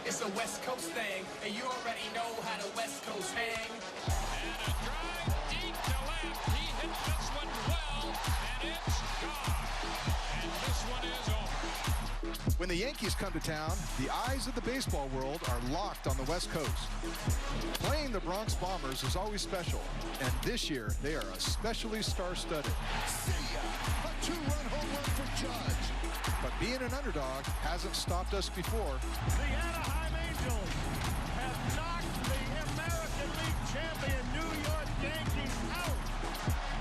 It's a West Coast thing, and you already know how the West Coast hang. And a drive deep to left. He hit this one well, and it's gone. And this one is over. When the Yankees come to town, the eyes of the baseball world are locked on the West Coast. Playing the Bronx Bombers is always special, and this year they are especially star-studded. See ya! A two-run home run for Judge. But being an underdog hasn't stopped us before. The Anaheim Angels have knocked the American League champion New York Yankees out.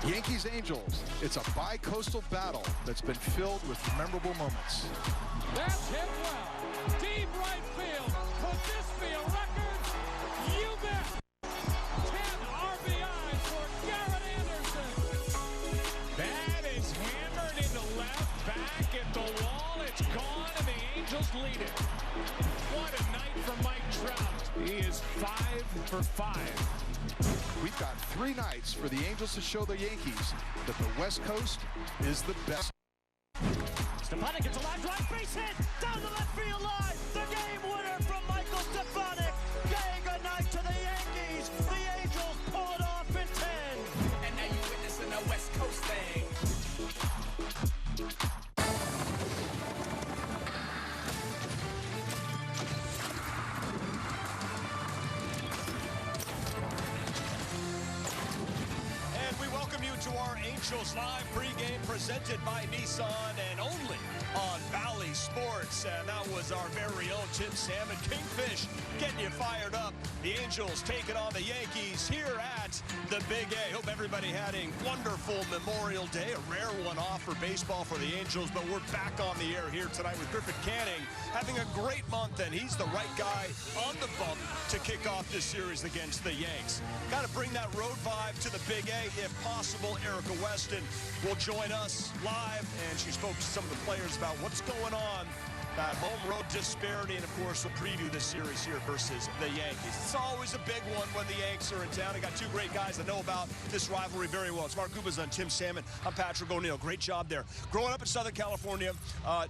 Yankees-Angels, it's a bi-coastal battle that's been filled with memorable moments. That's hit well. Deep right field. Could this be a record? You bet. 10 RBIs for Garrett Anderson. That is hammered into left, back at the wall. It's gone, and the Angels lead it. What a night for Mike Trout. He is 5 for 5. We've got 3 nights for the Angels to show the Yankees that the West Coast is the best. Stefanik gets a line drive, base hit, down the left field line. The game winner from Michael Stefanik. Yay, good night to the Yankees. The Angels pull it off in 10. And now you're witnessing the West Coast thing. And we welcome you to our Angels Live pregame presented by Nissan and only on Valley Sports. And that was our very own Tim Salmon, Kingfish, getting you fired up. The Angels taking on the Yankees here at the Big A. Hope everybody had a wonderful Memorial Day, a rare one off for baseball for the Angels. But we're back on the air here tonight with Griffin Canning having a great month, and he's the right guy on the bump to kick off this series against the Yanks. Got to bring that road vibe to the Big A if possible. Erica Weston will join us live, and she spoke to some of the players about what's going on, that home road disparity, and of course we'll preview this series here versus the Yankees. It's always a big one when the Yanks are in town. I got 2 great guys that know about this rivalry very well. It's Mark Gubas and Tim Salmon. I'm Patrick O'Neill. Great job there. Growing up in Southern California,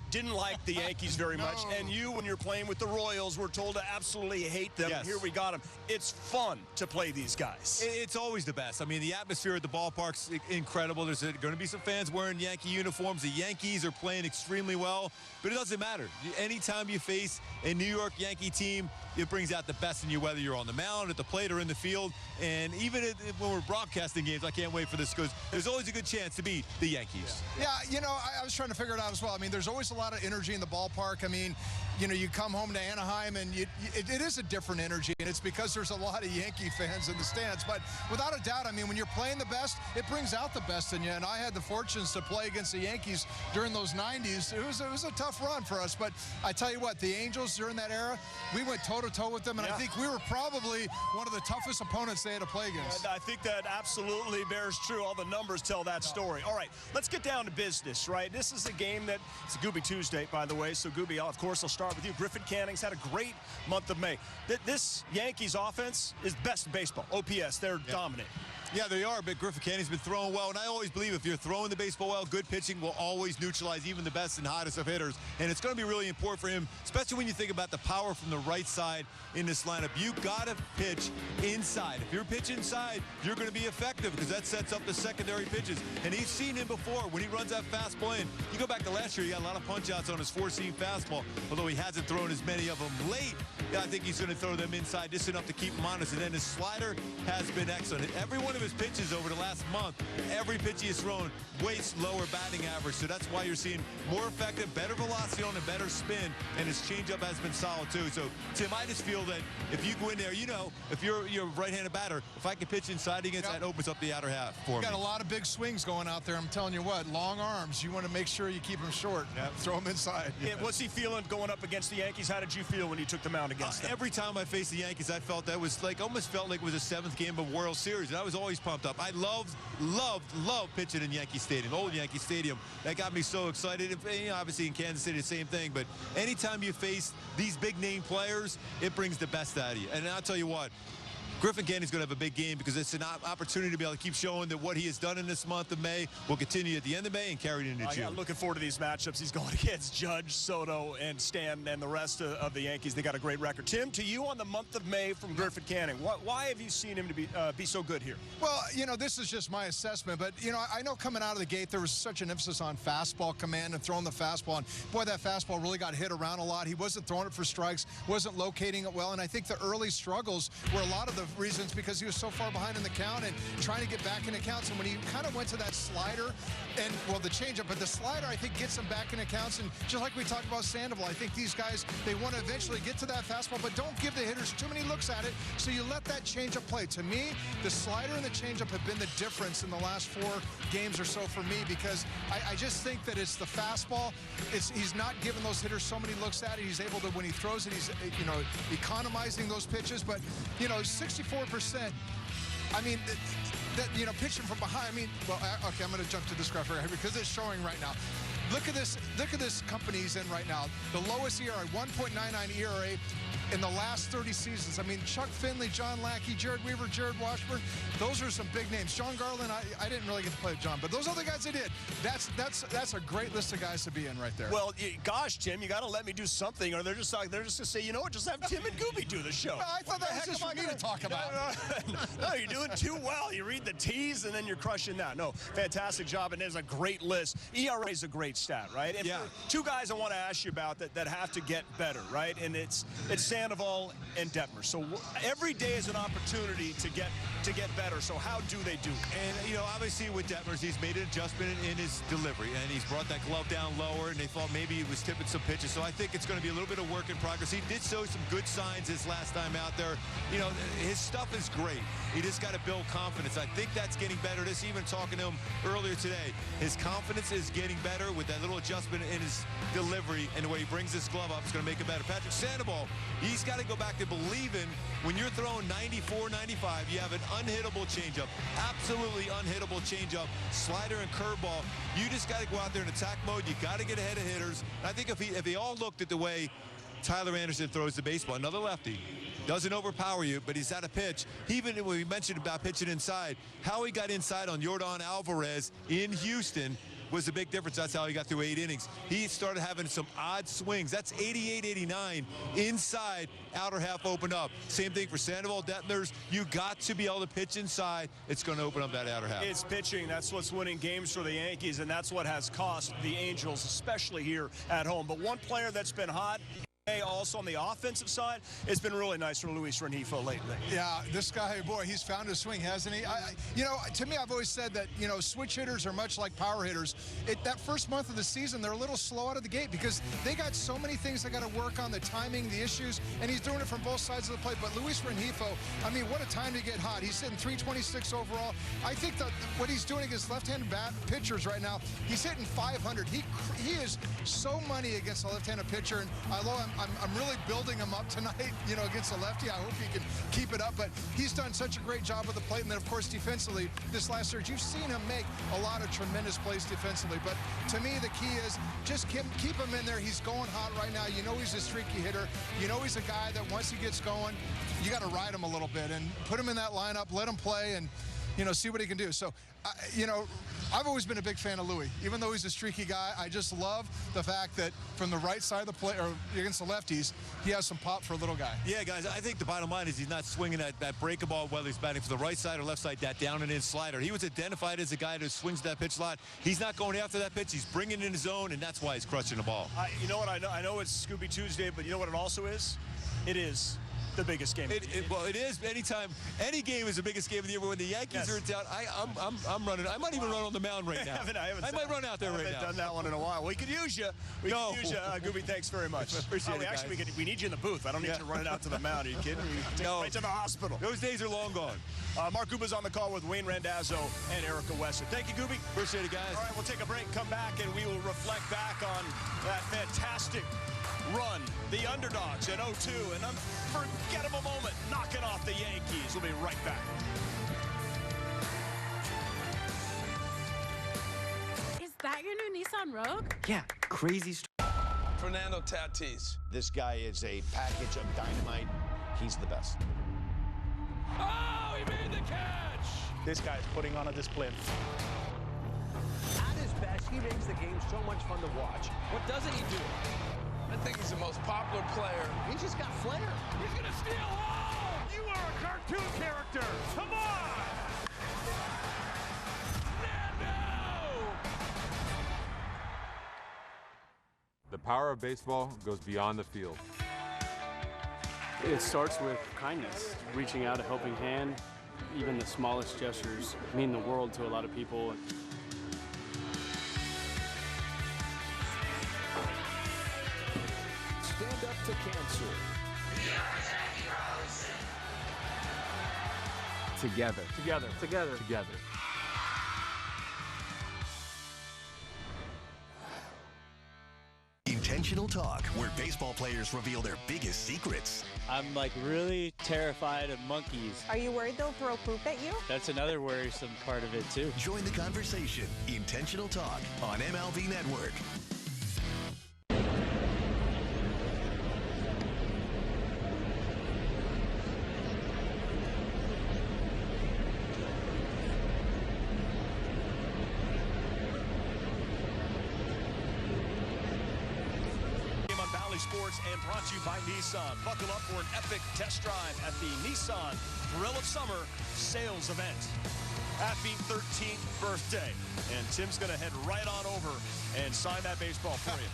didn't like the Yankees very much. And you, when you're playing with the Royals, were told to absolutely hate them. Yes. Here we got them. It's fun to play these guys. It's always the best. I mean, the atmosphere at the ballpark's incredible. There's going to be some fans wearing Yankee uniforms. The Yankees are playing extremely well, but it doesn't matter. Anytime you face a New York Yankee team, it brings out the best in you, whether you're on the mound, at the plate, or in the field. And even when we're broadcasting games, I can't wait for this because there's always a good chance to beat the Yankees. Yeah, you know, I was trying to figure it out as well. I mean, there's always a lot of energy in the ballpark. I mean, you know, you come home to Anaheim, and it is a different energy, and it's because there's a lot of Yankee fans in the stands. But without a doubt, I mean, when you're playing the best, it brings out the best in you. And I had the fortunes to play against the Yankees during those 90s. It was a tough run for us, but I tell you what, the Angels during that era, we went toe-to-toe with them, and I think we were probably one of the toughest opponents they had to play against. And I think that absolutely bears true. All the numbers tell that story. All right, let's get down to business, right? This is a game that, it's a Gooby Tuesday, by the way, so Gooby, of course, I'll start with you. Griffin Canning's had a great month of May. This Yankees offense is best in baseball. OPS, they're dominant. Yeah, they are, but Griffin Canning's been throwing well, and I always believe if you're throwing the baseball well, good pitching will always neutralize even the best and hottest of hitters, and it's going to be really important for him, especially when you think about the power from the right side in this lineup. You got to pitch inside. If you're pitching inside, you're going to be effective because that sets up the secondary pitches, and he's seen him before when he runs that fastball in. You go back to last year, he got a lot of punch-outs on his four-seam fastball, although he hasn't thrown as many of them late. Yeah, I think he's going to throw them inside just enough to keep him honest, and then his slider has been excellent. Every one of his pitches over the last month, every pitch he has thrown way lower batting average, so that's why you're seeing more effective, better velocity on a better spin, and his changeup has been solid too. So Tim, I just feel that if you go in there, you know, if you're a right-handed batter, if I can pitch inside against that, opens up the outer half for me. Got a lot of big swings going out there. I'm telling you what, long arms. You want to make sure you keep them short. Throw them inside. Yeah, what's he feeling going up against the Yankees? How did you feel when you took the mound against them? Every time I faced the Yankees, I felt that was like, almost felt like it was a 7th game of World Series, and I was always pumped up. I loved pitching in Yankee Stadium, old Yankee Stadium. That got me so excited. And, you know, obviously in Kansas City, the same thing. But anytime you face these big-name players, it brings the best out of you. And I'll tell you what, Griffin Canning's going to have a big game because it's an opportunity to be able to keep showing that what he has done in this month of May will continue at the end of May and carry it into June. I'm looking forward to these matchups. He's going against Judge, Soto, and Stan, and the rest of the Yankees. They got a great record. Tim, to you on the month of May from Griffin Canning, why have you seen him to be so good here? Well, you know, this is just my assessment, but, you know, I know coming out of the gate there was such an emphasis on fastball command and throwing the fastball, and boy, that fastball really got hit around a lot. He wasn't throwing it for strikes, wasn't locating it well, and I think the early struggles were a lot of the reasons because he was so far behind in the count and trying to get back into counts. And when he kind of went to that slider and, well, the changeup, but the slider, I think, gets him back into counts. And just like we talked about Sandoval, I think these guys, they want to eventually get to that fastball, but don't give the hitters too many looks at it, so you let that changeup play. To me, the slider and the changeup have been the difference in the last 4 games or so for me, because I just think that it's the fastball. He's not giving those hitters so many looks at it. He's able to, when he throws it, he's, you know, economizing those pitches. But, you know, 64%, I mean, that, you know, pitching from behind. I mean, well, okay, I'm going to jump to this graph right here because it's showing right now. Look at this company he's in right now. The lowest ERA, 1.99 ERA in the last 30 seasons. I mean, Chuck Finley, John Lackey, Jared Weaver, Jared Washburn, those are some big names. John Garland, I didn't really get to play with John, but those other guys I did. That's a great list of guys to be in right there. Well, gosh, Tim, you got to let me do something, or they're just going to say, you know what, just have Tim and Gooby do the show. I thought that was just for me to talk about. No, you're doing too well. You read the T's, and then you're crushing that. No, fantastic job, and there's a great list. ERA is a great stat, right? And yeah. 2 guys I want to ask you about that have to get better, right? And it's Sandoval and Detmer. So every day is an opportunity to get better. So how do they do? And, you know, obviously with Detmers, he's made an adjustment in his delivery, and he's brought that glove down lower, and they thought maybe he was tipping some pitches. So I think it's going to be a little bit of work in progress. He did show some good signs his last time out there. You know, his stuff is great. He just got to build confidence. I think that's getting better. Just even talking to him earlier today, his confidence is getting better with that little adjustment in his delivery, and the way he brings his glove up is going to make it better. Patrick Sandoval, he's got to go back to believing when you're throwing 94, 95, you have an unhittable changeup, absolutely unhittable changeup, slider and curveball. You just got to go out there in attack mode. You got to get ahead of hitters. And I think if they all looked at the way Tyler Anderson throws the baseball, another lefty, doesn't overpower you, but he's at a pitch. Even when we mentioned about pitching inside, how he got inside on Yordan Alvarez in Houston was a big difference. That's how he got through 8 innings. He started having some odd swings. That's 88, 89 inside, outer half open up. Same thing for Sandoval, Detmers. You got to be able to pitch inside. It's going to open up that outer half. It's pitching. That's what's winning games for the Yankees, and that's what has cost the Angels, especially here at home. But one player that's been hot also on the offensive side, it's been really nice for Luis Rengifo lately. Yeah, this guy, boy, he's found his swing, hasn't he? You know, to me, I've always said that, you know, switch hitters are much like power hitters. That first month of the season, they're a little slow out of the gate because they got so many things they got to work on, the timing, the issues, and he's doing it from both sides of the plate. But Luis Rengifo, I mean, what a time to get hot. He's hitting 326 overall. I think that what he's doing against left-handed pitchers right now, he's hitting 500. He is so money against a left-handed pitcher, and although I'm really building him up tonight, you know, against a lefty. I hope he can keep it up, but he's done such a great job with the plate. And then, of course, defensively, this last series, you've seen him make a lot of tremendous plays defensively. But to me, the key is just keep him in there. He's going hot right now. You know he's a streaky hitter. You know he's a guy that once he gets going, you got to ride him a little bit and put him in that lineup, let him play, and, you know, see what he can do. So, you know, I've always been a big fan of Louis. Even though he's a streaky guy, I just love the fact that from the right side of the plate, or against the lefties, he has some pop for a little guy. Yeah, guys, I think the bottom line is he's not swinging that breaking ball, whether he's batting for the right side or left side, that down and in slider. He was identified as a guy who swings that pitch a lot. He's not going after that pitch. He's bringing it in his zone, and that's why he's crushing the ball. You know what? I know it's Scooby Tuesday, but you know what it also is? It is the biggest game. Well, it is. Anytime, any game is the biggest game of the year. But when the Yankees are in town, I'm running. I might even run on the mound right now. I might run out there right now. I haven't done that one in a while. We could use you. We could use you. Gooby, thanks very much. Appreciate it, actually, we need you in the booth. I don't need you running out to the mound. Are you kidding? Take you right to the hospital. Those days are long gone. Mark Guba's on the call with Wayne Randazzo and Erica Wester. Thank you, Gooby. Appreciate it, guys. All right, we'll take a break, come back, and we will reflect back on that fantastic run, the underdogs at 0-2, an unforgettable moment knocking off the Yankees. We'll be right back. Is that your new Nissan Rogue? Yeah, crazy story. Fernando Tatis. This guy is a package of dynamite. He's the best. Oh, he made the catch! This guy's putting on a display. At his best, he makes the game so much fun to watch. What doesn't he do? I think he's the most popular player. He's just got flair. He's going to steal home! You are a cartoon character! Come on! The power of baseball goes beyond the field. It starts with kindness, reaching out a helping hand. Even the smallest gestures mean the world to a lot of people. Stand up to cancer. Together. Together. Together. Together. Intentional Talk, where baseball players reveal their biggest secrets. I'm like really terrified of monkeys. Are you worried they'll throw poop at you? That's another worrisome part of it too. Join the conversation. Intentional Talk on MLB Network. Sports and brought to you by Nissan. Buckle up for an epic test drive at the Nissan Thrill of Summer sales event. Happy 13th birthday. And Tim's going to head right on over and sign that baseball for you.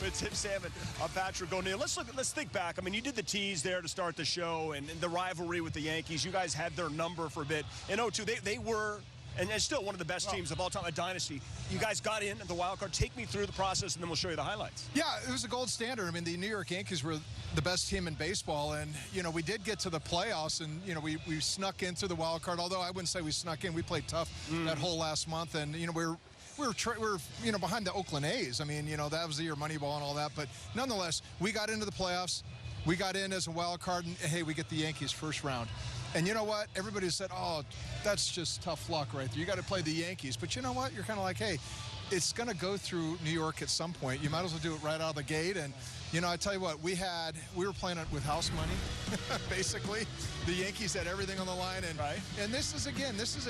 With Tim Salmon, Patrick O'Neill. Let's think back. I mean, you did the tease there to start the show and the rivalry with the Yankees. You guys had their number for a bit. In 02, they were... And it's still one of the best teams of all time, a dynasty. You guys got in at the wild card. Take me through the process, and then we'll show you the highlights. Yeah, it was a gold standard. I mean, the New York Yankees were the best team in baseball, and, you know, we did get to the playoffs, and, you know, we snuck in through the wild card, although I wouldn't say we snuck in. We played tough that whole last month, and, you know, we were you know, behind the Oakland A's. I mean, you know, that was the year Moneyball and all that, but nonetheless, we got into the playoffs. We got in as a wild card, and, hey, we get the Yankees first round. And you know what? Everybody said, oh, that's just tough luck right there. You got to play the Yankees. But you know what? You're kind of like, hey, it's going to go through New York at some point. You might as well do it right out of the gate. And, you know, I tell you what, we were playing it with house money, basically. The Yankees had everything on the line. And this is a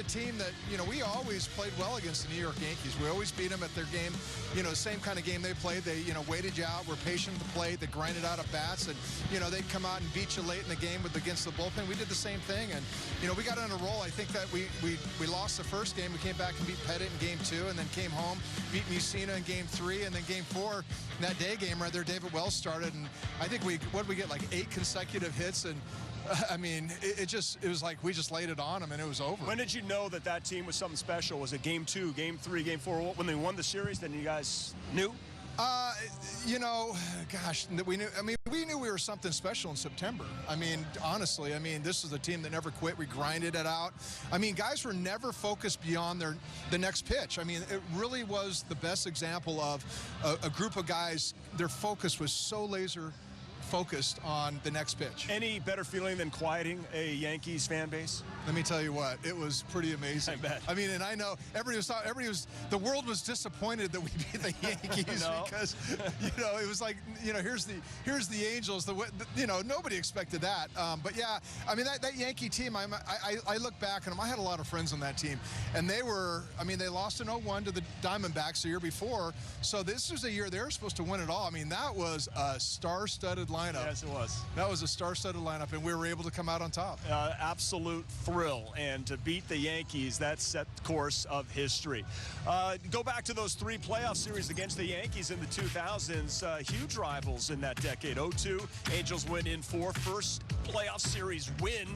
team that, you know, we always played well against the New York Yankees. We always beat them at their game, you know, same kind of game they played. They, you know, waited you out, were patient to play. They grinded out at bats. And, you know, they'd come out and beat you late in the game against the bullpen. We did the same thing. And, you know, we got on a roll. I think that we lost the first game. We came back and beat Pettit in game 2 and then came home, beat Mussina in game 3. And then game 4, that day game right there, David Wells started. And I think we get like 8 consecutive hits. And I mean, it was like we just laid it on them and it was over. When did you know that team was something special? Was it game 2, game 3, game 4? When they won the series, then you guys knew? You know, gosh, we knew we were something special in September. I mean, honestly, I mean, this is a team that never quit. We grinded it out. I mean, guys were never focused beyond the next pitch. I mean, it really was the best example of a group of guys. Their focus was so laser focused on the next pitch. Any better feeling than quieting a Yankees fan base? Let me tell you what, it was pretty amazing. I bet. I mean, and I know the world was disappointed that we beat the Yankees because, you know, it was like, you know, here's the Angels. You know, nobody expected that. But yeah, I mean, that Yankee team, I look back and I had a lot of friends on that team, and they lost in 01 to the Diamondbacks the year before. So this was a year they were supposed to win it all. I mean, that was a star-studded lineup. Yes, it was. That was a star-studded lineup, and we were able to come out on top. Absolute thrill, and to beat the Yankees, that set the course of history. Go back to those 3 playoff series against the Yankees in the 2000s. Huge rivals in that decade. 02, Angels win in 4. First playoff series win.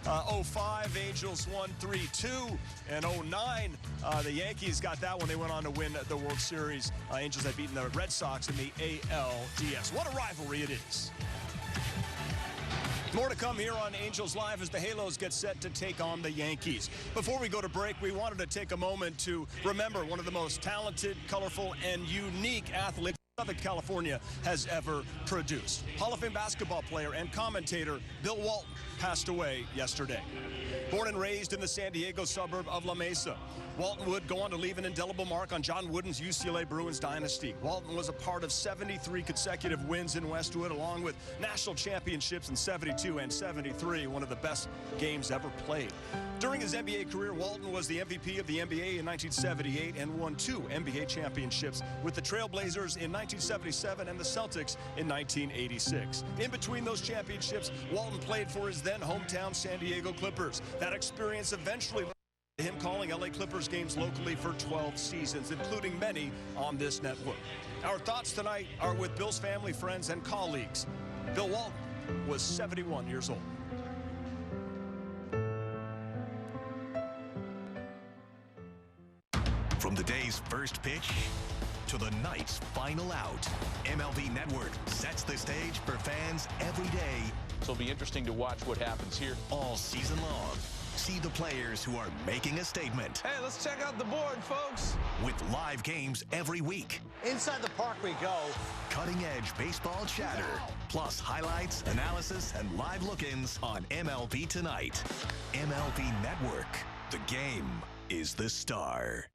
05, Angels won 3-2. And 09, the Yankees got that one. They went on to win the World Series. Angels had beaten the Red Sox in the ALDS. What a rivalry it is. More to come here on Angels Live as the Halos get set to take on the Yankees. Before we go to break, we wanted to take a moment to remember one of the most talented, colorful, and unique athletes Southern California has ever produced. Hall of Fame basketball player and commentator Bill Walton passed away yesterday. Born and raised in the San Diego suburb of La Mesa, Walton would go on to leave an indelible mark on John Wooden's UCLA Bruins dynasty. Walton was a part of 73 consecutive wins in Westwood, along with national championships in 72 and 73, one of the best games ever played. During his NBA career, Walton was the MVP of the NBA in 1978 and won 2 NBA championships with the Trailblazers in 1977 and the Celtics in 1986. In between those championships, Walton played for his then hometown San Diego Clippers. That experience eventually led to him calling LA Clippers games locally for 12 seasons, including many on this network. Our thoughts tonight are with Bill's family, friends, and colleagues. Bill Walton was 71 years old. From the day's first pitch to the night's final out, MLB Network sets the stage for fans every day. So it'll be interesting to watch what happens here all season long. See the players who are making a statement. Hey, let's check out the board, folks. With live games every week. Inside the park we go. Cutting-edge baseball chatter. Plus highlights, analysis, and live look-ins on MLB Tonight. MLB Network. The game is the star.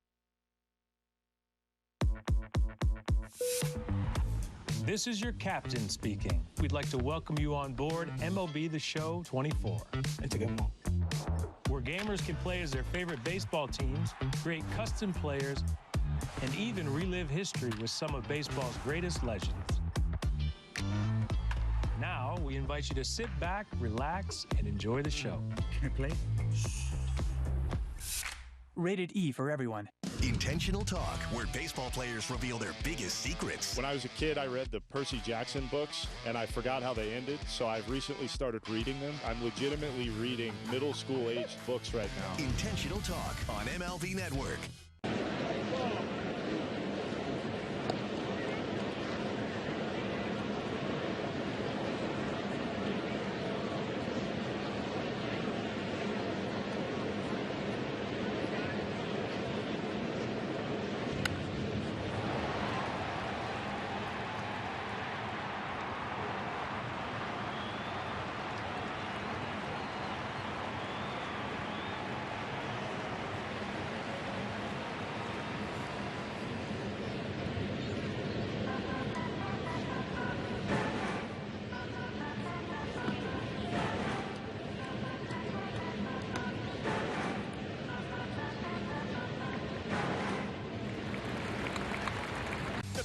This is your captain speaking. We'd like to welcome you on board MLB The Show 24. It's a good one. Where gamers can play as their favorite baseball teams, create custom players, and even relive history with some of baseball's greatest legends. Now, we invite you to sit back, relax, and enjoy the show. Can I play? Rated E for everyone. Intentional Talk, where baseball players reveal their biggest secrets. When I was a kid, I read the Percy Jackson books, and I forgot how they ended, so I've recently started reading them. I'm legitimately reading middle school-aged books right now. Intentional Talk on MLB Network.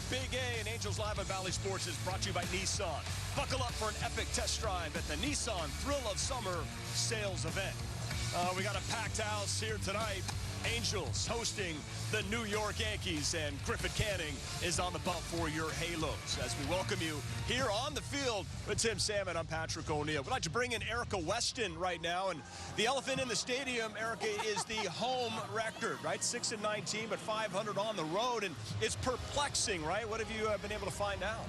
Big A and Angels Live at Valley Sports is brought to you by Nissan. Buckle up for an epic test drive at the Nissan Thrill of Summer sales event. We got a packed house here tonight. Angels hosting the New York Yankees, and Griffin Canning is on the bump for your Halos. As we welcome you here on the field with Tim Salmon, I'm Patrick O'Neill. We'd like to bring in Erica Weston right now, and the elephant in the stadium, Erica, is the home record, right? 6-19, but 500 on the road, and it's perplexing, right? What have you been able to find out?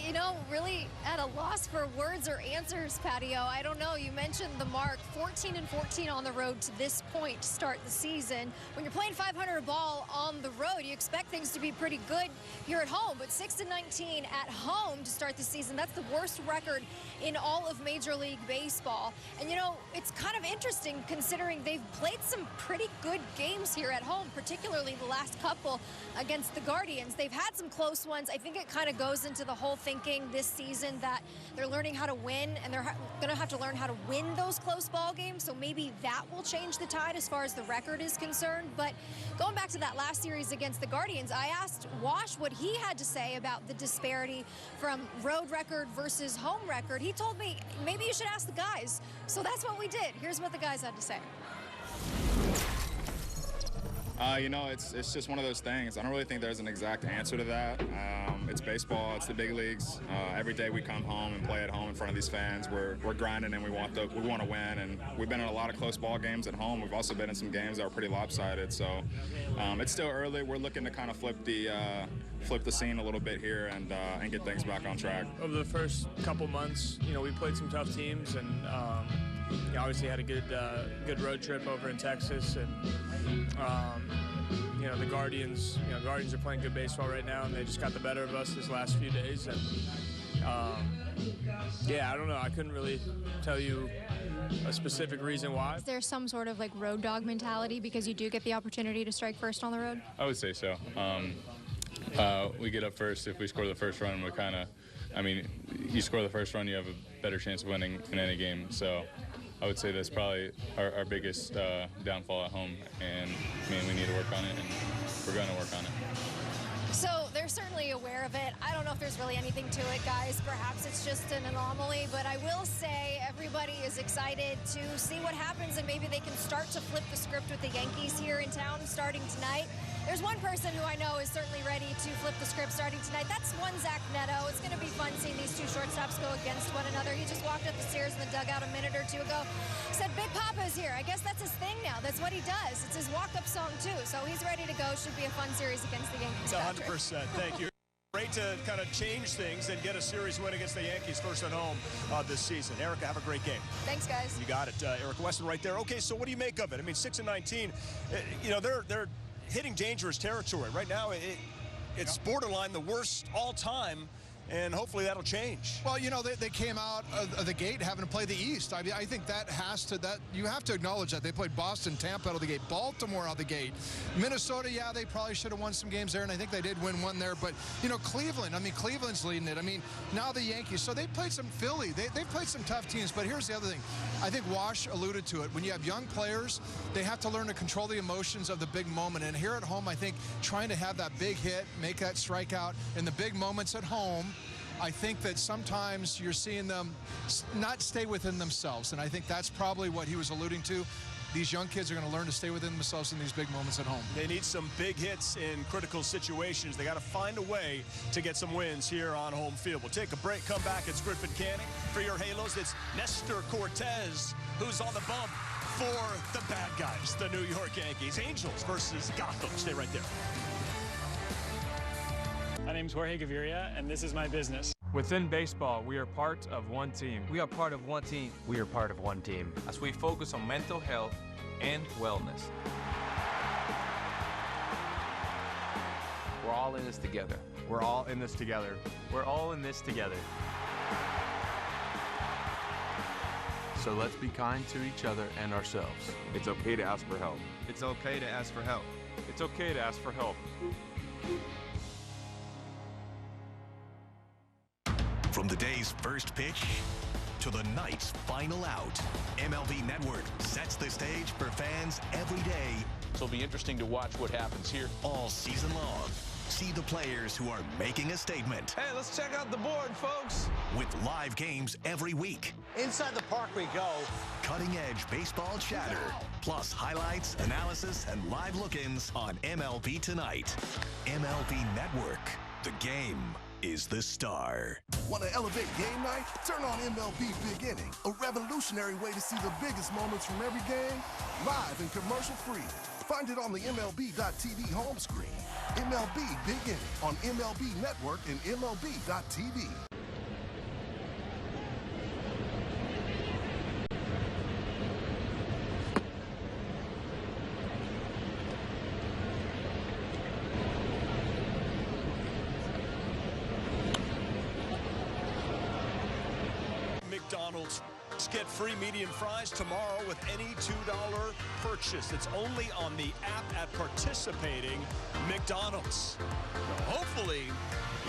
You know, really at a loss for words or answers, Patio. I don't know. You mentioned the mark, 14-14 on the road to this point to start the season. When you're playing 500 ball on the road, you expect things to be pretty good here at home, but 6-19 at home to start the season, that's the worst record in all of Major League Baseball. And you know, it's kind of interesting considering they've played some pretty good games here at home, particularly the last couple against the Guardians. They've had some close ones. I think it kind of goes into the whole thinking this season that they're learning how to win, and they're going to have to learn how to win those close ball games, so maybe that will change the tide as far as the record is concerned. But going back to that last series against the Guardians, I asked Wash what he had to say about the disparity from road record versus home record. He told me, maybe you should ask the guys. So that's what we did. Here's what the guys had to say. You know, it's just one of those things. I don't really think there's an exact answer to that. It's baseball. It's the big leagues. Every day we come home and play at home in front of these fans. We're grinding and we want to win. And we've been in a lot of close ball games at home. We've also been in some games that were pretty lopsided. So it's still early. We're looking to kind of flip the scene a little bit here and get things back on track. Over the first couple months, you know, we played some tough teams, and obviously had a good road trip over in Texas, and the Guardians. Guardians are playing good baseball right now, and they just got the better of us this last few days. And yeah, I don't know. I couldn't really tell you a specific reason why. Is there some sort of like road dog mentality because you do get the opportunity to strike first on the road? I would say so. We get up first. If we score the first run, we're kind of, you score the first run, you have a better chance of winning in any game. So I would say that's probably our biggest downfall at home. And we need to work on it, and we're going to work on it. So they're certainly aware of it. I don't know if there's really anything to it, guys. Perhaps it's just an anomaly, but I will say everybody is excited to see what happens, and maybe they can start to flip the script with the Yankees here in town starting tonight. There's one person who I know is certainly ready to flip the script starting tonight. That's one Zach Neto. It's going to be fun seeing these two shortstops go against one another. He just walked up the stairs in the dugout a minute or two ago. Said, Big Papa's here. I guess that's his thing now. That's what he does. It's his walk-up song, too. So he's ready to go. Should be a fun series against the Yankees. 100%. Thank you. Great to kind of change things and get a series win against the Yankees first at home this season. Erica, have a great game. Thanks, guys. You got it. Erica Weston right there. Okay, so what do you make of it? 6-19. They're hitting dangerous territory right now. It's borderline the worst all time, and hopefully that'll change. Well, they came out of the gate having to play the East. I think that you have to acknowledge that. They played Boston, Tampa out of the gate, Baltimore out of the gate. Minnesota, yeah, they probably should have won some games there, and I think they did win one there. But, Cleveland, Cleveland's leading it. Now the Yankees. So they played some Philly. They've played some tough teams. But here's the other thing. I think Wash alluded to it. When you have young players, they have to learn to control the emotions of the big moment. And here at home, I think trying to have that big hit, make that strikeout in the big moments at home, I think that sometimes you're seeing them not stay within themselves, and I think that's probably what he was alluding to. These young kids are going to learn to stay within themselves in these big moments at home. They need some big hits in critical situations. They got to find a way to get some wins here on home field. We'll take a break, come back. It's Griffin Canning. For your Halos, it's Nestor Cortes, who's on the bump for the bad guys, the New York Yankees. Angels versus Gotham. Stay right there. My name's Jorge Gaviria, and this is my business. Within baseball, we are part of one team. We are part of one team. We are part of one team. As we focus on mental health and wellness. We're all in this together. We're all in this together. We're all in this together. So let's be kind to each other and ourselves. It's okay to ask for help. It's okay to ask for help. It's okay to ask for help. From the day's first pitch to the night's final out, MLB Network sets the stage for fans every day. So it'll be interesting to watch what happens here all season long. See the players who are making a statement. Hey, let's check out the board, folks. With live games every week. Inside the park we go. Cutting-edge baseball chatter. Plus highlights, analysis, and live look-ins on MLB Tonight. MLB Network. The game is the star. Want to elevate game night? Turn on MLB Big Inning, a revolutionary way to see the biggest moments from every game, live and commercial-free. Find it on the MLB.tv home screen. MLB Big Inning on MLB Network and MLB.tv. McDonald's. Get free medium fries tomorrow with any $2 purchase. It's only on the app at participating McDonald's. Now, hopefully,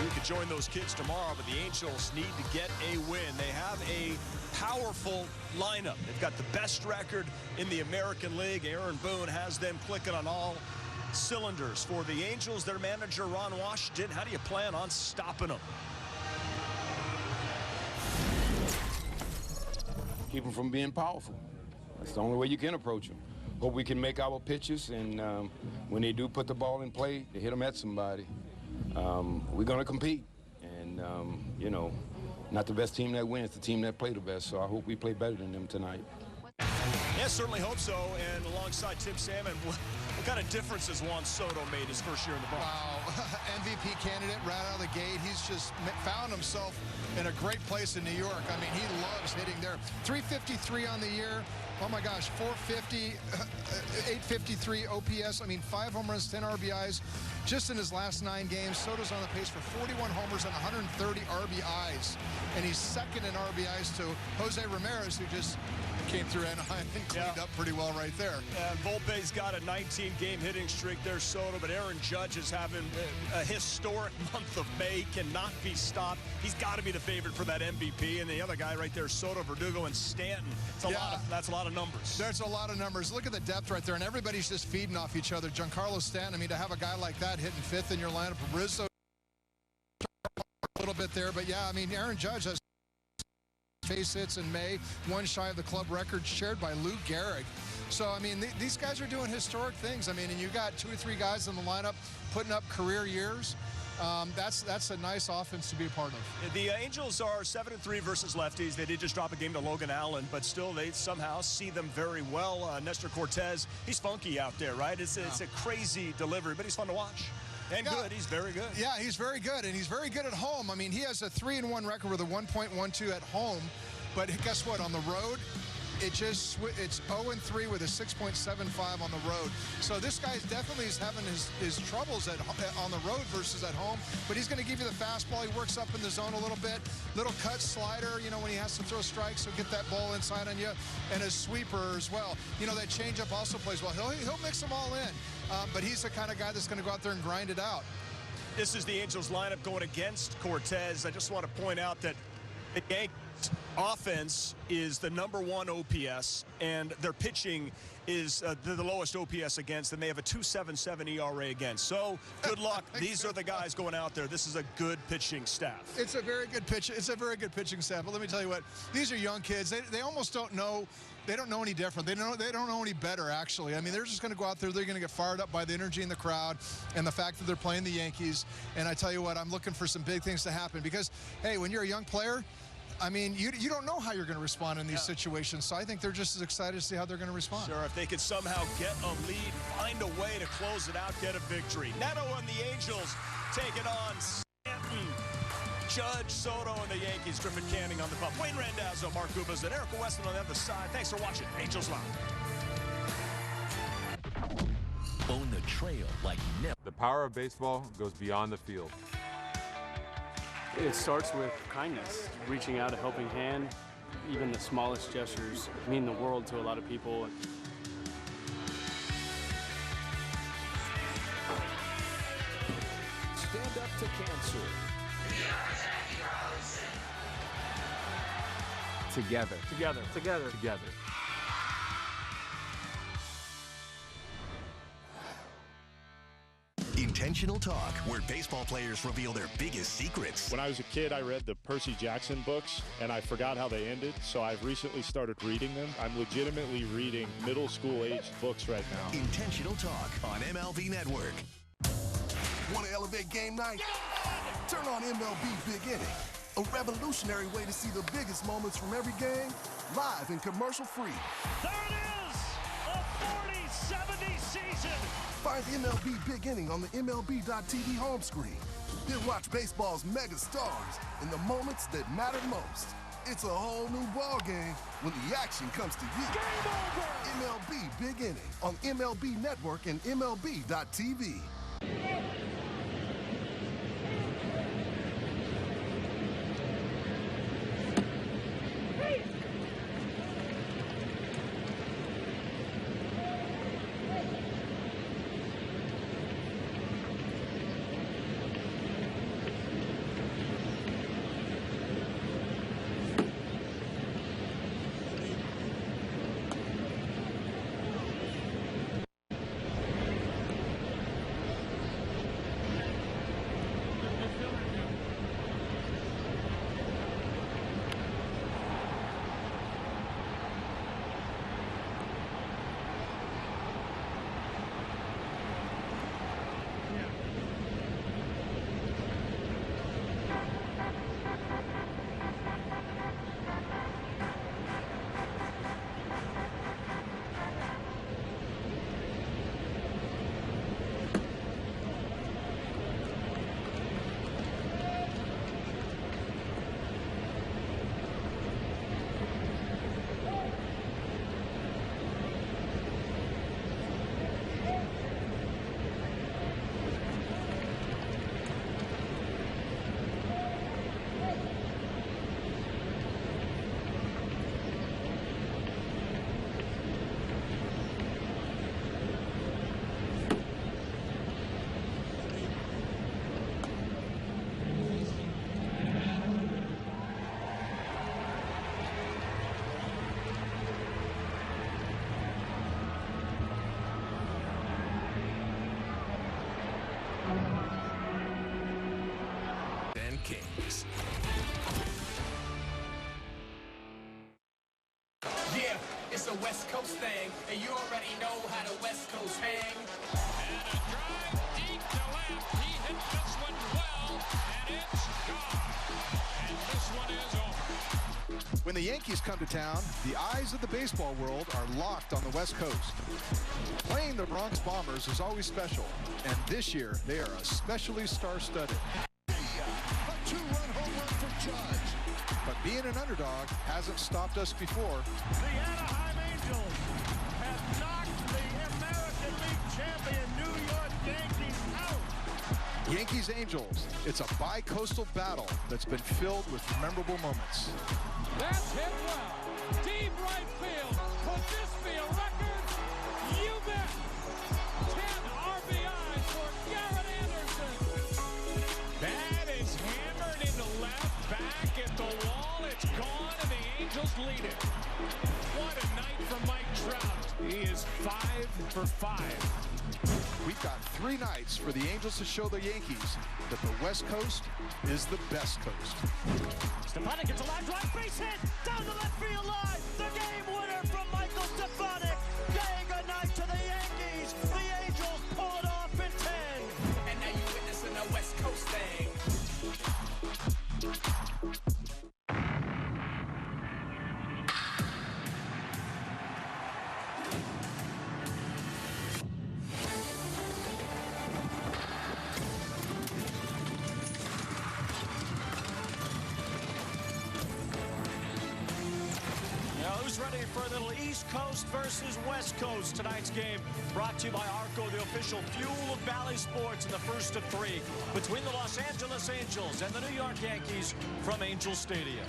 you can join those kids tomorrow, but the Angels need to get a win. They have a powerful lineup. They've got the best record in the American League. Aaron Boone has them clicking on all cylinders. For the Angels, their manager, Ron Washington, how do you plan on stopping them? Keep them from being powerful. That's the only way you can approach them. Hope we can make our pitches, and when they do put the ball in play, they hit them at somebody. We're going to compete, and, you know, not the best team that wins, the team that play the best, so I hope we play better than them tonight. Yeah, certainly hope so, and alongside Tim Salmon, we'll kind of difference has Juan Soto made his first year in the Bronx? Wow, MVP candidate right out of the gate. He's just found himself in a great place in New York. I mean, he loves hitting there. 353 on the year. Oh my gosh, 450, 853 OPS. I mean, 5 home runs, 10 RBIs just in his last 9 games. Soto's on the pace for 41 homers and 130 RBIs. And he's second in RBIs to Jose Ramirez, who just came through Anaheim and cleaned up pretty well right there. And Volpe's got a 19-game hitting streak there, Soto, but Aaron Judge is having a historic month of May, cannot be stopped. He's got to be the favorite for that MVP. And the other guy right there, Soto, Verdugo, and Stanton. That's a lot of numbers. There's a lot of numbers. Look at the depth right there, and everybody's just feeding off each other. Giancarlo Stanton, I mean, to have a guy like that hitting 5th in your lineup, Rizzo a little bit there, but yeah, I mean, Aaron Judge has base hits in May, 1 shy of the club record shared by Lou Gehrig. So, I mean, these guys are doing historic things. I mean, and you got 2 or 3 guys in the lineup putting up career years. That's a nice offense to be a part of. The Angels are 7-3 versus lefties. They did just drop a game to Logan Allen, but still they somehow see them very well. Nestor Cortes, he's funky out there, right? It's a crazy delivery, but he's fun to watch. And good. He's very good. Yeah, he's very good, and he's very good at home. I mean, he has a 3-1 record with a 1.12 at home, but guess what? On the road, it's 0-3 with a 6.75 on the road. So this guy definitely is having his troubles on the road versus at home, but he's going to give you the fastball. He works up in the zone a little bit, little cut slider, you know, when he has to throw strikes, he'll get that ball inside on you, and his sweeper as well. You know, that changeup also plays well. He'll mix them all in, but he's the kind of guy that's going to go out there and grind it out. This is the Angels lineup going against Cortes. I just want to point out that the Yankees offense is the #1 OPS, and their pitching is the lowest OPS against, and they have a 2.77 ERA against. So good luck. These are the guys going out there. This is a good pitching staff. It's a very good pitch. It's a very good pitching staff. But let me tell you what, these are young kids. They almost don't know. They don't know any different. They don't know any better, actually. I mean, they're just going to go out there. They're going to get fired up by the energy in the crowd and the fact that they're playing the Yankees. And I tell you what, I'm looking for some big things to happen because, hey, when you're a young player, I mean, you don't know how you're going to respond in these situations. So I think they're just as excited to see how they're going to respond. Sure, if they could somehow get a lead, find a way to close it out, get a victory. Neto and the Angels taking on Stanton, Judge, Soto, and the Yankees. Griffin Canning on the pump. Wayne Randazzo, Mark Ubas, and Eric Weston on the other side. Thanks for watching Angels Live. Own the trail like never. The power of baseball goes beyond the field. It starts with kindness, reaching out a helping hand. Even the smallest gestures mean the world to a lot of people. Stand up to cancer. Together. Together. Together. Together. Intentional Talk, where baseball players reveal their biggest secrets. When I was a kid, I read the Percy Jackson books, and I forgot how they ended, so I've recently started reading them. I'm legitimately reading middle school-aged books right now. Intentional Talk on MLB Network. Want to elevate game night? Turn on MLB Big Inning, a revolutionary way to see the biggest moments from every game, live and commercial-free. There it is! A 40-70 season! Find MLB Big Inning on the MLB.tv home screen. Then watch baseball's mega stars in the moments that matter most. It's a whole new ballgame when the action comes to you. Game over! MLB Big Inning on MLB Network and MLB.tv. Kings. Yeah, it's a West Coast thing, and you already know how the West Coast hang. And a drive deep to left. He hit this one well, and it's gone. And this one is over. When the Yankees come to town, the eyes of the baseball world are locked on the West Coast. Playing the Bronx Bombers is always special, and this year they are especially star-studded. A two-run home run from Judge. But being an underdog hasn't stopped us before. The Anaheim Angels have knocked the American League champion New York Yankees out. Yankees-Angels, it's a bi-coastal battle that's been filled with memorable moments. That's hit well. Deep right field. Could this be a record? You bet. 10 RBIs for Garrett Anderson. That is hammered into left, back at the wall. It's gone, and the Angels lead it. What a night for Mike Trout. He is 5 for 5. We've got 3 nights for the Angels to show the Yankees that the West Coast is the best coast. Stefanik gets a line drive, base hit, down the left field line. The game winner from Michael Stefanik. Day good night to the Yankees. The Angels pull it off in 10. And now you're witnessing a West Coast thing. Who's ready for a little East Coast versus West Coast? Tonight's game brought to you by Arco, the official fuel of Valley Sports, in the first of 3 between the Los Angeles Angels and the New York Yankees from Angel Stadium.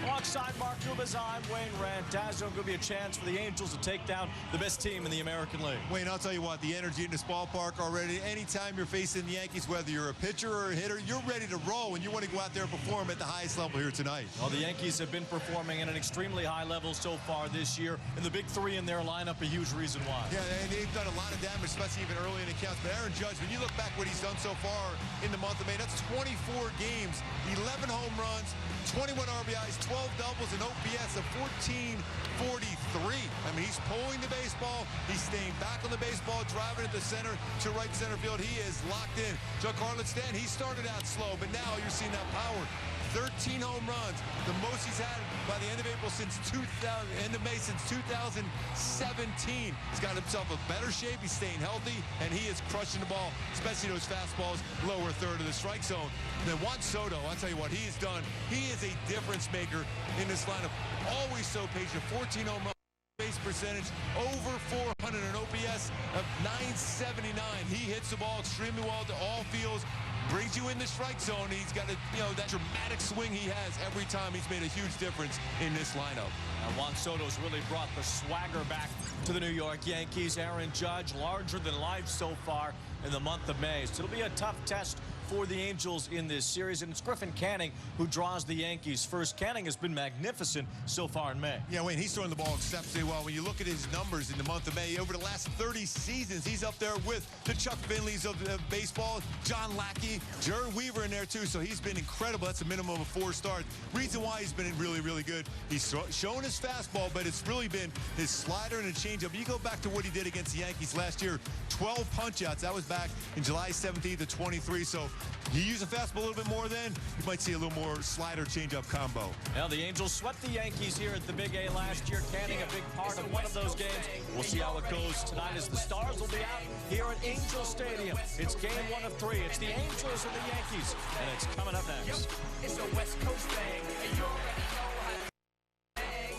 Alongside Mark Dubas, I'm Wayne Randazzo. Going to be a chance for the Angels to take down the best team in the American League. Wayne, I'll tell you what, the energy in this ballpark already, anytime you're facing the Yankees, whether you're a pitcher or a hitter, you're ready to roll, and you want to go out there and perform at the highest level here tonight. Well, the Yankees have been performing at an extremely high level so far this year, and the big 3 in their lineup, a huge reason why. Yeah, and they've done a lot of damage, especially even early in the counts. But Aaron Judge, when you look back what he's done so far in the month of May, that's 24 games, 11 home runs, 21 RBIs, 12 doubles, and OPS of 1443. I mean, he's pulling the baseball. He's staying back on the baseball, driving it to center, to right center field. He is locked in. Giancarlo Stanton, he started out slow, but now you're seeing that power. 13 home runs, the most he's had by the end of April since end of May since 2017. He's got himself a better shape. He's staying healthy, and he is crushing the ball, especially those fastballs, lower third of the strike zone. And then Juan Soto, I'll tell you what he has done. He is a difference maker in this lineup. Always so patient. 14 home runs. Base percentage over 400, an OPS of 979. He hits the ball extremely well to all fields, brings you in the strike zone. He's got that dramatic swing he has every time. He's made a huge difference in this lineup. Juan Soto's really brought the swagger back to the New York Yankees. Aaron Judge, larger than life so far in the month of May. So it'll be a tough test for the Angels in this series, and it's Griffin Canning who draws the Yankees first. Canning has been magnificent so far in May. Yeah, Wayne, he's throwing the ball exceptionally well. When you look at his numbers in the month of May, over the last 30 seasons, he's up there with the Chuck Finleys of baseball, John Lackey, Jerry Weaver in there too, so he's been incredible. That's a minimum of 4 starts. Reason why he's been really, really good, he's shown his fastball, but it's really been his slider and a changeup. You go back to what he did against the Yankees last year, 12 punch-outs. That was back in July 17th to 23, so he used a fastball a little bit more then. You might see a little more slider changeup combo. Now the Angels swept the Yankees here at the Big A last year. Canning a big part of one of those games. We'll see how it goes tonight as the Stars will be out here at Angel Stadium. It's game 1 of 3. It's the Angels and the Yankees, and it's coming up next. It's a West Coast thing, and you already know how to hang.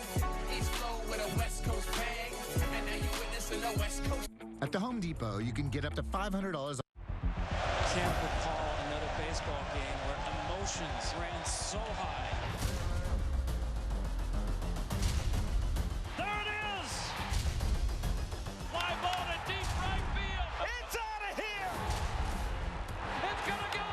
East flow with a West Coast bang, and now you're witnessing a West Coast. At the Home Depot, you can get up to $500. Can't recall another baseball game where emotions ran so high. There it is! Fly ball to deep right field. It's out of here! It's gonna go!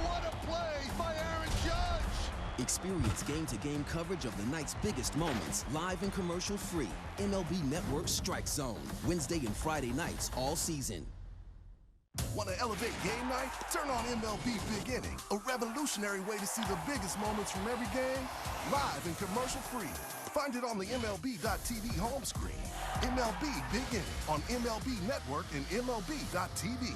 What a play by Aaron Judge! Experience game-to-game coverage of the night's biggest moments, live and commercial-free. MLB Network Strike Zone, Wednesday and Friday nights all season. Want to elevate game night? Turn on MLB Big Inning, a revolutionary way to see the biggest moments from every game, live and commercial-free. Find it on the MLB.tv home screen. MLB Big Inning on MLB Network and MLB.tv.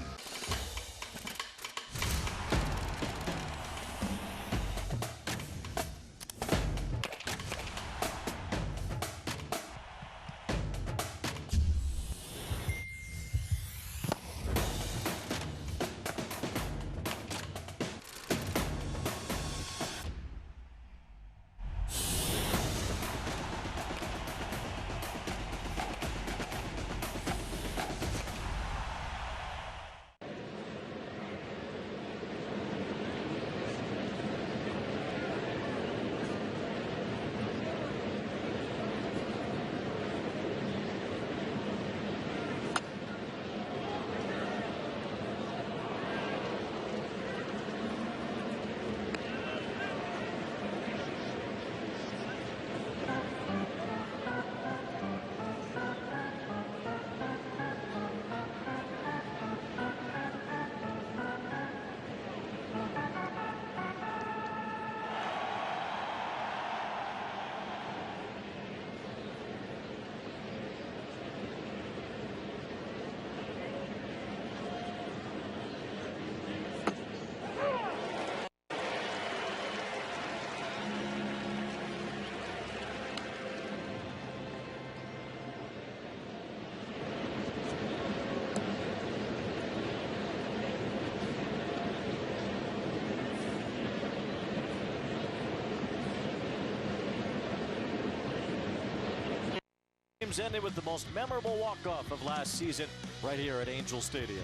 Ended with the most memorable walk-off of last season right here at Angel Stadium.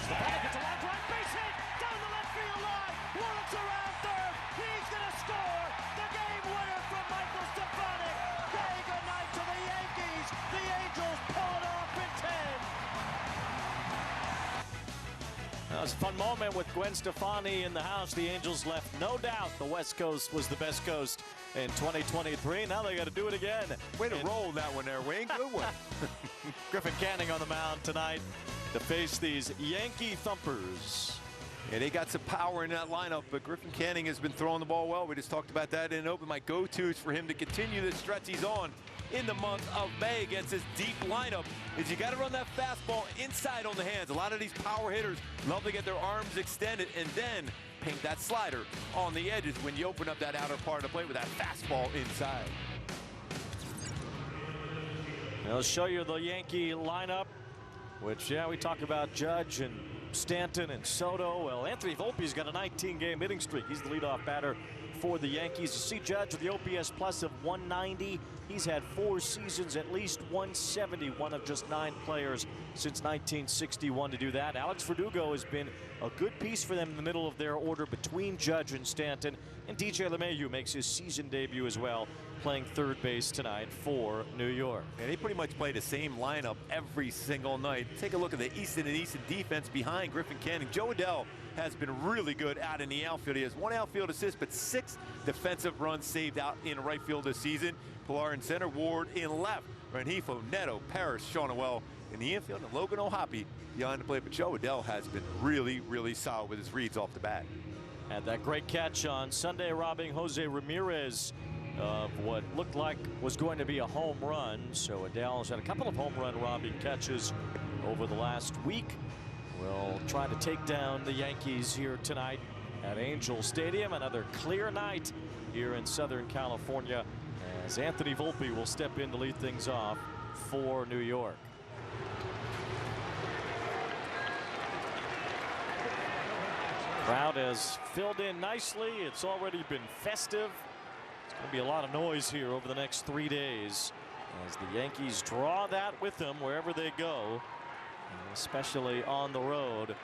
Stefanik gets a long drive, base hit, down the left field line, Walton's around third, he's gonna score the game winner from Michael Stefanik. Say goodnight to the Yankees. The Angels pull it off in 10. That was a fun moment with Gwen Stefani in the house. The Angels left no doubt the West Coast was the best coast in 2023. Now they got to do it again. Way to roll that one there, Wayne. Good one. Griffin Canning on the mound tonight to face these Yankee thumpers. Yeah, they got some power in that lineup, but Griffin Canning has been throwing the ball well. We just talked about that in open. My go-tos for him to continue the stretch he's on in the month of May against this deep lineup is you got to run that fastball inside on the hands. A lot of these power hitters love to get their arms extended and then paint that slider on the edges when you open up that outer part of the plate with that fastball inside. I'll show you the Yankee lineup, which, yeah, we talk about Judge and Stanton and Soto. Well, Anthony Volpe's got a 19-game hitting streak. He's the leadoff batter for the Yankees. You see Judge with the OPS plus of 190. He's had 4 seasons, at least 170, one of just 9 players since 1961 to do that. Alex Verdugo has been a good piece for them in the middle of their order between Judge and Stanton. And DJ LeMahieu makes his season debut as well, playing third base tonight for New York. And they pretty much play the same lineup every single night. Take a look at the Easton and Easton defense behind Griffin Canning. Joe Adell has been really good out in the outfield. He has 1 outfield assist, but 6 defensive runs saved out in right field this season. Pilar in center, Ward in left, Rengifo, Neto, Parrish, Shawnuel in the infield, and Logan O'Hoppe behind the plate. But Joe Adell has been really, really solid with his reads off the bat. Had that great catch on Sunday, robbing Jose Ramirez of what looked like was going to be a home run. So Adell's had a couple of home run robbing catches over the last week. We'll try to take down the Yankees here tonight at Angel Stadium. Another clear night here in Southern California, as Anthony Volpe will step in to lead things off for New York. Crowd has filled in nicely. It's already been festive. It's going to be a lot of noise here over the next 3 days as the Yankees draw that with them wherever they go, especially on the road.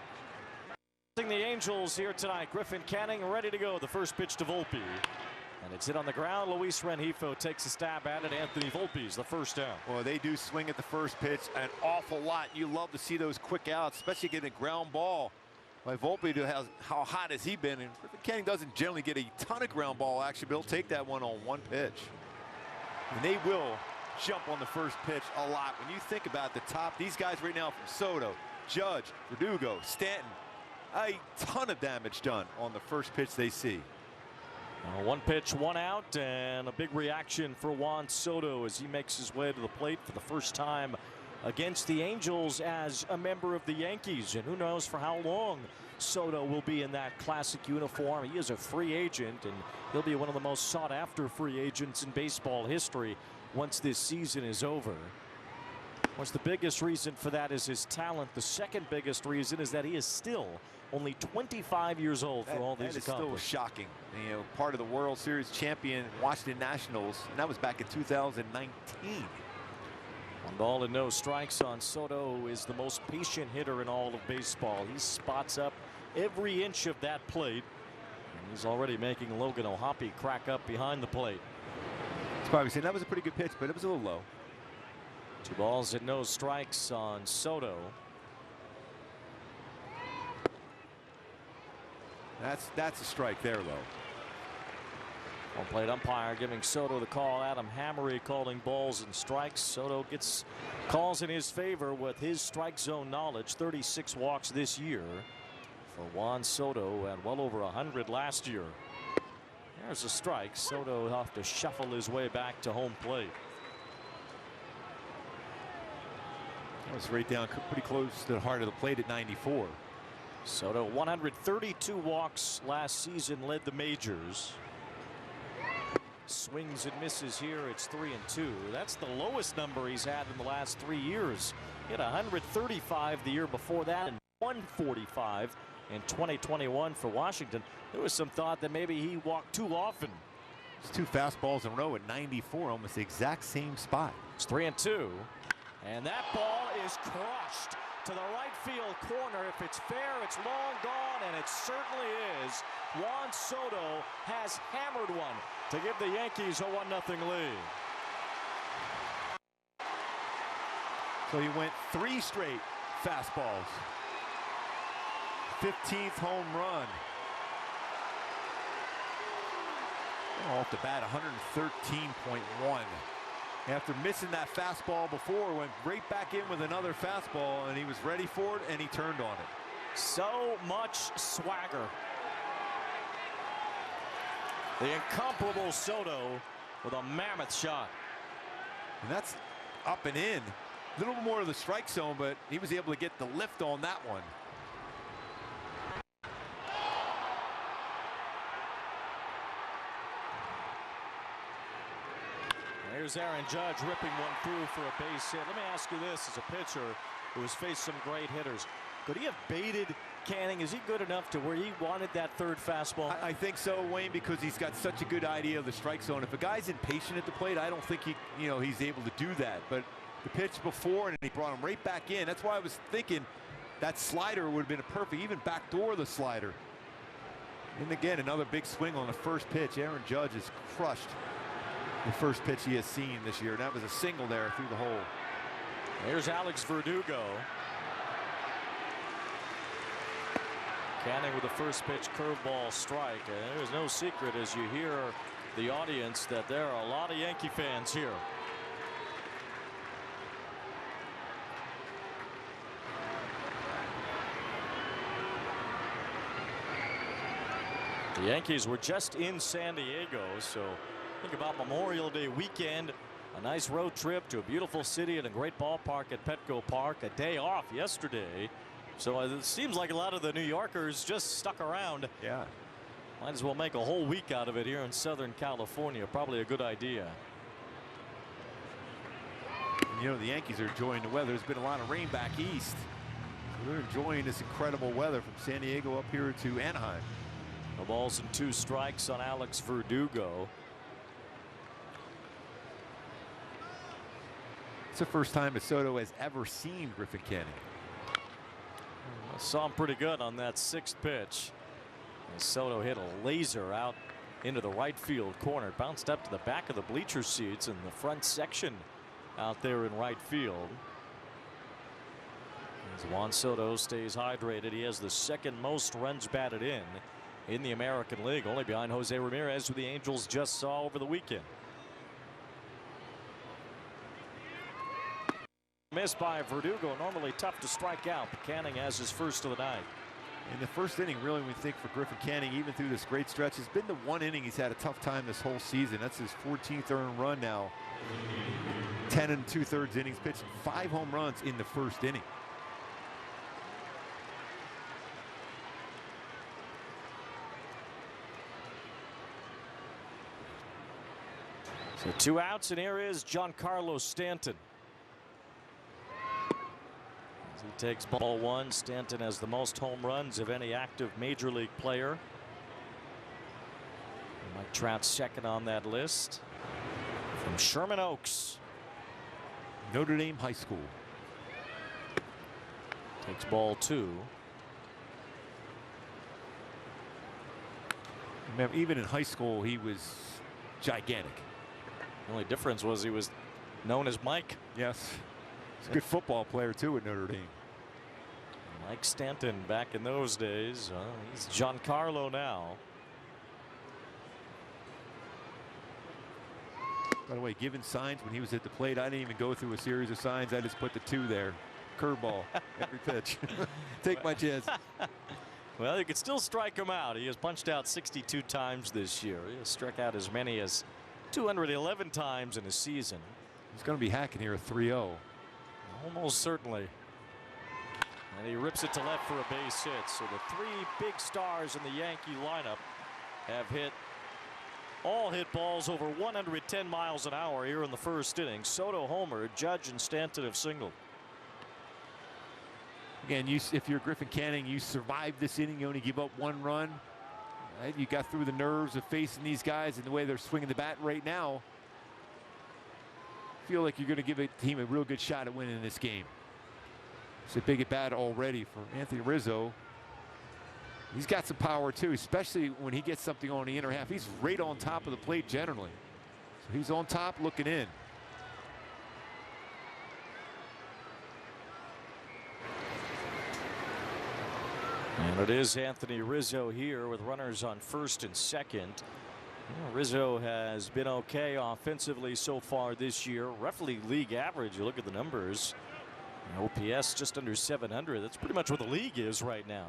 The Angels here tonight. Griffin Canning ready to go. The first pitch to Volpe, and it's hit on the ground. Luis Rengifo takes a stab at it. Anthony Volpe's the first out. Well, they do swing at the first pitch an awful lot. You love to see those quick outs, especially getting a ground ball. Like Volpe, how hot has he been? And Griffin Canning doesn't generally get a ton of ground ball action, but he'll take that one on 1 pitch. And they will jump on the first pitch a lot. When you think about the top, these guys right now from Soto, Judge, Verdugo, Stanton, a ton of damage done on the first pitch they see. One pitch, one out, and a big reaction for Juan Soto as he makes his way to the plate for the first time against the Angels as a member of the Yankees. And who knows for how long Soto will be in that classic uniform. He is a free agent, and he'll be one of the most sought after free agents in baseball history once this season is over. Of course, the biggest reason for that is his talent. The second biggest reason is that he is still only 25 years old for all these accomplishments. Still shocking. You know, part of the World Series champion Washington Nationals, and that was back in 2019. 1 ball and no strikes on Soto. Is the most patient hitter in all of baseball. He spots up every inch of that plate, and he's already making Logan O'Hoppe crack up behind the plate. It's probably saying that was a pretty good pitch, but it was a little low. 2 balls and no strikes on Soto. That's a strike there, low. Home plate umpire giving Soto the call. Adam Hammery calling balls and strikes. Soto gets calls in his favor with his strike zone knowledge. 36 walks this year for Juan Soto and well over 100 last year. There's a strike. Soto will have to shuffle his way back to home plate. That was right down pretty close to the heart of the plate at 94. Soto 132 walks last season, led the majors. Swings and misses here. It's 3-2. That's the lowest number he's had in the last 3 years. He had 135 the year before that and 145 in 2021 for Washington. There was some thought that maybe he walked too often. It's 2 fastballs in a row at 94, almost the exact same spot. It's 3-2. And that ball is crushed to the right field corner. If it's fair, it's long gone, and it certainly is. Juan Soto has hammered one to give the Yankees a 1-0 lead. So he went 3 straight fastballs. 15th home run. Off the bat, 113.1. After missing that fastball before, went right back in with another fastball, and he was ready for it, and he turned on it. So much swagger. The incomparable Soto with a mammoth shot. And that's up and in. A little more of the strike zone, but he was able to get the lift on that one. Here's Aaron Judge ripping one through for a base hit. Let me ask you this, as a pitcher who has faced some great hitters, could he have baited Canning? Is he good enough to where he wanted that third fastball? I think so, Wayne, because he's got such a good idea of the strike zone. If a guy's impatient at the plate, I don't think he's able to do that. But the pitch before, and he brought him right back in. That's why I was thinking that slider would have been a perfect, even backdoor the slider. And again, another big swing on the first pitch. Aaron Judge has crushed the first pitch he has seen this year. And that was a single there through the hole. Here's Alex Verdugo. Canning with the first pitch curveball strike. And there's no secret as you hear the audience that there are a lot of Yankee fans here. The Yankees were just in San Diego, so think about Memorial Day weekend. A nice road trip to a beautiful city and a great ballpark at Petco Park. A day off yesterday. So it seems like a lot of the New Yorkers just stuck around. Yeah. Might as well make a whole week out of it here in Southern California. Probably a good idea. And you know, the Yankees are enjoying the weather. There's been a lot of rain back east. So they're enjoying this incredible weather from San Diego up here to Anaheim. No balls and 2 strikes on Alex Verdugo. It's the first time that Soto has ever seen Griffin Canning. I saw him pretty good on that 6th pitch. And Soto hit a laser out into the right field corner. Bounced up to the back of the bleacher seats in the front section out there in right field. As Juan Soto stays hydrated, he has the 2nd most runs batted in the American League, only behind Jose Ramirez, who the Angels just saw over the weekend. miss by Verdugo. Normally tough to strike out, but Canning has his first of the night. In the first inning, really, we think for Griffin Canning, even through this great stretch, has been the one inning he's had a tough time this whole season. That's his 14th earned run now. 10 2/3 innings pitched, 5 home runs in the first inning. So 2 outs, and here is Giancarlo Stanton. As he takes ball 1, Stanton has the most home runs of any active major league player. Mike Trout second on that list. From Sherman Oaks, Notre Dame High School. Takes ball 2. Remember, even in high school, he was gigantic. The only difference was he was known as Mike. Yes. He's a good football player, too, at Notre Dame. Mike Stanton back in those days. He's Giancarlo now. By the way, given signs when he was at the plate, I didn't even go through a series of signs. I just put the 2 there. Curveball every pitch. Take my chance. Well, you could still strike him out. He has punched out 62 times this year. He has struck out as many as 211 times in a season. He's going to be hacking here a 3-0. Almost certainly. And he rips it to left for a base hit. So the 3 big stars in the Yankee lineup have all hit balls over 110 miles an hour here in the first inning. Soto homer, Judge and Stanton have singled. Again, if you're Griffin Canning, you survived this inning. You only give up 1 run. Right? You got through the nerves of facing these guys and the way they're swinging the bat right now. Feel like you're going to give a team a real good shot at winning this game. It's a big at bat already for Anthony Rizzo. He's got some power too, especially when he gets something on the inner half. He's right on top of the plate generally. So he's on top looking in. And it is Anthony Rizzo here with runners on first and second. Rizzo has been okay offensively so far this year. Roughly league average. You look at the numbers. OPS just under 700. That's pretty much what the league is right now.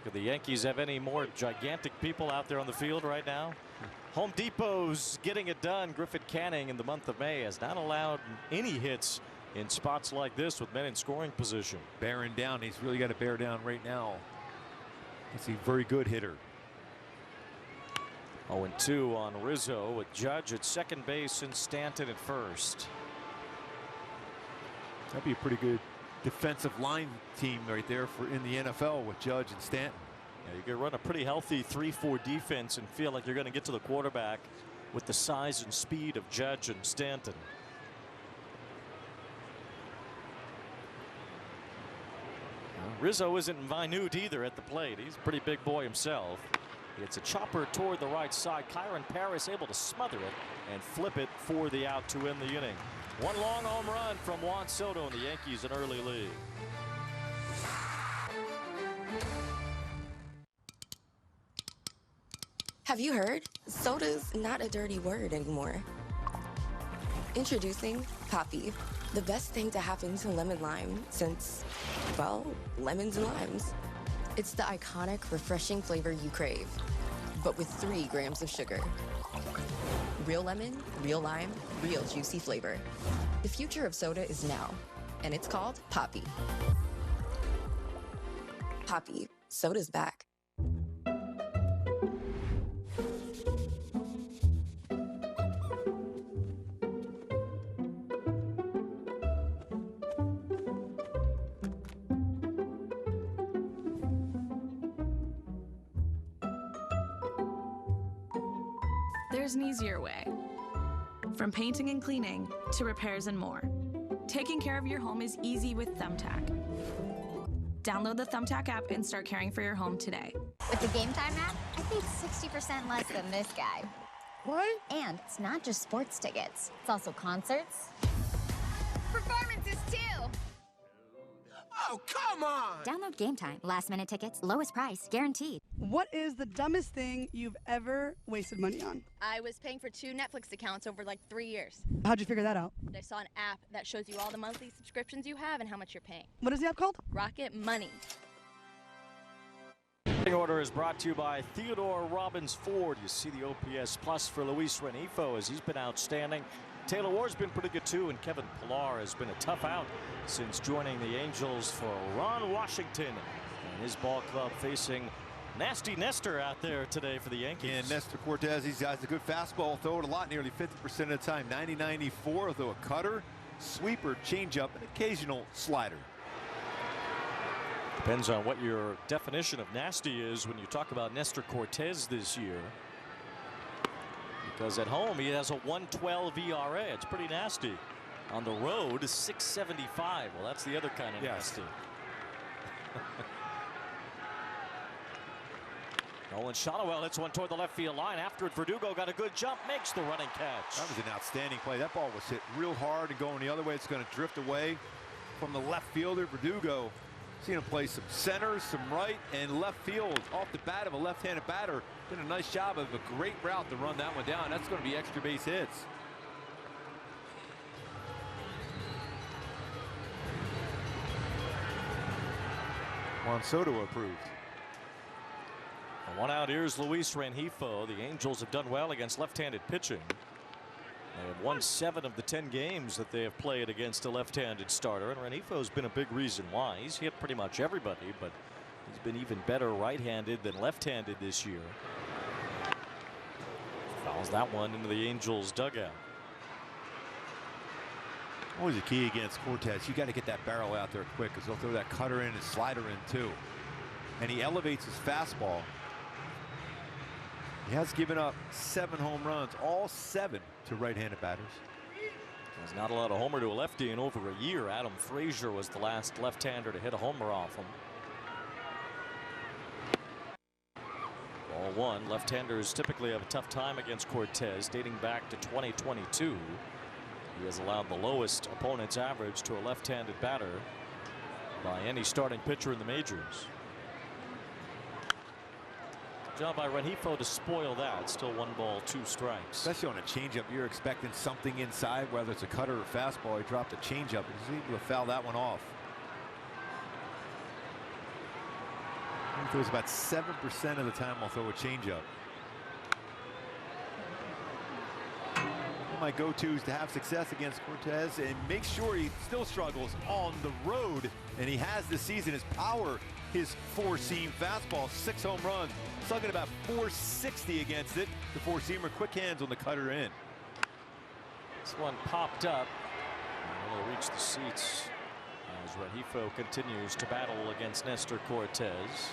Could the Yankees have any more gigantic people out there on the field right now? Home Depot's getting it done. Griffin Canning in the month of May has not allowed any hits in spots like this with men in scoring position. Bearing down. He's really got to bear down right now. He's a very good hitter. 0-2 on Rizzo with Judge at second base and Stanton at first. That'd be a pretty good defensive line team right there in the NFL with Judge and Stanton. Yeah, you could run a pretty healthy 3-4 defense and feel like you're going to get to the quarterback with the size and speed of Judge and Stanton. Rizzo isn't minute either at the plate. He's a pretty big boy himself. It's a chopper toward the right side. Kyron Paris able to smother it and flip it for the out to end the inning. 1 long home run from Juan Soto and the Yankees in early lead. Have you heard? Soda's not a dirty word anymore. Introducing Poppy, the best thing to happen to lemon lime since, well, lemons and limes. It's the iconic, refreshing flavor you crave, but with 3 grams of sugar. Real lemon, real lime, real juicy flavor. The future of soda is now, and it's called Poppy. Poppy, soda's back. There's an easier way. From painting and cleaning to repairs and more. Taking care of your home is easy with Thumbtack. Download the Thumbtack app and start caring for your home today. With the Game Time app, I paid 60% less than this guy. What? And it's not just sports tickets. It's also concerts. Performances, too. Oh, come Come on! Download Game Time. Last-minute tickets, lowest price, guaranteed. What is the dumbest thing you've ever wasted money on? I was paying for 2 Netflix accounts over like 3 years. How'd you figure that out? I saw an app that shows you all the monthly subscriptions you have and how much you're paying. What is the app called? Rocket Money. The order is brought to you by Theodore Robbins Ford. You see the OPS plus for Luis Rengifo as he's been outstanding. Taylor Ward's been pretty good too, and Kevin Pillar has been a tough out since joining the Angels for Ron Washington and his ball club facing nasty Nestor out there today for the Yankees. And Nestor Cortes, he's got a good fastball, throw it a lot, nearly 50% of the time. 90-94, though a cutter, sweeper, changeup, and occasional slider. Depends on what your definition of nasty is when you talk about Nestor Cortes this year. Because at home he has a 1.12 ERA. It's pretty nasty. On the road, 6.75. Well, that's the other kind of nasty. Nolan Shotwell hits one toward the left field line. After it, Verdugo got a good jump, makes the running catch. That was an outstanding play. That ball was hit real hard and going the other way. It's going to drift away from the left fielder. Verdugo, seen him play some center, some right, and left field off the bat of a left-handed batter. Did a nice job of a great route to run that one down. That's going to be extra base hits. Juan Soto approved. And one out, here's Luis Rengifo. The Angels have done well against left-handed pitching. They have won 7 of the 10 games that they have played against a left-handed starter, and Renifo's been a big reason why. He's hit pretty much everybody, but he's been even better right-handed than left-handed this year. Fouls that one into the Angels dugout. Always a key against Cortes. You got to get that barrel out there quick, because they'll throw that cutter in and slider in too. And he elevates his fastball. He has given up 7 home runs, all 7 to right-handed batters. There's not a lot of homer to a lefty in over a year. Adam Frazier was the last left-hander to hit a homer off him. Ball 1. Left-handers typically have a tough time against Cortes, dating back to 2022. He has allowed the lowest opponent's average to a left-handed batter by any starting pitcher in the majors. Job by Rengifo to spoil that. Still 1 ball, 2 strikes. Especially on a changeup, you're expecting something inside, whether it's a cutter or fastball. He dropped a changeup, and he's able to foul that one off. He throws about 7% of the time I'll throw a changeup. My go-to is to have success against Cortes and make sure he still struggles on the road, and he has this season. His power, his 4-seam fastball, 6 home runs, slugging about 460 against it. The 4-seamer, quick hands on the cutter in. This one popped up and will reach the seats as Rengifo continues to battle against Nestor Cortes.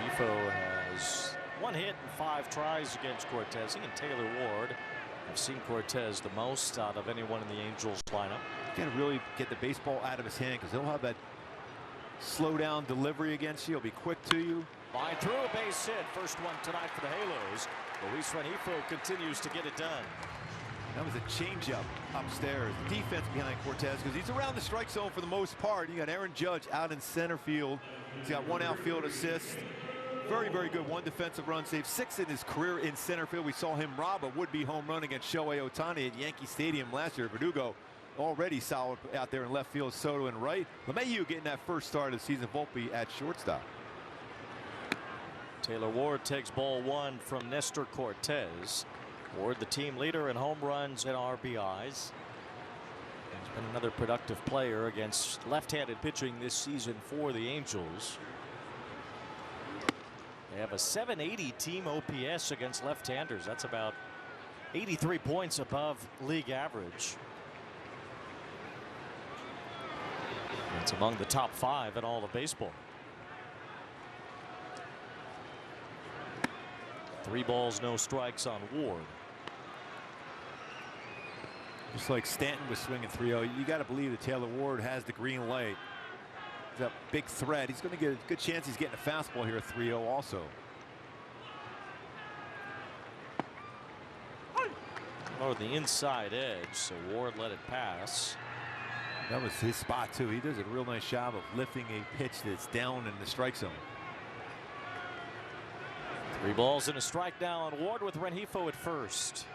Rengifo has 1 hit and 5 tries against Cortes. He and Taylor Ward have seen Cortes the most out of anyone in the Angels lineup. Can't really get the baseball out of his hand, because he'll have that slow down delivery against you. He'll be quick to you. Line through, a base hit. First one tonight for the Halos. Luis Rengifo continues to get it done. That was a changeup upstairs. Defense behind Cortes, because he's around the strike zone for the most part. You got Aaron Judge out in center field. He's got 1 outfield assist. Very, very good. 1 defensive run save. 6 in his career in center field. We saw him rob a would-be home run against Shohei Ohtani at Yankee Stadium last year. Verdugo already solid out there in left field. Soto in right. LeMahieu getting that first start of the season. Volpe at shortstop. Taylor Ward takes ball 1 from Nestor Cortes. Ward, the team leader in home runs and RBIs. He's been another productive player against left-handed pitching this season for the Angels. They have a 780 team OPS against left-handers. That's about 83 points above league average. It's among the top 5 in all of baseball. 3 balls, no strikes on Ward. Just like Stanton was swinging 3-0, you got to believe that Taylor Ward has the green light. He's a big threat. He's going to get a good chance he's getting a fastball here at 3-0 also. Or the inside edge, so Ward let it pass. That was his spot, too. He does a real nice job of lifting a pitch that's down in the strike zone. 3 balls and a strike now on Ward with Rengifo at first.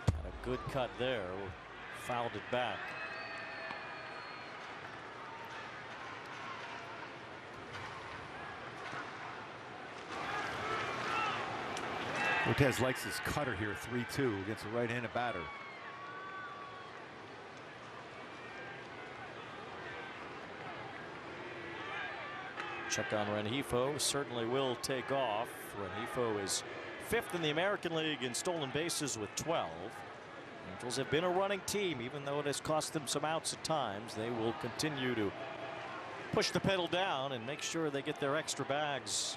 Had a good cut there. Fouled it back. Cortes likes his cutter here, 3-2 against a right-handed batter. Check on Rengifo. Certainly will take off. Rengifo is 5th in the American League in stolen bases with 12. Angels have been a running team, even though it has cost them some outs at times. They will continue to push the pedal down and make sure they get their extra bags.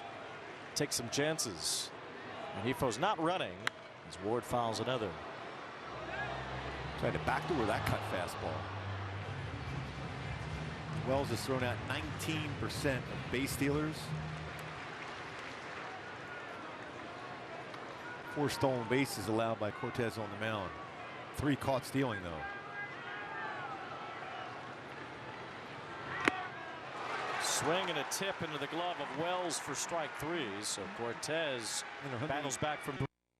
Take some chances. Rengifo's not running as Ward fouls another. Tried to backdoor that cut fastball. Wells has thrown out 19% of base stealers. 4 stolen bases allowed by Cortes on the mound. 3 caught stealing, though. Swing and a tip into the glove of Wells for strike 3. So Cortes battles back from.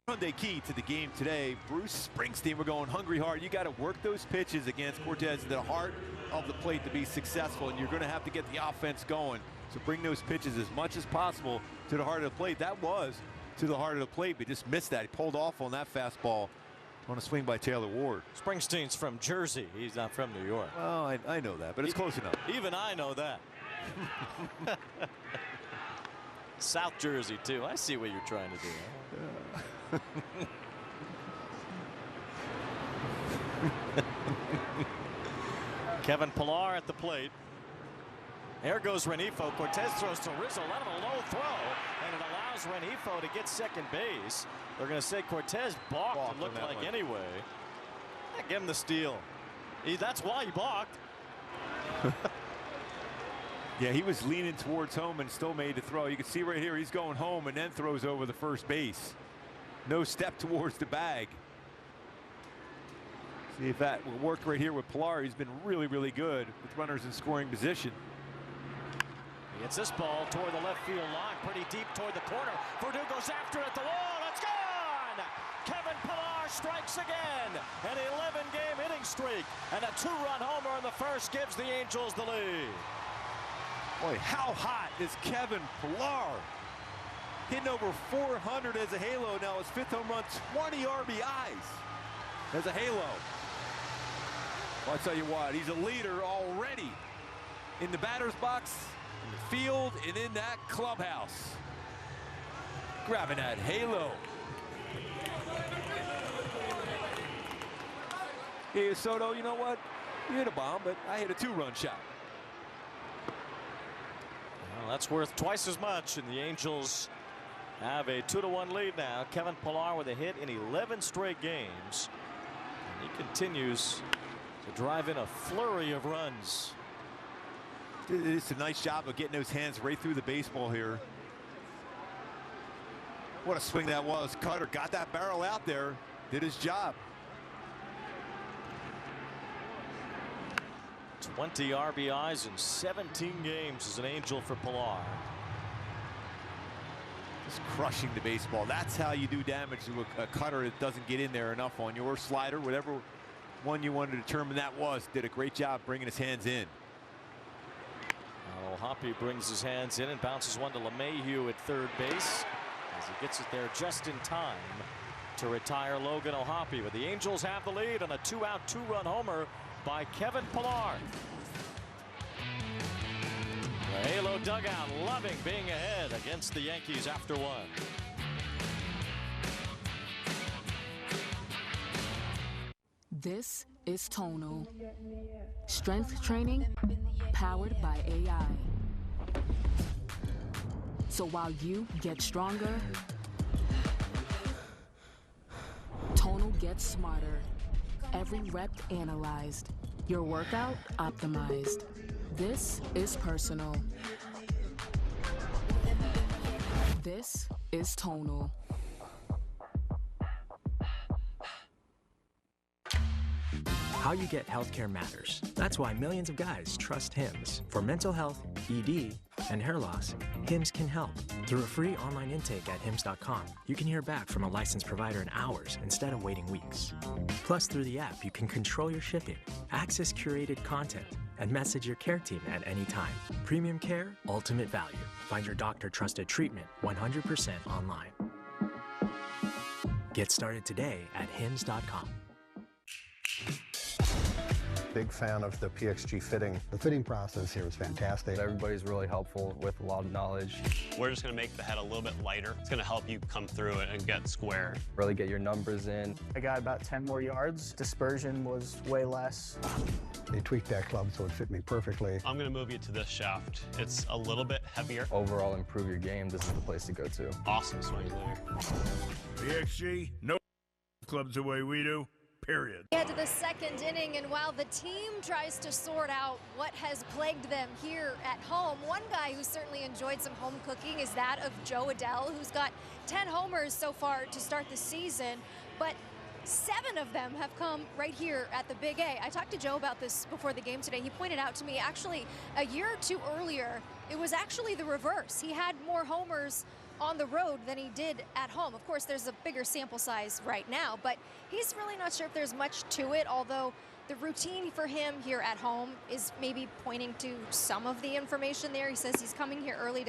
Sunday key to the game today. Bruce Springsteen, we're going hungry hard. You got to work those pitches against Cortes to the heart of the plate to be successful, and you're going to have to get the offense going. So bring those pitches as much as possible to the heart of the plate. That was to the heart of the plate, but just missed that. He pulled off on that fastball on a swing by Taylor Ward. Springsteen's from Jersey. He's not from New York. Well, I know that, but it's close enough. Even I know that. South Jersey, too. I see what you're trying to do. Kevin Pillar at the plate. There goes Rengifo. Cortes throws to Rizzo. Let him a low throw, and it allows Rengifo to get second base. They're going to say Cortes balked. It looked like one. Anyway. Give him the steal. That's why he balked. Yeah, he was leaning towards home and still made the throw. You can see right here he's going home and then throws over the first base. No step towards the bag. See if that will work right here with Pillar. He's been really, really good with runners in scoring position. He hits this ball toward the left field line, pretty deep toward the corner. Verdue goes after it at the wall. It's gone! Kevin Pillar strikes again. An 11-game inning streak and a 2-run homer in the first gives the Angels the lead. Boy, how hot is Kevin Pillar? Hitting over 400 as a halo now. His 5th home run, 20 RBIs as a halo. Well, I'll tell you what, he's a leader already in the batter's box, in the field, and in that clubhouse. Grabbing that halo. Hey, Soto, you know what? You hit a bomb, but I hit a 2-run shot. Well, that's worth twice as much, and the Angels have a 2-1 lead now. Kevin Pillar with a hit in 11 straight games. And he continues to drive in a flurry of runs. It's a nice job of getting those hands right through the baseball here. What a swing that was. Cutter got that barrel out there, did his job. 20 RBIs in 17 games as an Angel for Pillar. Just crushing the baseball. That's how you do damage to a cutter that doesn't get in there enough on your slider. Whatever one you wanted to determine that was, did a great job bringing his hands in. Hoppy brings his hands in and bounces one to LeMahieu at third base as he gets it there just in time to retire Logan O'Hoppe. But the Angels have the lead on a 2-out 2-run homer by Kevin Pillar. The Halo dugout loving being ahead against the Yankees after 1. This is Tonal. Strength training powered by AI. So while you get stronger, Tonal gets smarter. Every rep analyzed. Your workout optimized. This is personal. This is Tonal. How you get healthcare matters. That's why millions of guys trust Hims. For mental health, ED, and hair loss, Hims can help. Through a free online intake at hims.com, you can hear back from a licensed provider in hours instead of waiting weeks. Plus, through the app, you can control your shipping, access curated content, and message your care team at any time. Premium care, ultimate value. Find your doctor-trusted treatment 100% online. Get started today at hims.com. Big fan of the PXG fitting. The fitting process here is fantastic. Everybody's really helpful with a lot of knowledge. We're just going to make the head a little bit lighter. It's going to help you come through it and get square. Really get your numbers in. I got about 10 more yards. Dispersion was way less. They tweaked that club so it fit me perfectly. I'm going to move you to this shaft. It's a little bit heavier. Overall, improve your game. This is the place to go to. Awesome swing there. PXG, no clubs the way we do. Period. Get to the second inning, and while the team tries to sort out what has plagued them here at home, one guy who certainly enjoyed some home cooking is that of Joe Adell, who's got 10 homers so far to start the season, but 7 of them have come right here at the Big A. I talked to Joe about this before the game today. He pointed out to me, actually, a year or two earlier, it was actually the reverse. He had more homers on the road than he did at home. Of course, there's a bigger sample size right now, but he's really not sure if there's much to it, although the routine for him here at home is maybe pointing to some of the information there. He says he's coming here early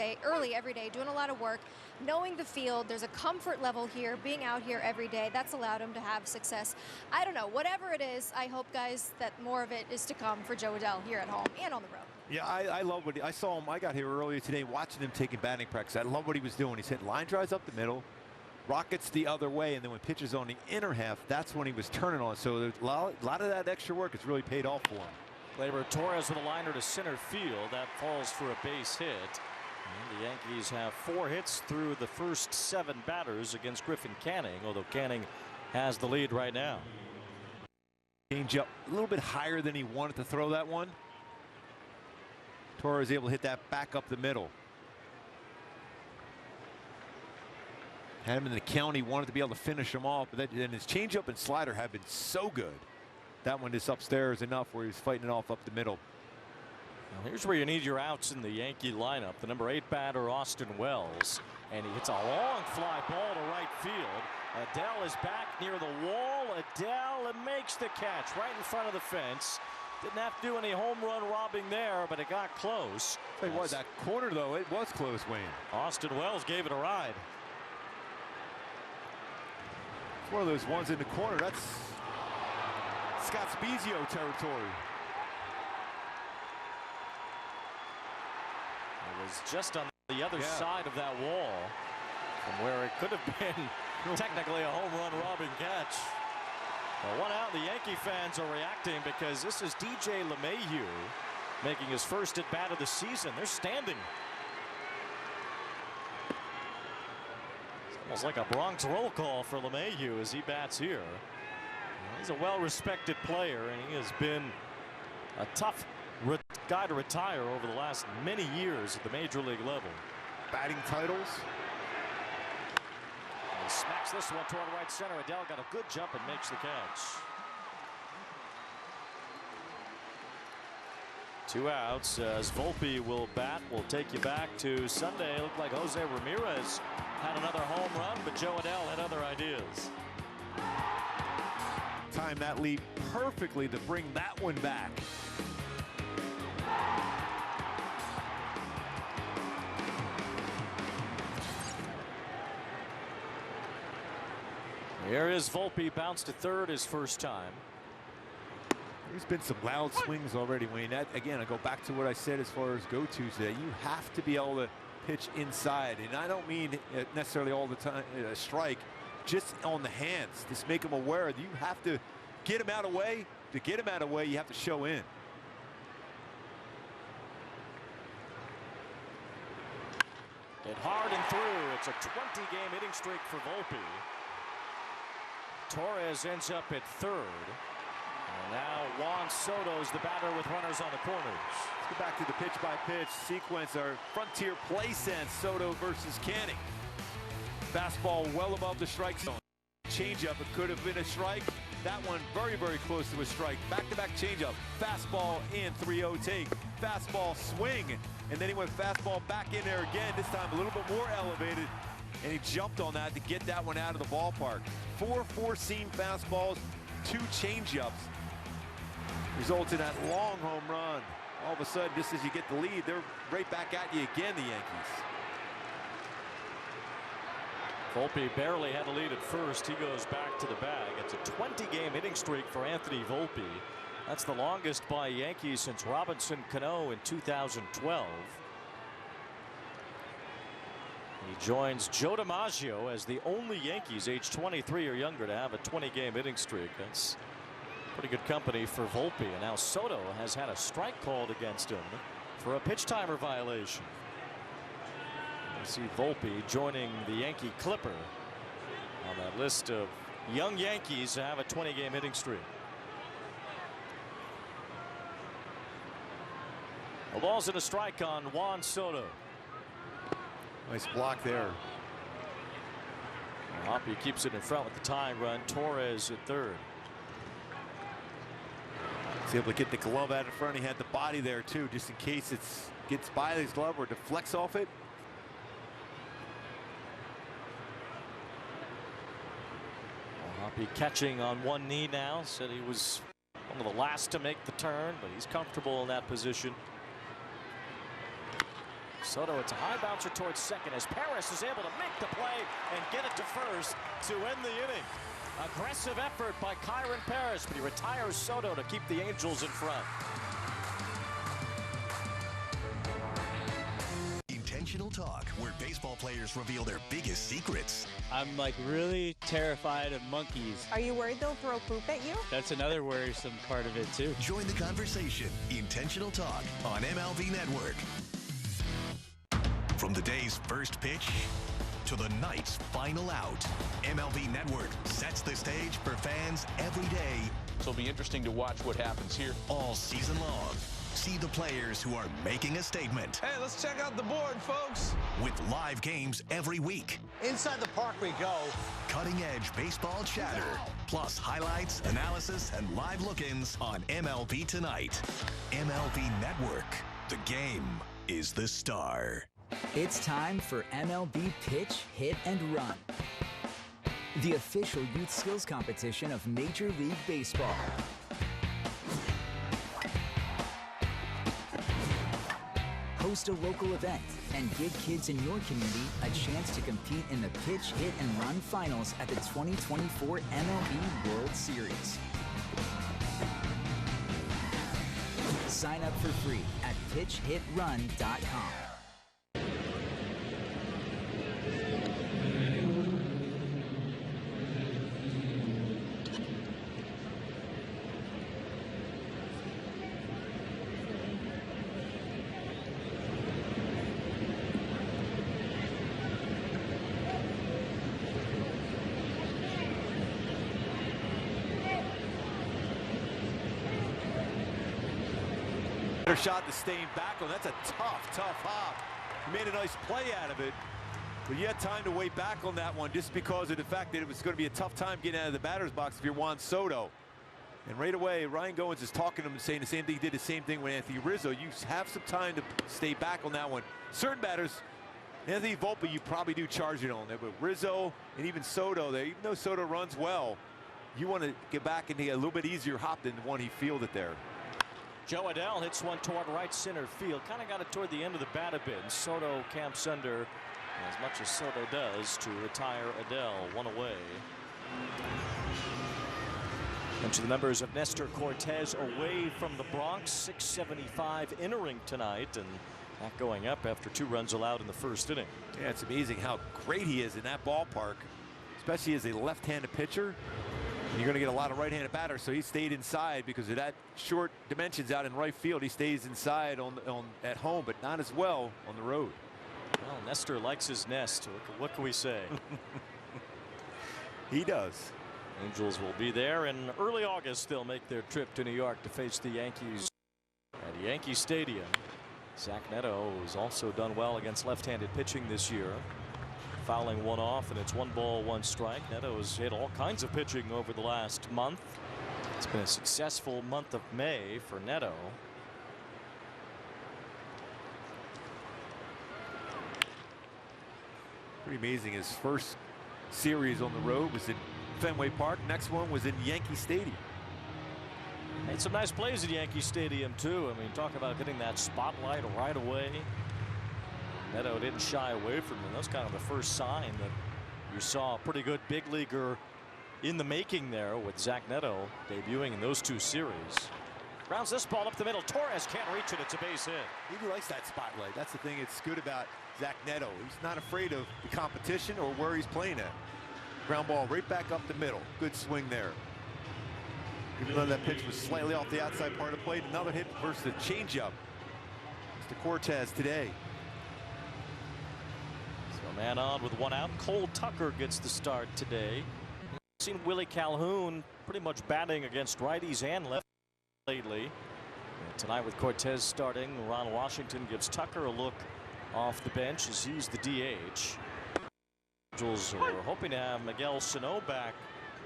every day, doing a lot of work, knowing the field. There's a comfort level here, being out here every day. That's allowed him to have success. I don't know, whatever it is, I hope, guys, that more of it is to come for Joe Adell here at home and on the road. Yeah, I love what I saw him. I got here earlier today watching him taking batting practice. I love what he was doing. He's hitting line drives up the middle, rockets the other way, and then when pitches on the inner half, that's when he was turning on. So there's a lot of that extra work has really paid off for him. Gleyber Torres with a liner to center field. That falls for a base hit. And the Yankees have 4 hits through the first 7 batters against Griffin Canning, although Canning has the lead right now. Change up a little bit higher than he wanted to throw that one. Torres able to hit that back up the middle. Had him in the count. He wanted to be able to finish him off, but and his changeup and slider have been so good. That one is upstairs enough where he's fighting it off up the middle. Now here's where you need your outs in the Yankee lineup. The number 8 batter, Austin Wells, and he hits a long fly ball to right field. Adell is back near the wall. Adell makes the catch right in front of the fence. Didn't have to do any home run robbing there, but it got close. Tell you what, that corner, though, it was close, Wayne. Austin Wells gave it a ride. It's one of those ones in the corner. That's Scott Spezio territory. It was just on the other side of that wall from where it could have been technically a home run robbing catch. Well, 1 out. The Yankee fans are reacting because this is DJ LeMahieu making his first at bat of the season. They're standing. It's almost like a Bronx roll call for LeMahieu as he bats here. He's a well-respected player, and he has been a tough guy to retire over the last many years at the major league level. Batting titles. He smacks this one toward right center. Adell got a good jump and makes the catch. 2 outs as Volpe will bat. We'll take you back to Sunday. It looked like Jose Ramirez had another home run, but Joe Adell had other ideas. Timed that lead perfectly to bring that one back. Here is Volpe, bounced to third his first time. There's been some loud swings already, Wayne. That, again, I go back to what I said as far as go-tos today. You have to be able to pitch inside, and I don't mean necessarily all the time a strike, just on the hands. Just make them aware that you have to get him out of the way. To get him out of the way, you have to show in. Hit hard and through. It's a 20-game hitting streak for Volpe. Torres ends up at third. And now Juan Soto's the batter with runners on the corners. Let's go back to the pitch-by-pitch sequence. Our frontier play sense, Soto versus Canning. Fastball well above the strike zone. Changeup, it could have been a strike. That one very, very close to a strike. Back-to-back changeup, fastball and 3-0 take. Fastball swing, and then he went fastball back in there again, this time a little bit more elevated, and he jumped on that to get that one out of the ballpark. 4 four-seam fastballs, 2 changeups. Results in that long home run. All of a sudden, just as you get the lead, they're right back at you again, the Yankees. Volpe barely had a lead at first. He goes back to the bag. It's a 20-game hitting streak for Anthony Volpe. That's the longest by Yankees since Robinson Cano in 2012. He joins Joe DiMaggio as the only Yankees age 23 or younger to have a 20-game hitting streak. That's pretty good company for Volpe. And now Soto has had a strike called against him for a pitch timer violation. You see Volpe joining the Yankee Clipper on that list of young Yankees to have a 20-game hitting streak. A ball's and a strike on Juan Soto. Nice block there. Hoppy keeps it in front with the tying run. Torres at third. He's able to get the glove out in front. He had the body there too, just in case it gets by his glove or deflects off it. Hoppy catching on one knee now. Said he was one of the last to make the turn, but he's comfortable in that position. Soto, it's a high bouncer towards second as Paris is able to make the play and get it to first to end the inning. Aggressive effort by Kyron Paris, but he retires Soto to keep the Angels in front. Intentional Talk, where baseball players reveal their biggest secrets. I'm like really terrified of monkeys. Are you worried they'll throw poop at you? That's another worrisome part of it too. Join the conversation. Intentional Talk on MLB Network. From the day's first pitch to the night's final out, MLB Network sets the stage for fans every day. So it'll be interesting to watch what happens here all season long. See the players who are making a statement. Hey, let's check out the board, folks. With live games every week. Inside the park we go. Cutting-edge baseball chatter. Plus highlights, analysis, and live look-ins on MLB Tonight. MLB Network. The game is the star. It's time for MLB Pitch, Hit, and Run, the official youth skills competition of Major League Baseball. Host a local event and give kids in your community a chance to compete in the Pitch, Hit, and Run finals at the 2024 MLB World Series. Sign up for free at pitchhitrun.com. Shot to staying back on. That's a tough hop. He made a nice play out of it, but you had time to wait back on that one just because of the fact that it was going to be a tough time getting out of the batter's box if you're Juan Soto. And right away, Ryan Goins is talking to him and saying the same thing. He did the same thing with Anthony Rizzo. You have some time to stay back on that one. Certain batters, Anthony Volpe, you probably do charge it on there, but Rizzo and even Soto, there, even though Soto runs well, you want to get back and get a little bit easier hop than the one he fielded there. Joe Adell hits one toward right center field. Kind of got it toward the end of the bat a bit. And Soto camps under as much as Soto does to retire Adell. One away. And to the members of Nestor Cortes away from the Bronx. 675 entering tonight. And that going up after 2 runs allowed in the first inning. Yeah, it's amazing how great he is in that ballpark, especially as a left-handed pitcher. You're going to get a lot of right-handed batters, so he stayed inside because of that short dimensions out in right field. He stays inside at home, but not as well on the road. Well, Nestor likes his nest. What can we say? He does. Angels will be there in early August. They'll make their trip to New York to face the Yankees at Yankee Stadium. Zach Neto has also done well against left-handed pitching this year. fouling one off, and it's 1 ball, 1 strike. Neto has hit all kinds of pitching over the last month. It's been a successful month of May for Neto. Pretty amazing. His first series on the road was in Fenway Park. Next one was in Yankee Stadium. Made some nice plays at Yankee Stadium too. I mean, talk about getting that spotlight right away. Neto didn't shy away from him. That's kind of the first sign that you saw a pretty good big leaguer in the making there, with Zach Neto debuting in those 2 series. Grounds this ball up the middle. Torres can't reach it. It's a base hit. He likes that spotlight. That's the thing that's good about Zach Neto. He's not afraid of the competition or where he's playing at. Ground ball right back up the middle. Good swing there. Even though that pitch was slightly off the outside part of the plate, another hit versus the changeup. Mr. Cortes today. So man on with 1 out. Cole Tucker gets the start today. We've seen Willie Calhoun pretty much batting against righties and lefties lately. And tonight with Cortes starting, Ron Washington gives Tucker a look off the bench as he's the DH. Angels are hoping to have Miguel Sano back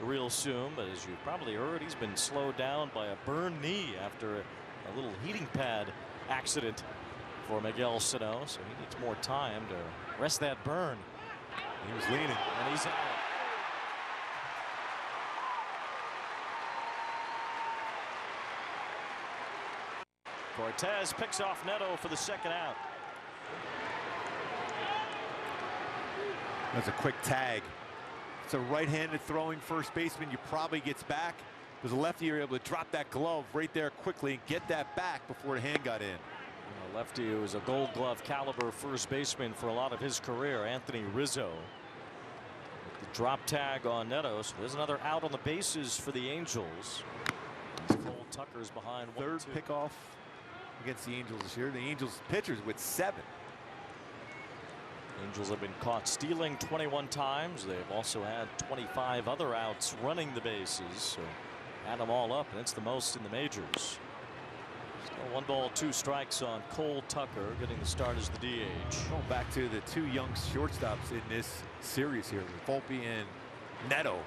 real soon, but as you probably heard, he's been slowed down by a burned knee after a little heating pad accident for Miguel Sano, so he needs more time to rest that burn. He was leaning, and he's out. Cortes picks off Neto for the 2nd out. That's a quick tag. It's a right-handed throwing first baseman. You probably gets back. As a lefty, you're able to drop that glove right there quickly and get that back before the hand got in. A lefty who was a Gold Glove caliber first baseman for a lot of his career, Anthony Rizzo. With the drop tag on Neto, so there's another out on the bases for the Angels. Cole Tucker's behind 3rd pickoff against the Angels this year. The Angels pitchers with 7. Angels have been caught stealing 21 times. They've also had 25 other outs running the bases. So add them all up, and it's the most in the majors. Still 1 ball, 2 strikes on Cole Tucker, getting the start as the DH. Going back to the 2 young shortstops in this series here, Volpe and Neto.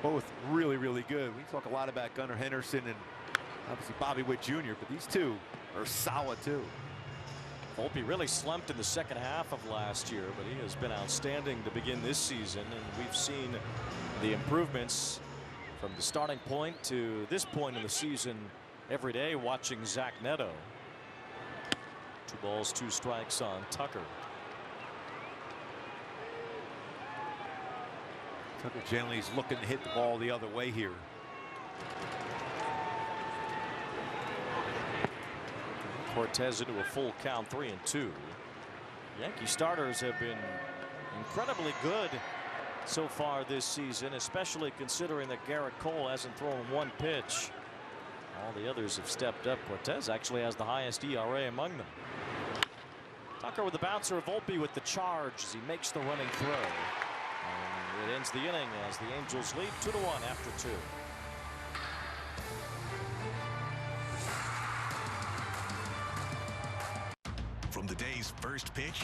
Both really, really good. We talk a lot about Gunnar Henderson and obviously Bobby Witt Jr., but these 2 are solid too. Volpe really slumped in the 2nd half of last year, but he has been outstanding to begin this season, and we've seen the improvements from the starting point to this point in the season every day watching Zach Neto. 2 balls, 2 strikes on Tucker. Tucker generally is looking to hit the ball the other way here. Cortes into a full count, 3-2. Yankee starters have been incredibly good so far this season, especially considering that Garrett Cole hasn't thrown 1 pitch. All the others have stepped up. Cortes actually has the highest ERA among them. Tucker with the bouncer, Volpe with the charge as he makes the running throw. And it ends the inning as the Angels lead 2-1 after 2. From the day's first pitch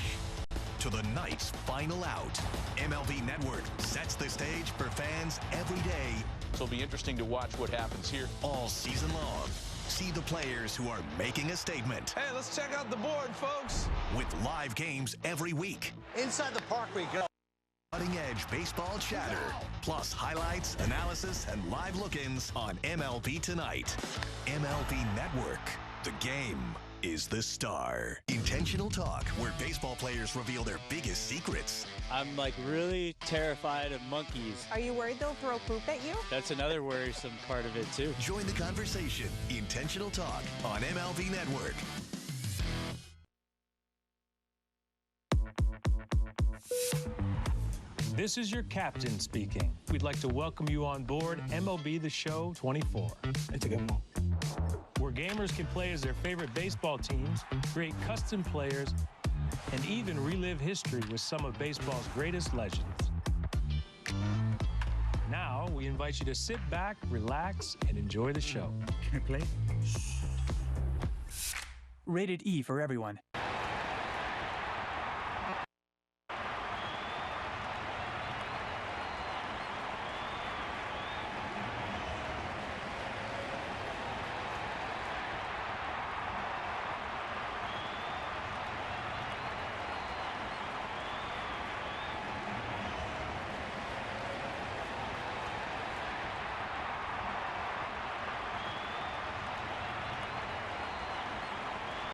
to the night's final out, MLB Network sets the stage for fans every day. So it'll be interesting to watch what happens here all season long. See the players who are making a statement. Hey, let's check out the board, folks. With live games every week. Inside the park we go. Cutting edge baseball chatter, plus highlights, analysis, and live look-ins on MLB Tonight. MLB Network. The game is the star. Intentional Talk, where baseball players reveal their biggest secrets. I'm like really terrified of monkeys. Are you worried they'll throw poop at you? That's another worrisome part of it too. Join the conversation. Intentional Talk on MLB Network. This is your captain speaking. We'd like to welcome you on board MLB The Show 24. It's a good one. Where gamers can play as their favorite baseball teams, create custom players, and even relive history with some of baseball's greatest legends. Now, we invite you to sit back, relax, and enjoy the show. Can I play? Rated E for everyone.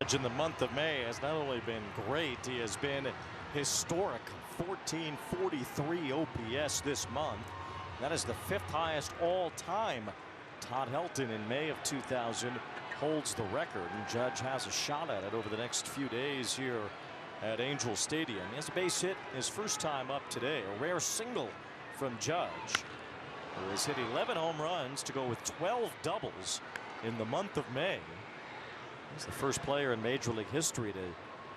In the month of May has not only been great, he has been historic. 1443 OPS this month. That is the 5th highest all-time. Todd Helton in May of 2000 holds the record, and Judge has a shot at it over the next few days here at Angel Stadium. He has a base hit his first time up today, a rare single from Judge, who has hit 11 home runs to go with 12 doubles in the month of May. He's the first player in Major League history to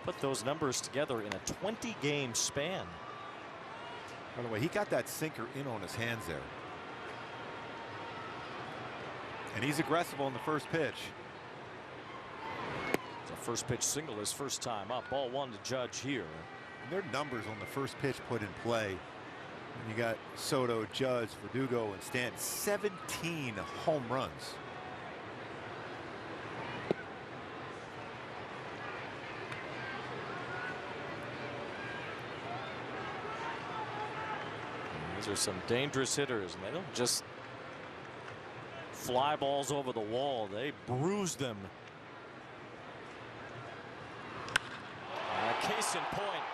put those numbers together in a 20-game span. By the way, he got that sinker in on his hands there. And he's aggressive on the first pitch. It's a first pitch single his first time up. Ball 1 to Judge here. And their numbers on the first pitch put in play. You got Soto, Judge, Verdugo, and Stanton. 17 home runs. These are some dangerous hitters, and they don't just fly balls over the wall. They bruise them. A case in point.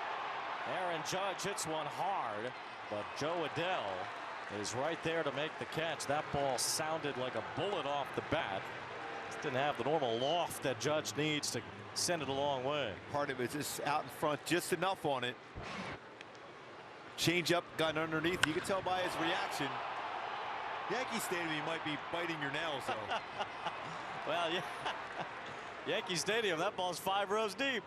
Aaron Judge hits one hard, but Joe Adell is right there to make the catch. That ball sounded like a bullet off the bat. Just didn't have the normal loft that Judge needs to send it a long way. Part of it is just out in front, just enough on it. Change up, got underneath. You can tell by his reaction. Yankee Stadium, you might be biting your nails, though. Well, yeah. Yankee Stadium, that ball's 5 rows deep.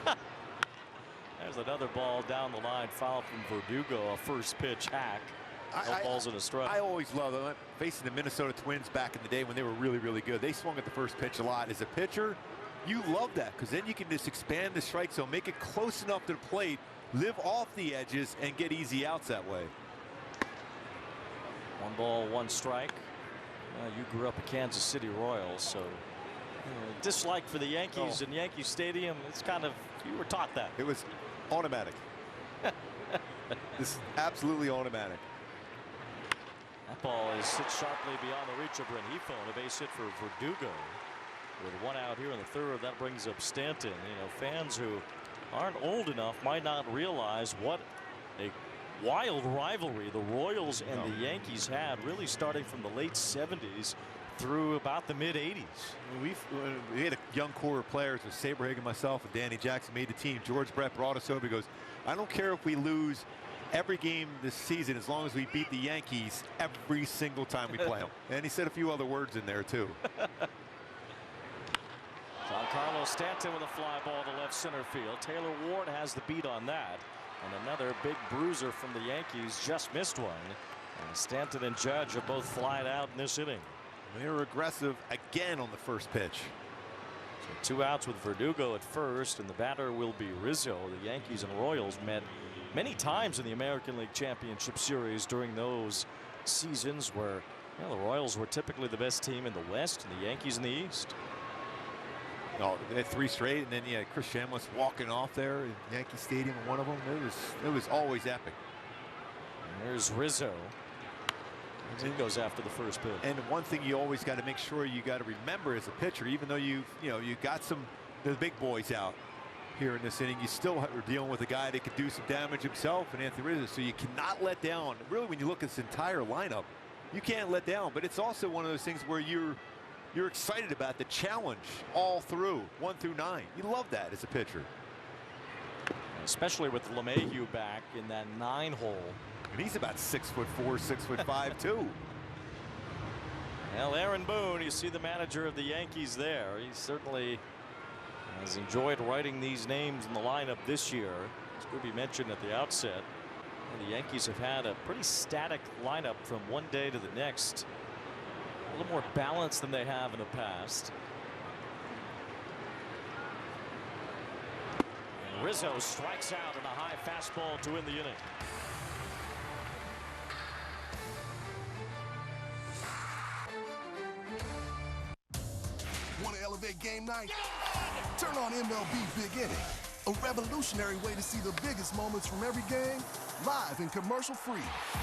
There's another ball down the line, foul from Verdugo, a first pitch hack. No balls in a strike. I always loved them. Facing the Minnesota Twins back in the day when they were really, really good. They swung at the first pitch a lot. As a pitcher, you love that because then you can just expand the strike zone, make it close enough to the plate, live off the edges, and get easy outs that way. 1 ball, 1 strike. You grew up a Kansas City Royals, so dislike for the Yankees in Yankee Stadium. It's kind of, you were taught that. It was automatic. This is absolutely automatic. That ball is hit sharply beyond the reach of Rengifo, and a base hit for Verdugo. With 1 out here in the 3rd, that brings up Stanton. Fans who aren't old enough might not realize what a wild rivalry the Royals and the Yankees had, really starting from the late 70s through about the mid 80s. We had a young core of players with Saberhagen, myself, and Danny Jackson made the team. George Brett brought us over. He goes, I don't care if we lose every game this season as long as we beat the Yankees every single time we play them. And he said a few other words in there too. Giancarlo Stanton with a fly ball to left center field. Taylor Ward has the beat on that. And another big bruiser from the Yankees just missed one. And Stanton and Judge are both flying out in this inning. They were aggressive again on the first pitch. So 2 outs with Verdugo at first, and the batter will be Rizzo. The Yankees and Royals met many times in the American League Championship Series during those seasons where the Royals were typically the best team in the West and the Yankees in the East. No, they had 3 straight, and then you had Chris Chambliss walking off there in Yankee Stadium in one of them. It was always epic. And there's Rizzo. He goes after the first pitch. And one thing you always got to make sure you got to remember as a pitcher, even though you got the big boys out here in this inning, you still are dealing with a guy that could do some damage himself, and Anthony Rizzo. So you cannot let down. Really, when you look at this entire lineup, you can't let down. But it's also one of those things where you're excited about the challenge all through 1 through 9. You love that as a pitcher. Especially with LeMahieu back in that 9 hole. And he's about 6'4", 6'5" too. Well, Aaron Boone, you see the manager of the Yankees there. He certainly has enjoyed writing these names in the lineup this year. As Scooby mentioned at the outset, the Yankees have had a pretty static lineup from one day to the next. A little more balanced than they have in the past. And Rizzo strikes out in a high fastball to win the inning. Want to elevate game night? Turn on MLB Big Inning, a revolutionary way to see the biggest moments from every game live and commercial free.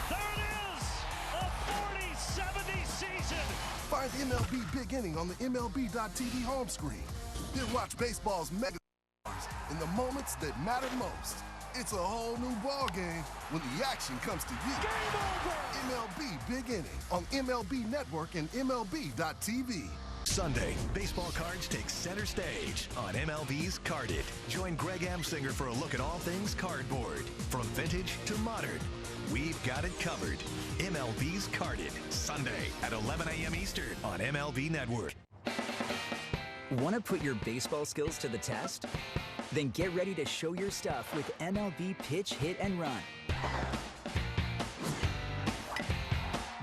There it is, a 40-70 season. Find the MLB Big Inning on the MLB.tv home screen. Then watch baseball's mega stars in the moments that matter most. It's a whole new ball game when the action comes to you. Game over! MLB Big Inning on MLB Network and MLB.tv. Sunday, baseball cards take center stage on MLB's Carded. Join Greg Amsinger for a look at all things cardboard, from vintage to modern. We've got it covered. MLB's Carded, Sunday at 11 a.m. Eastern on MLB Network. Want to put your baseball skills to the test? Then get ready to show your stuff with MLB Pitch, Hit, and Run.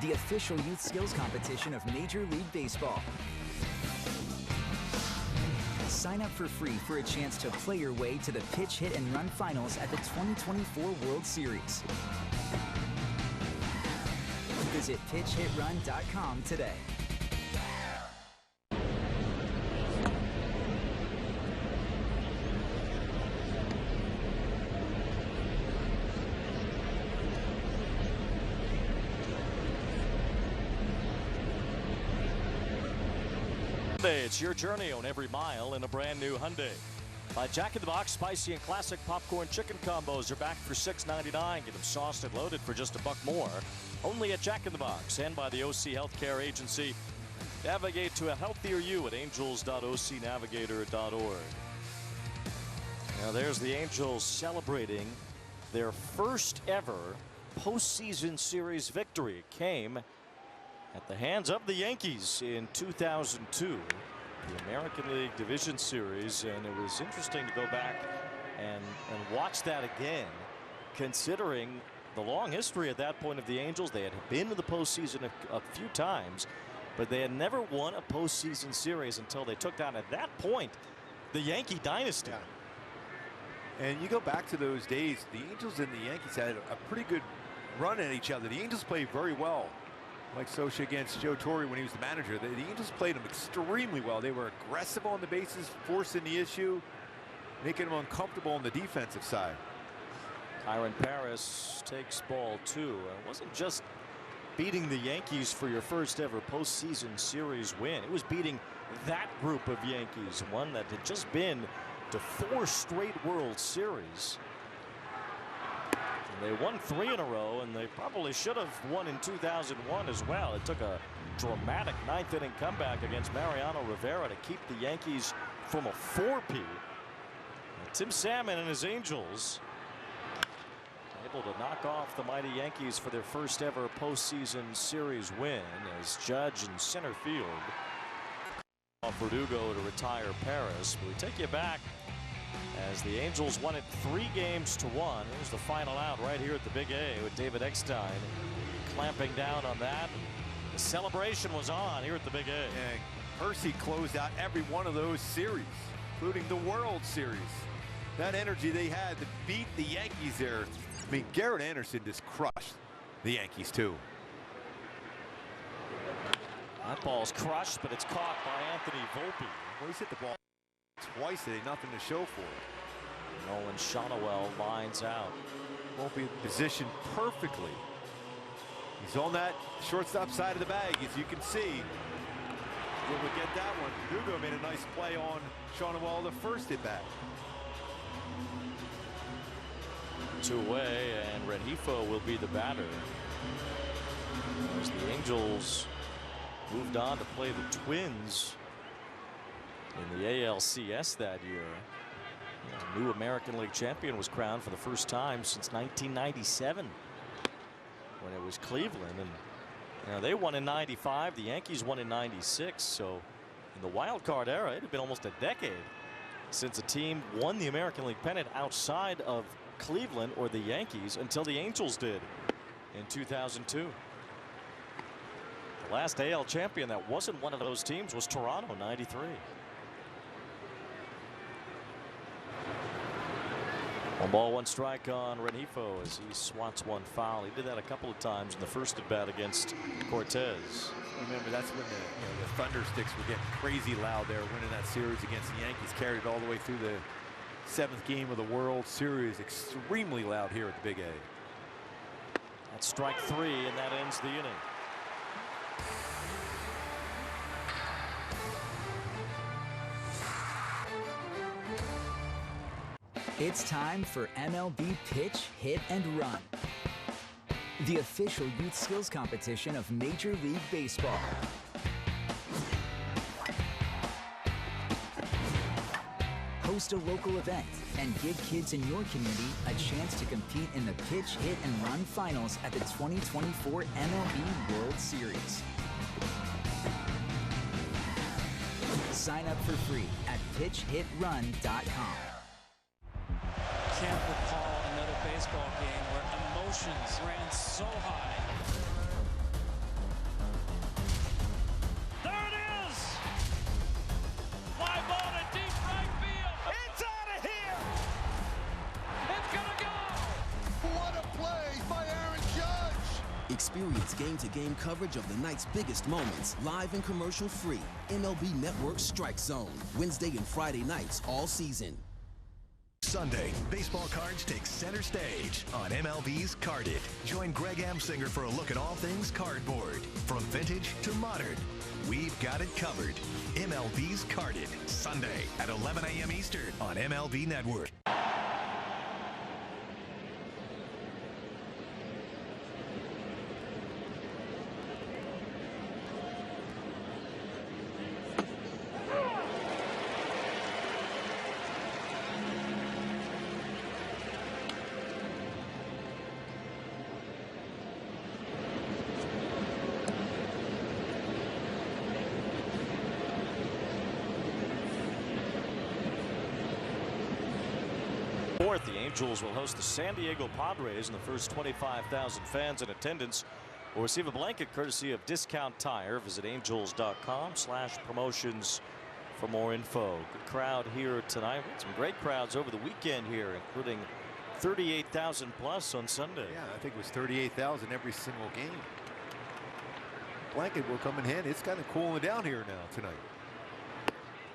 The official youth skills competition of Major League Baseball. Sign up for free for a chance to play your way to the Pitch, Hit, and Run finals at the 2024 World Series. Visit pitchhitrun.com today. It's your journey on every mile in a brand new Hyundai. By Jack in the Box, spicy and classic popcorn chicken combos are back for $6.99. Get them sauced and loaded for just $1 more. Only at Jack in the Box, and by the OC Healthcare Agency. Navigate to a healthier you at angels.ocnavigator.org. Now there's the Angels celebrating their first ever postseason series victory. It came at the hands of the Yankees in 2002, the American League Division Series, and it was interesting to go back and watch that again, considering the long history at that point of the Angels. They had been to the postseason a few times, but they had never won a postseason series until they took down, at that point, the Yankee dynasty. Yeah. And you go back to those days, the Angels and the Yankees had a pretty good run at each other. The Angels played very well. Like Socha against Joe Torre when he was the manager. The Angels played him extremely well. They were aggressive on the bases, forcing the issue, making them uncomfortable on the defensive side. Kyron Paris takes ball 2. It wasn't just beating the Yankees for your first ever postseason series win. It was beating that group of Yankees, one that had just been to 4 straight World Series. They won 3 in a row, and they probably should have won in 2001 as well. It took a dramatic 9th inning comeback against Mariano Rivera to keep the Yankees from a 4-peat. Tim Salmon and his Angels able to knock off the mighty Yankees for their first ever postseason series win, as Judge in center field off Verdugo to retire Paris. But we take you back as the Angels won it 3-1. Here's the final out right here at the Big A with David Eckstein clamping down on that. The celebration was on here at the Big A. And Percy closed out every one of those series, including the World Series. That energy they had to beat the Yankees there. I mean, Garrett Anderson just crushed the Yankees too. That ball's crushed, but it's caught by Anthony Volpe. Well, he's hit the ball twice today, nothing to show for it. Nolan Shonowell lines out. Volpe positioned perfectly. He's on that shortstop side of the bag, as you can see. Will we get that one? Hugo made a nice play on Shonowell the first at bat. 2 away, and Rengifo will be the batter. As the Angels moved on to play the Twins in the ALCS that year. A new American League champion was crowned for the first time since 1997, when it was Cleveland, and they won in '95. The Yankees won in '96. So in the wild card era, it had been almost a decade since a team won the American League pennant outside of Cleveland or the Yankees, until the Angels did in 2002. The last AL champion that wasn't one of those teams was Toronto, '93. 1 ball, 1 strike on Rengifo as he swats one foul. He did that a couple of times in the first at bat against Cortes. Remember, that's when the Thunder Sticks were getting crazy loud there, winning that series against the Yankees. Carried it all the way through the 7th game of the World Series. Extremely loud here at the Big A. That's strike 3, and that ends the inning. It's time for MLB Pitch, Hit, and Run, the official youth skills competition of Major League Baseball. Host a local event and give kids in your community a chance to compete in the Pitch, Hit, and Run finals at the 2024 MLB World Series. Sign up for free at pitchhitrun.com. Can't recall another baseball game where emotions ran so high. There it is! Fly ball to deep right field. It's out of here! It's gonna go! What a play by Aaron Judge! Experience game-to-game coverage of the night's biggest moments, live and commercial-free. MLB Network Strike Zone, Wednesday and Friday nights all season. Sunday, baseball cards take center stage on MLB's Carded. Join Greg Amsinger for a look at all things cardboard, from vintage to modern. We've got it covered. MLB's Carded, Sunday at 11 a.m. Eastern on MLB Network. The Angels will host the San Diego Padres, and the first 25,000 fans in attendance will receive a blanket courtesy of Discount Tire. Visit angels.com/promotions for more info. Good crowd here tonight. Some great crowds over the weekend here, including 38,000 plus on Sunday. Yeah, I think it was 38,000 every single game. Blanket will come in handy. It's kind of cooling down here now tonight.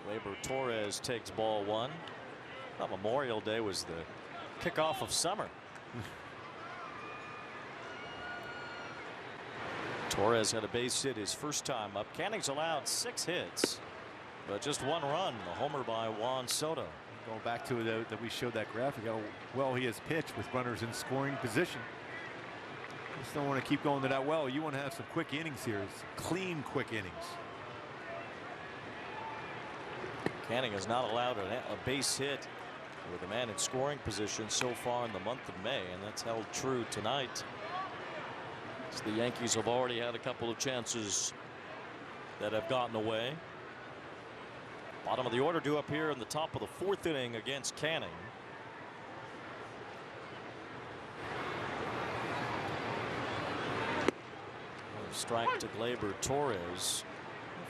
Gleyber Torres takes ball one. Well, Memorial Day was the kickoff of summer. Torres had a base hit his first time up. Canning's allowed 6 hits, but just 1 run. A homer by Juan Soto. Going back to that we showed that graphic, how well he has pitched with runners in scoring position. Just don't want to keep going to that well. You want to have some quick innings here. Clean, quick innings. Canning has not allowed a base hit with a man in scoring position so far in the month of May, and that's held true tonight. So the Yankees have already had a couple of chances that have gotten away. Bottom of the order due up here in the top of the 4th inning against Canning. Strike to Gleyber Torres.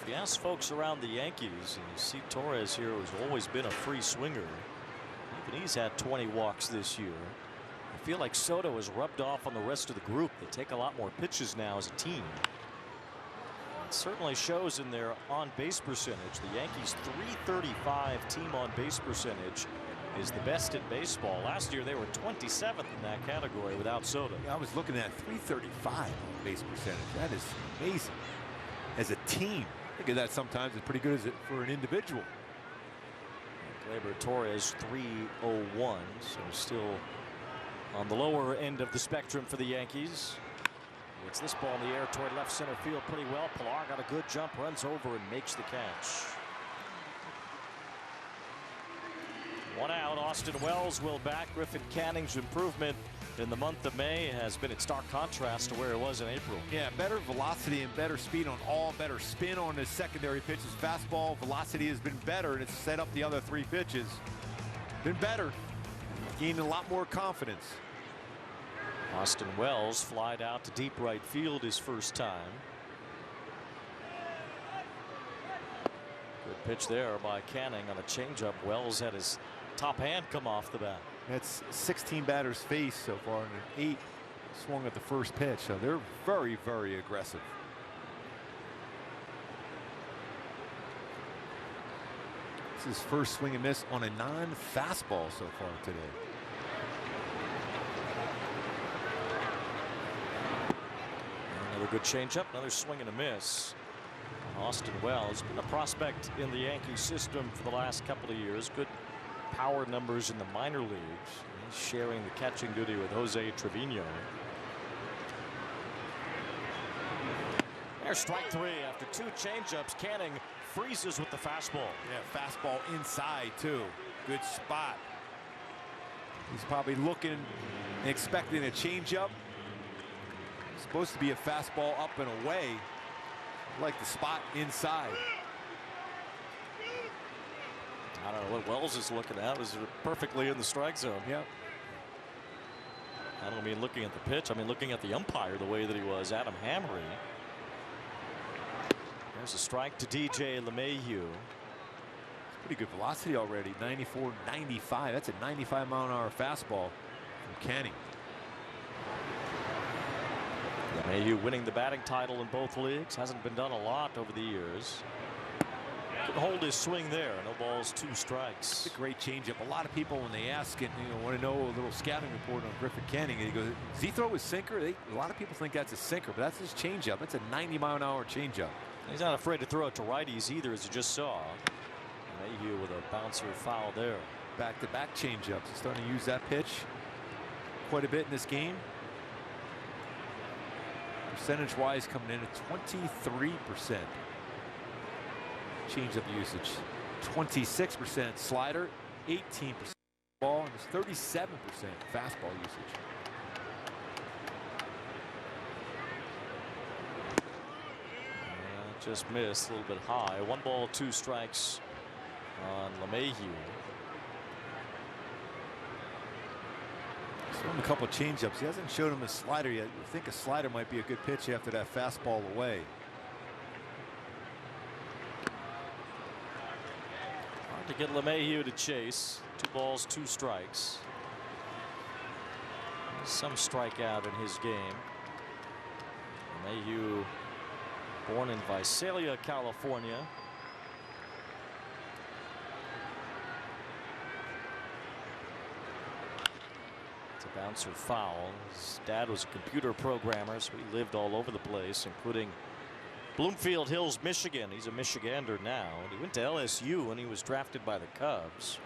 If you ask folks around the Yankees, and you see Torres here, who's always been a free swinger, even he's had 20 walks this year. I feel like Soto has rubbed off on the rest of the group. They take a lot more pitches now as a team. It certainly shows in their on-base percentage. The Yankees' .335 team on-base percentage is the best in baseball. Last year they were 27th in that category without Soto. Yeah, I was looking at .335 on-base percentage. That is amazing. As a team, I think of that sometimes it's pretty good as for an individual. Gleyber Torres .301, so still on the lower end of the spectrum for the Yankees. Gets this ball in the air toward left center field pretty well. Pilar got a good jump, runs over and makes the catch. 1 out. Austin Wells will back. Griffin Canning's improvement in the month of May has been in stark contrast to where it was in April. Yeah, better velocity and better speed on all, better spin on his secondary pitches. Fastball velocity has been better, and it's set up the other 3 pitches. Been better. Gained a lot more confidence. Austin Wells flied out to deep right field his first time. Good pitch there by Canning on a changeup. Wells had his top hand come off the bat. That's 16 batters faced so far, and 8 swung at the first pitch. So they're very, very aggressive. This is his first swing and miss on a non-fastball so far today. Another good changeup, another swing and a miss. Austin Wells, been a prospect in the Yankee system for the last couple of years. Good power numbers in the minor leagues. He's sharing the catching duty with Jose Trevino. There's strike 3 after 2 changeups. Canning freezes with the fastball. Yeah, fastball inside too. Good spot. He's probably looking and expecting a changeup. Supposed to be a fastball up and away. Like the spot inside. I don't know what Wells is looking at. It was perfectly in the strike zone. Yep. I don't mean looking at the pitch. I mean looking at the umpire the way that he was. Adam Hamry. There's a strike to DJ LeMahieu. Pretty good velocity already. 94, 95. That's a 95-mile-an-hour fastball from Canning. LeMahieu winning the batting title in both leagues. Hasn't been done a lot over the years. Can hold his swing there. No balls, 2 strikes. It's a great changeup. A lot of people, when they ask and want to know a little scouting report on Griffin Canning, they go, does he throw his sinker? A lot of people think that's a sinker, but that's his changeup. That's a 90-mile-an-hour changeup. He's not afraid to throw it to righties either, as you just saw. LeMahieu with a bouncer foul there. Back-to-back changeups. He's starting to use that pitch quite a bit in this game. Percentage-wise, coming in at 23%. Changeup usage. 26% slider, 18% ball, and 37% fastball usage. Just missed a little bit high. 1 ball, 2 strikes on LeMahieu. Showed him a couple of changeups. He hasn't showed him a slider yet. You think a slider might be a good pitch after that fastball away. Hard to get LeMahieu to chase. 2 balls, 2 strikes. Some strikeout in his game. LeMahieu, born in Visalia, California. It's a bouncer foul. His dad was a computer programmer, so he lived all over the place, including Bloomfield Hills, Michigan. He's a Michigander now. And he went to LSU when he was drafted by the Cubs.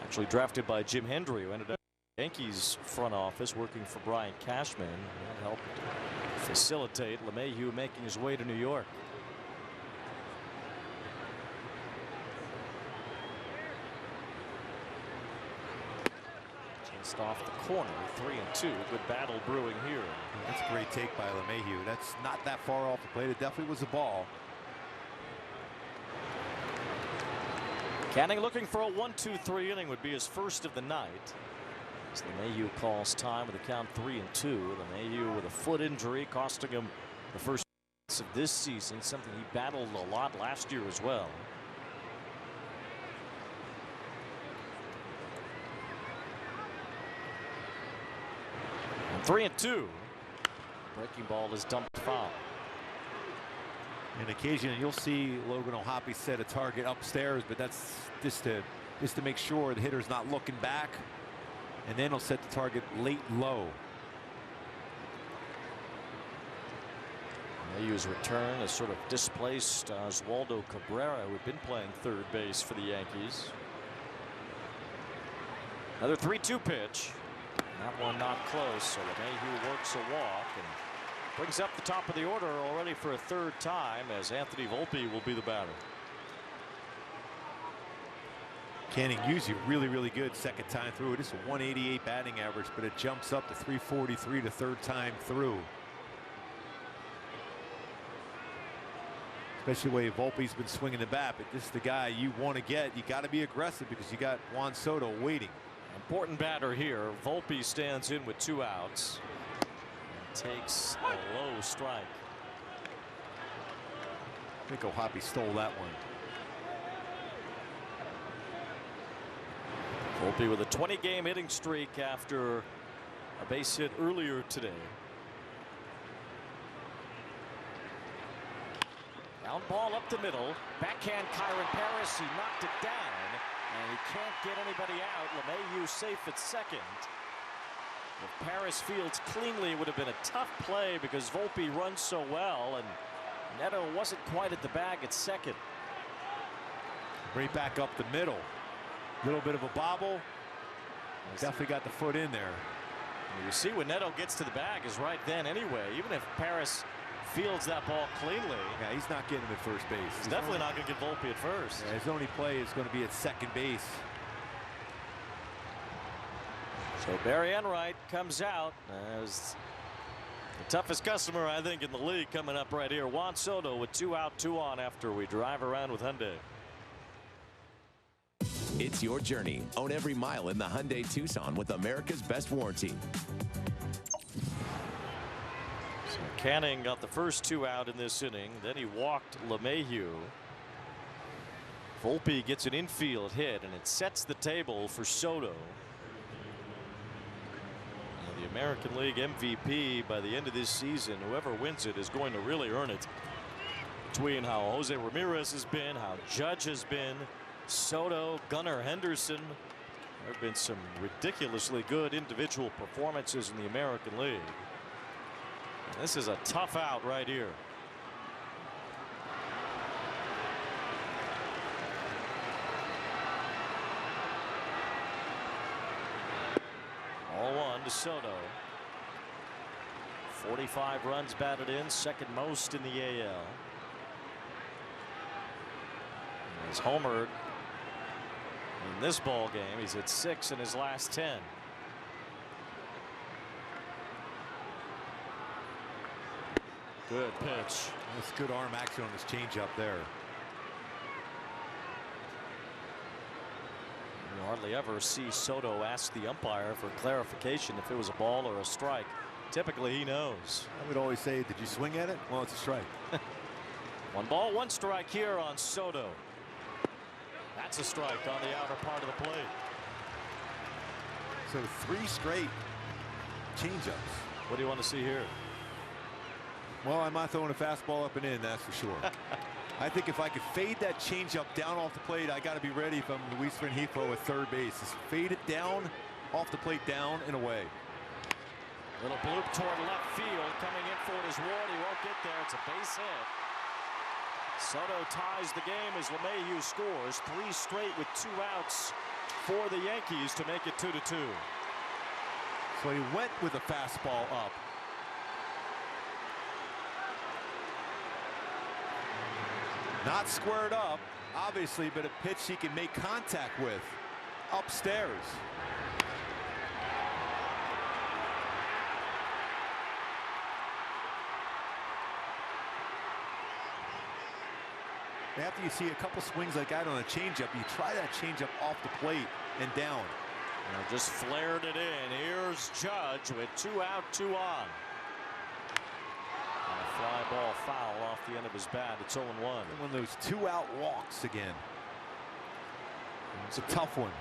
Actually drafted by Jim Hendry, who ended up in the Yankees front office working for Brian Cashman. That helped facilitate LeMahieu making his way to New York. Just off the corner, 3-2. Good battle brewing here. That's a great take by LeMahieu. That's not that far off the plate. It definitely was a ball. Canning looking for a 1-2-3 inning, would be his first of the night. As LeMahieu calls time with a count 3-2. LeMahieu with a foot injury costing him the first of this season, something he battled a lot last year as well. And 3-2. Breaking ball is dumped foul. And occasionally you'll see Logan O'Hoppe set a target upstairs, but that's just to make sure the hitter's not looking back. And then he'll set the target late low. LeMahieu's return has sort of displaced Oswaldo Cabrera, who had been playing third base for the Yankees. Another 3-2 pitch. That one not close, so LeMahieu works a walk and brings up the top of the order already for a 3rd time, as Anthony Volpe will be the batter. Canning usually really good second time through. It is a 188 batting average, but it jumps up to 343 the 3rd time through. Especially the way Volpe's been swinging the bat, but this is the guy you want to get. You got to be aggressive because you got Juan Soto waiting. Important batter here. Volpe stands in with 2 outs. Takes a low strike. I think O'Hoppe stole that one. Volpe with a 20-game hitting streak after a base hit earlier today. Down ball up the middle. Backhand Kyron Paris. He knocked it down, and he can't get anybody out. LeMahieu safe at second. If Paris fields cleanly, it would have been a tough play because Volpe runs so well, and Neto wasn't quite at the bag at second. Right back up the middle. Little bit of a bobble. Definitely got the foot in there. You see when Neto gets to the bag is right then anyway. Even if Paris fields that ball cleanly. Yeah, he's not getting him at first base. He's definitely not going to get Volpe at first. Yeah, his only play is going to be at second base. So Barry Enright comes out as the toughest customer, I think, in the league coming up right here. Juan Soto with 2 out, 2 on after we drive around with Hyundai. It's your journey. Own every mile in the Hyundai Tucson with America's best warranty. So Canning got the first 2 out in this inning. Then he walked LeMahieu. Volpe gets an infield hit, and it sets the table for Soto. Now, the American League MVP by the end of this season, whoever wins it is going to really earn it. Between how Jose Ramirez has been, how Judge has been, Soto, Gunnar Henderson. There have been some ridiculously good individual performances in the American League. And this is a tough out right here. All 1 to Soto. 45 runs batted in, second most in the AL. He's homered in this ball game. He's at 6 in his last 10. Good pitch. That's good arm action on his changeup there. You hardly ever see Soto ask the umpire for clarification if it was a ball or a strike. Typically he knows. I would always say, did you swing at it? Well, it's a strike. 1 ball, 1 strike here on Soto. That's a strike on the outer part of the plate. So 3 straight changeups. What do you want to see here? Well, I'm not throwing a fastball up and in, that's for sure. I think if I could fade that changeup down off the plate, I got to be ready if I'm Luis Rengifo at third base. Just fade it down, off the plate, down and away. Little bloop toward left field, coming in for it is Ward. He won't get there. It's a base hit. Soto ties the game as LeMahieu scores 3 straight with 2 outs for the Yankees to make it 2-2. So he went with a fastball up. Not squared up, obviously, but a pitch he can make contact with upstairs. After you see a couple swings like that on a changeup, you try that changeup off the plate and down. And just flared it in. Here's Judge with 2 out, 2 on. And a fly ball foul off the end of his bat. It's 0-1. One of those 2 out walks again. It's a tough one.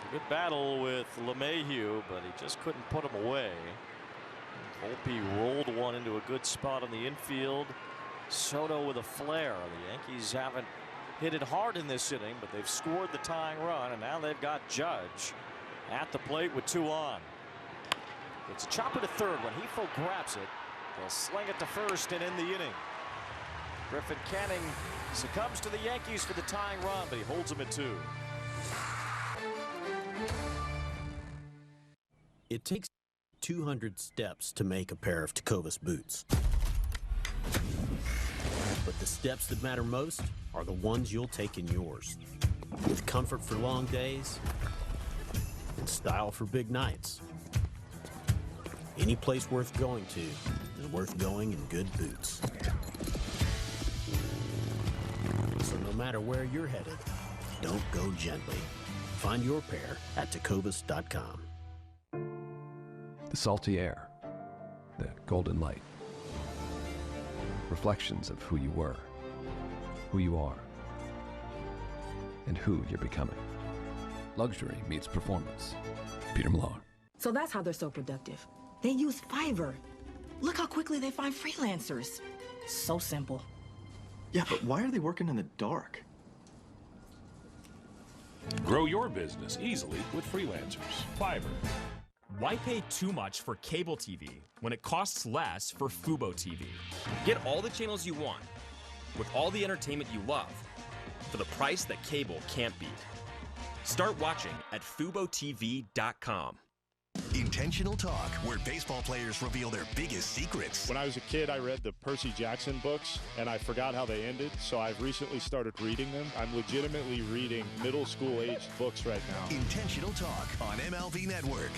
A good battle with LeMahieu, but he just couldn't put him away. Volpe rolled one into a good spot on the infield. Soto with a flare. The Yankees haven't hit it hard in this inning, but they've scored the tying run, and now they've got Judge at the plate with 2 on. It's a chopper to third. When Rengifo grabs it, they'll sling it to first and end the inning. Griffin Canning succumbs to the Yankees for the tying run, but he holds them at 2. It takes 200 steps to make a pair of Tecovas boots. But the steps that matter most are the ones you'll take in yours. With comfort for long days and style for big nights. Any place worth going to is worth going in good boots. So no matter where you're headed, don't go gently. Find your pair at tecovas.com. The salty air, the golden light. Reflections of who you were, who you are, and who you're becoming. Luxury meets performance. Peter Malone. So that's how they're so productive. They use Fiverr. Look how quickly they find freelancers. So simple. Yeah, but why are they working in the dark? Grow your business easily with freelancers. Fiverr. Why pay too much for cable TV when it costs less for Fubo TV? Get all the channels you want with all the entertainment you love for the price that cable can't beat. Start watching at FuboTV.com. Intentional Talk, where baseball players reveal their biggest secrets. When I was a kid, I read the Percy Jackson books, and I forgot how they ended, so I've recently started reading them. I'm legitimately reading middle school-aged books right now. Intentional Talk on MLB Network.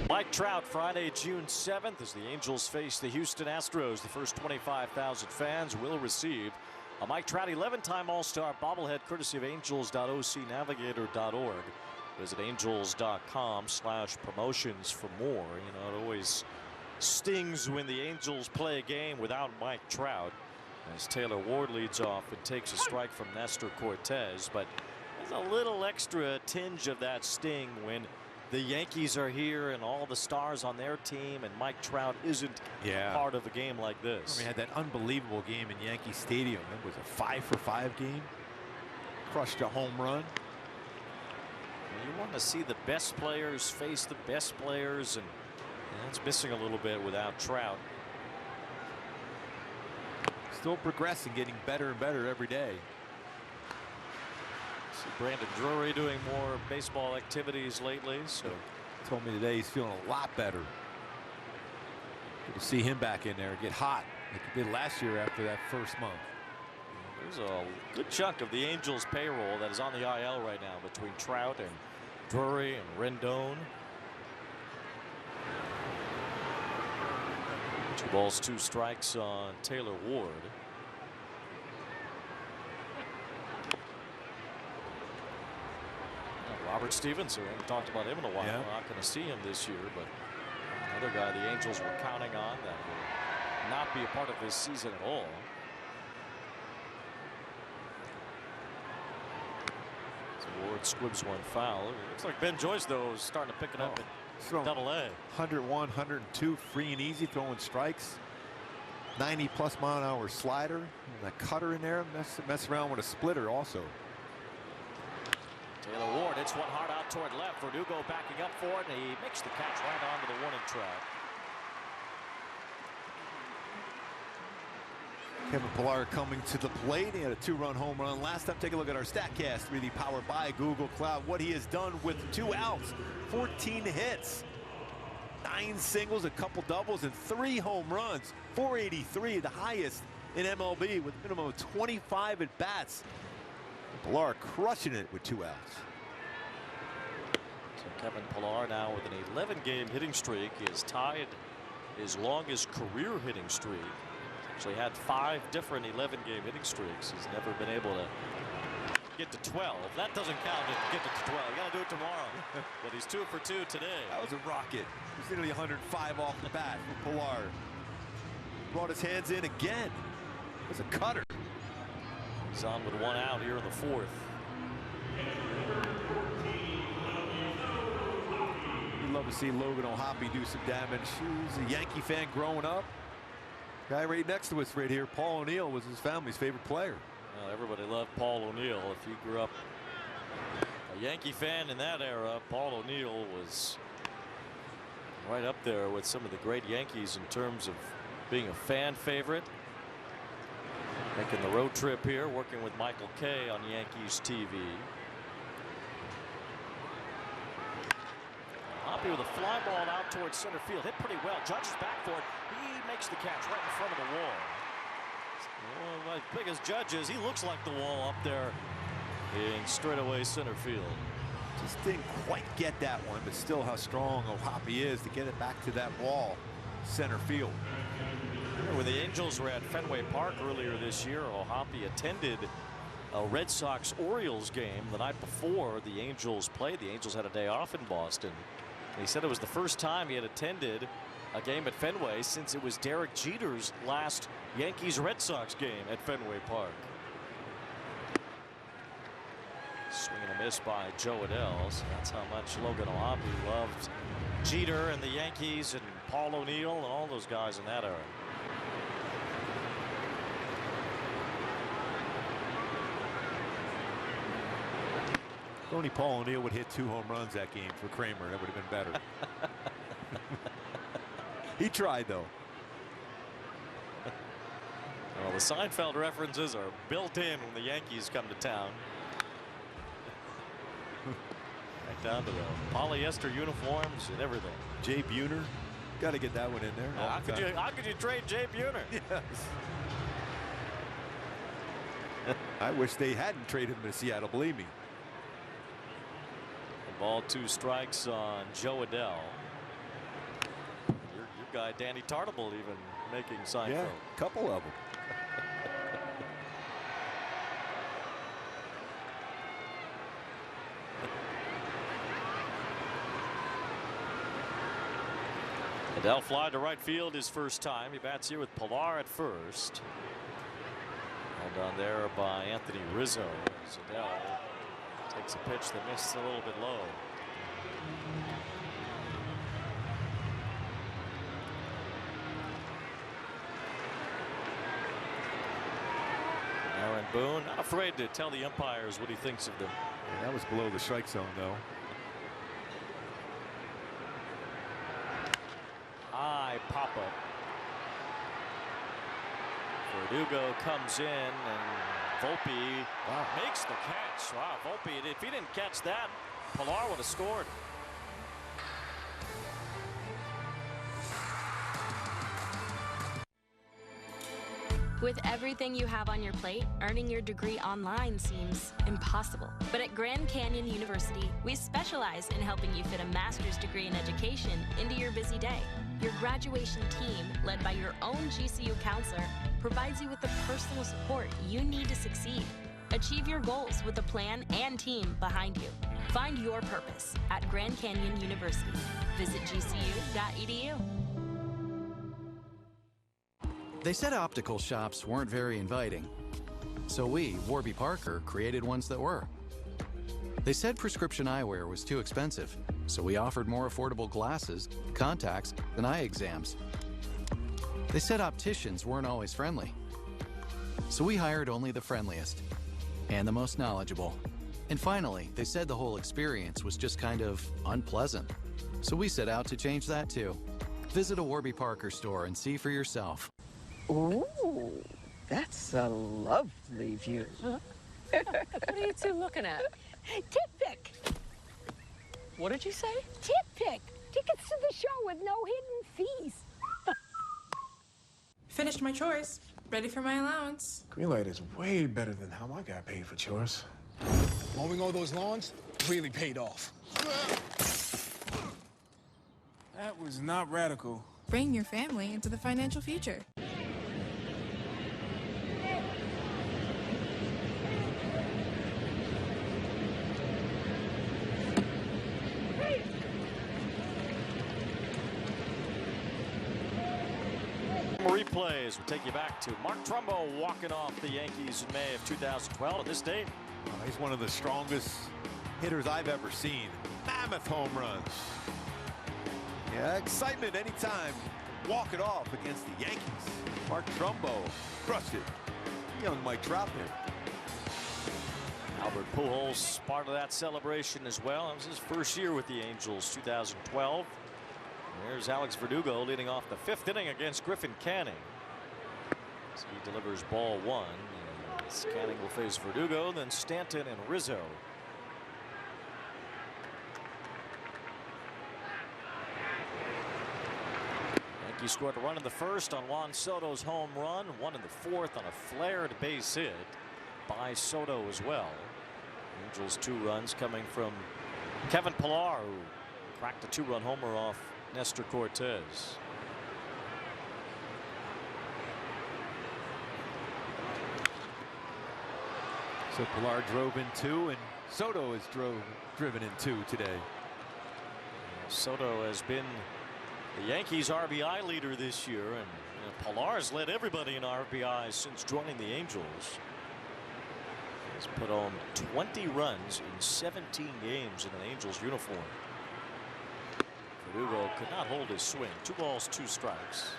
Mike Trout Friday, June 7th, as the Angels face the Houston Astros. The first 25,000 fans will receive a Mike Trout 11-time All-Star bobblehead courtesy of angels.ocnavigator.org. Visit angels.com/promotions for more. You know, it always stings when the Angels play a game without Mike Trout, as Taylor Ward leads off and takes a strike from Nestor Cortes. But there's a little extra tinge of that sting when the Yankees are here and all the stars on their team, and Mike Trout isn't part of a game like this. We had that unbelievable game in Yankee Stadium. It was a 5-for-5 game. Crushed a home run. You want to see the best players face the best players, and that's missing a little bit without Trout. Still progressing, getting better and better every day. See Brandon Drury doing more baseball activities lately. So he told me today he's feeling a lot better. Good to see him back in there, get hot like he did last year after that first month. There's a good chunk of the Angels payroll that is on the IL right now between Trout and Drury and Rendon. 2 balls, 2 strikes on Taylor Ward. Robert Stevenson, we haven't talked about him in a while. We're not going to see him this year, but another guy the Angels were counting on that will not be a part of this season at all. So Ward squibs one foul. It looks like Ben Joyce, though, is starting to pick it up at Double-A. 101, 102, free and easy, throwing strikes. 90+ mile-an-hour slider. And that cutter in there, mess around with a splitter also. Taylor Ward hits one hard out toward left. Verdugo backing up for it, and he makes the catch right onto the warning track. Kevin Pillar coming to the plate. He had a 2-run home run last time. Take a look at our StatCast, really powered by Google Cloud. What he has done with 2 outs, 14 hits, 9 singles, a couple doubles, and 3 home runs. 483, the highest in MLB, with a minimum of 25 at bats. Pillar crushing it with 2 outs. So Kevin Pillar now with an 11-game hitting streak. He has tied his longest career hitting streak. Actually had 5 different 11-game hitting streaks. He's never been able to get to 12. That doesn't count to get to 12. You got to do it tomorrow. But he's 2 for 2 today. That was a rocket. He's nearly 105 off the bat for Pillar. Brought his hands in again. It was a cutter. He's on with 1 out here in the 4th. You'd love to see Logan O'Hoppe do some damage. He was a Yankee fan growing up. Guy right next to us right here, Paul O'Neill, was his family's favorite player. Well, everybody loved Paul O'Neill. If you grew up a Yankee fan in that era, Paul O'Neill was right up there with some of the great Yankees in terms of being a fan favorite. Making the road trip here, working with Michael Kay on Yankees TV. Hoppe with a fly ball out towards center field. Hit pretty well. Judge is back for it. He makes the catch right in front of the wall. Well, as big as Judge is, he looks like the wall up there in straightaway center field. Just didn't quite get that one, but still how strong O'Hoppe is to get it back to that wall, center field. When the Angels were at Fenway Park earlier this year, O'Hoppe attended a Red Sox-Orioles game the night before the Angels played. The Angels had a day off in Boston. He said it was the first time he had attended a game at Fenway since it was Derek Jeter's last Yankees-Red Sox game at Fenway Park. Swing and a miss by Joe Adell. So that's how much Logan O'Hoppe loved Jeter and the Yankees and Paul O'Neill and all those guys in that era. If only Paul O'Neill would hit 2 home runs that game for Kramer, that would have been better. He tried, though. Well, the Seinfeld references are built in when the Yankees come to town. Right down to the polyester uniforms and everything. Jay Buhner, got to get that one in there. How could you trade Jay Buhner? Yes. I wish they hadn't traded him to Seattle, believe me. Ball 2 strikes on Joe Adell. Your guy Danny Tartable even making Seinfeld. Yeah, a couple of them. Adell fly to right field his first time. He bats here with Pilar at first. Held on there by Anthony Rizzo. Adell takes a pitch that missed a little bit low. Aaron Boone not afraid to tell the umpires what he thinks of them. Yeah, that was below the strike zone, though. High pop-up. Verdugo comes in, and Volpe makes the catch. Wow, Volpe, if he didn't catch that, Pilar would have scored. With everything you have on your plate, earning your degree online seems impossible. But at Grand Canyon University, we specialize in helping you fit a master's degree in education into your busy day. Your graduation team, led by your own GCU counselor, provides you with the personal support you need to succeed. Achieve your goals with a plan and team behind you. Find your purpose at Grand Canyon University. Visit gcu.edu. They said optical shops weren't very inviting, so we, Warby Parker, created ones that were. They said prescription eyewear was too expensive, so we offered more affordable glasses, contacts, and eye exams. They said opticians weren't always friendly, so we hired only the friendliest and the most knowledgeable. And finally, they said the whole experience was just kind of unpleasant, so we set out to change that too. Visit a Warby Parker store and see for yourself. Ooh, that's a lovely view. What are you two looking at? Tip pick. What did you say? Tip pick. Tickets to the show with no hidden fees. Finished my chores. Ready for my allowance. Greenlight is way better than how I got paid for chores. Mowing all those lawns really paid off. That was not radical. Bring your family into the financial future. Replays will take you back to Mark Trumbo walking off the Yankees in May of 2012 at this date. He's one of the strongest hitters I've ever seen. Mammoth home runs. Yeah, excitement anytime. Walk it off against the Yankees. Mark Trumbo crushed it. Young Mike Trout there. Albert Pujols part of that celebration as well. It was his first year with the Angels, 2012. There's Alex Verdugo leading off the 5th inning against Griffin Canning. So he delivers ball 1. And Canning will face Verdugo, then Stanton and Rizzo. Yankees scored a run in the 1st on Juan Soto's home run, 1 in the 4th on a flared base hit by Soto as well. Angels 2 runs coming from Kevin Pilar, who cracked a 2-run homer off Nestor Cortes. So Pilar drove in 2, and Soto is driven in 2 today. Soto has been the Yankees RBI leader this year, and Pilar's led everybody in RBI since joining the Angels. He's put on 20 runs in 17 games in an Angels uniform. Verdugo could not hold his swing. 2 balls, 2 strikes.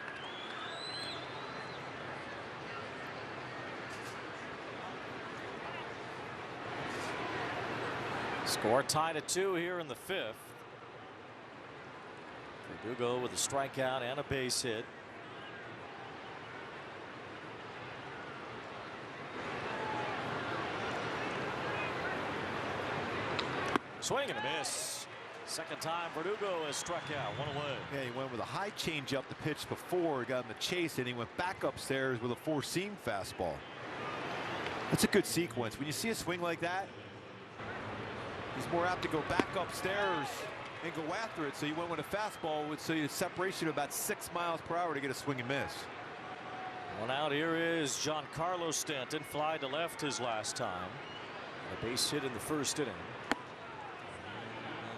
Score tied at 2 here in the 5th. Verdugo with a strikeout and a base hit. Swing and a miss. Second time Verdugo has struck out. One away. Yeah, he went with a high changeup the pitch before. He got in the chase, and he went back upstairs with a four-seam fastball. That's a good sequence. When you see a swing like that, he's more apt to go back upstairs and go after it. So he went with a fastball with a separation of about 6 miles per hour to get a swing and miss. One out. Here is Giancarlo Stanton. Fly to left his last time. A base hit in the first inning.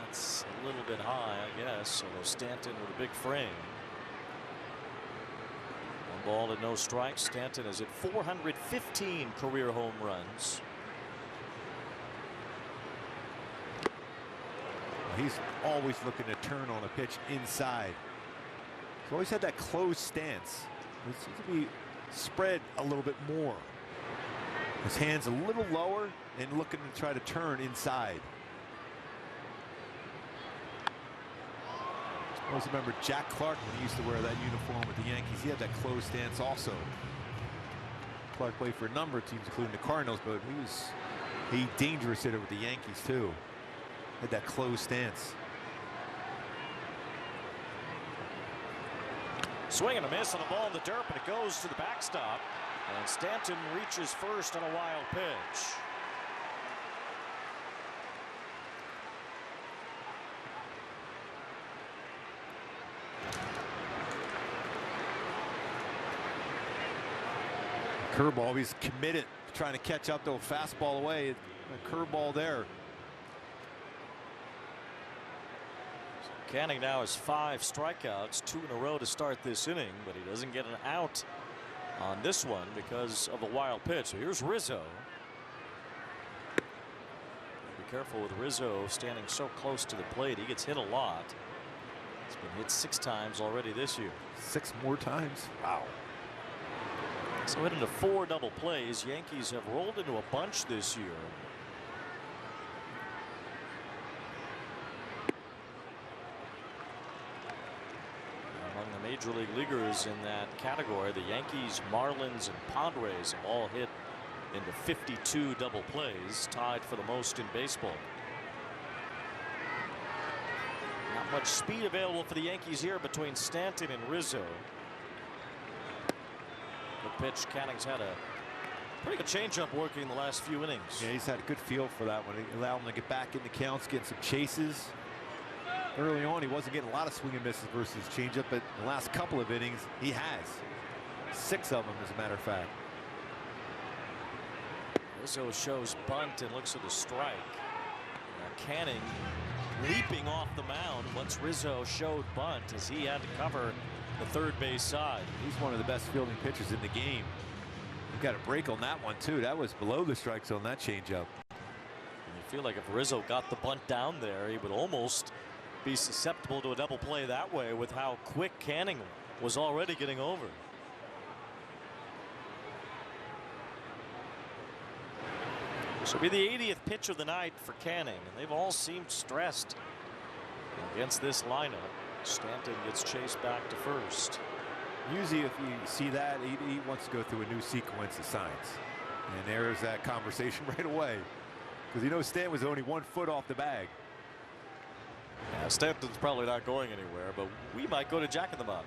That's a little bit high, I guess. Although Stanton with a big frame. 1 ball and no strikes. Stanton is at 415 career home runs. He's always looking to turn on a pitch inside. He's always had that closed stance. It seems to be spread a little bit more. His hands a little lower and looking to try to turn inside. I always remember Jack Clark when he used to wear that uniform with the Yankees. He had that closed stance also. Clark played for a number of teams, including the Cardinals, but he was a dangerous hitter with the Yankees too. Had that closed stance. Swing and a miss on a ball in the dirt, but it goes to the backstop. And Stanton reaches first on a wild pitch. Curveball. He's committed to trying to catch up to a fastball away. A curveball there. Canning now has 5 strikeouts, 2 in a row to start this inning, but he doesn't get an out on this one because of a wild pitch. So here's Rizzo. Be careful with Rizzo standing so close to the plate. He gets hit a lot. He's been hit 6 times already this year. 6 more times. Wow. So hit into 4 double plays. Yankees have rolled into a bunch this year. Among the major league leaguers in that category, the Yankees, Marlins, and Padres have all hit into 52 double plays, tied for the most in baseball. Not much speed available for the Yankees here between Stanton and Rizzo. The pitch. Canning's had a pretty good changeup working the last few innings. Yeah, he's had a good feel for that one. He allowed him to get back in the counts, get some chases. Early on, he wasn't getting a lot of swing and misses versus changeup, but the last couple of innings, he has 6 of them, as a matter of fact. Rizzo shows bunt and looks at a strike. Canning leaping off the mound once Rizzo showed bunt, as he had to cover the third base side. He's one of the best fielding pitchers in the game. He got a break on that one too. That was below the strike zone, that changeup. You feel like if Rizzo got the bunt down there, he would almost be susceptible to a double play that way with how quick Canning was already getting over. This will be the 80th pitch of the night for Canning, and they've all seemed stressed against this lineup. Stanton gets chased back to first. Usually if you see that, he wants to go through a new sequence of signs. And there's that conversation right away. Because you know Stanton was only 1 foot off the bag. Yeah, Stanton's probably not going anywhere, but we might go to Jack in the Box.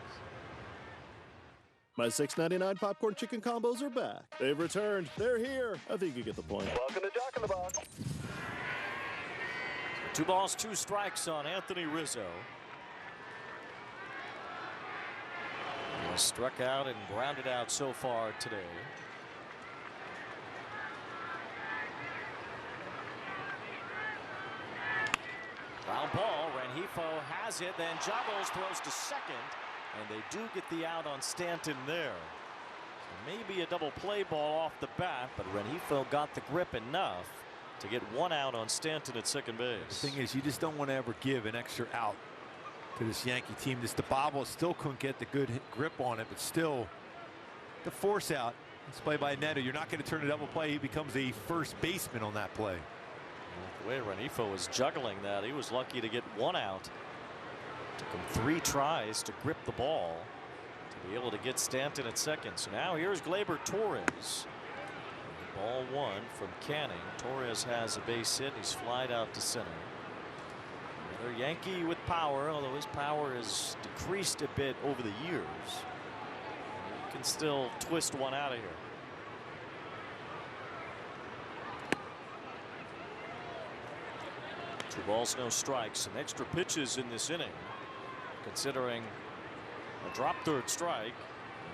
My $6.99 popcorn chicken combos are back. They've returned. They're here. I think you get the point. Welcome to Jack in the Box. 2 balls, 2 strikes on Anthony Rizzo. He struck out and grounded out so far today. Ground ball. Rengifo has it, then juggles, throws to second, and they do get the out on Stanton there. So maybe a double play ball off the bat, but Rengifo got the grip enough to get 1 out on Stanton at second base. The thing is, you just don't want to ever give an extra out to this Yankee team. This DeBabo still couldn't get the good grip on it, but still the force out. It's play by Neto. You're not going to turn a double play. He becomes a first baseman on that play. The way Renifo was juggling that, he was lucky to get one out. Took him 3 tries to grip the ball to be able to get Stanton at second. So now here's Gleyber Torres. Ball 1 from Canning. Torres has a base hit. He's flied out to center. Another Yankee with power, although his power has decreased a bit over the years. He can still twist one out of here. Two balls, no strikes. Some extra pitches in this inning, considering a drop third strike.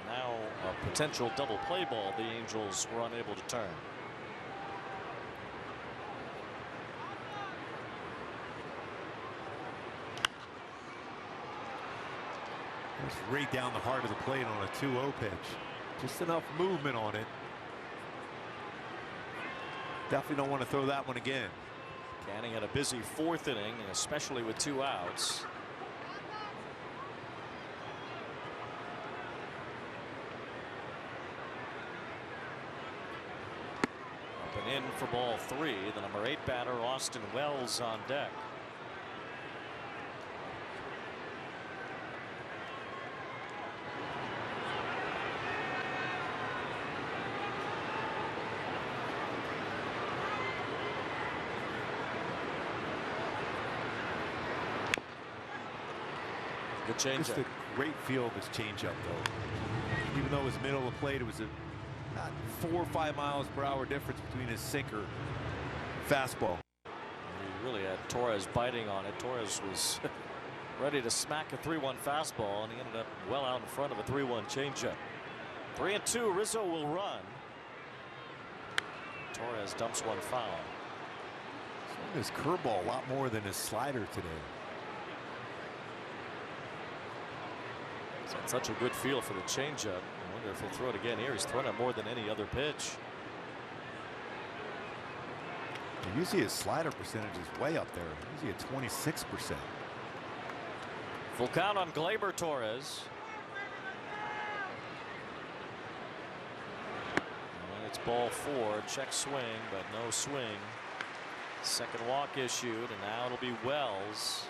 Now a potential double play ball the Angels were unable to turn. It's right down the heart of the plate on a 2-0 pitch. Just enough movement on it. Definitely don't want to throw that one again. Canning had a busy 4th inning, especially with 2 outs. Up and in for ball 3. The number 8 batter, Austin Wells, on deck. Good changeup. Just a great feel of his changeup, though. Even though it was middle of the plate, it was a not 4 or 5 miles per hour difference between his sinker fastball. He really had Torres biting on it. Torres was ready to smack a 3-1 fastball, and he ended up well out in front of a 3-1 changeup. 3-2. Rizzo will run. Torres dumps one foul. His curveball a lot more than his slider today. He's had such a good feel for the changeup. I wonder if he'll throw it again here. He's thrown it more than any other pitch. Usually his slider percentage is way up there. Usually at 26%. Full count on Gleyber Torres. And it's ball 4. Check swing, but no swing. Second walk issued, and now it'll be Wells.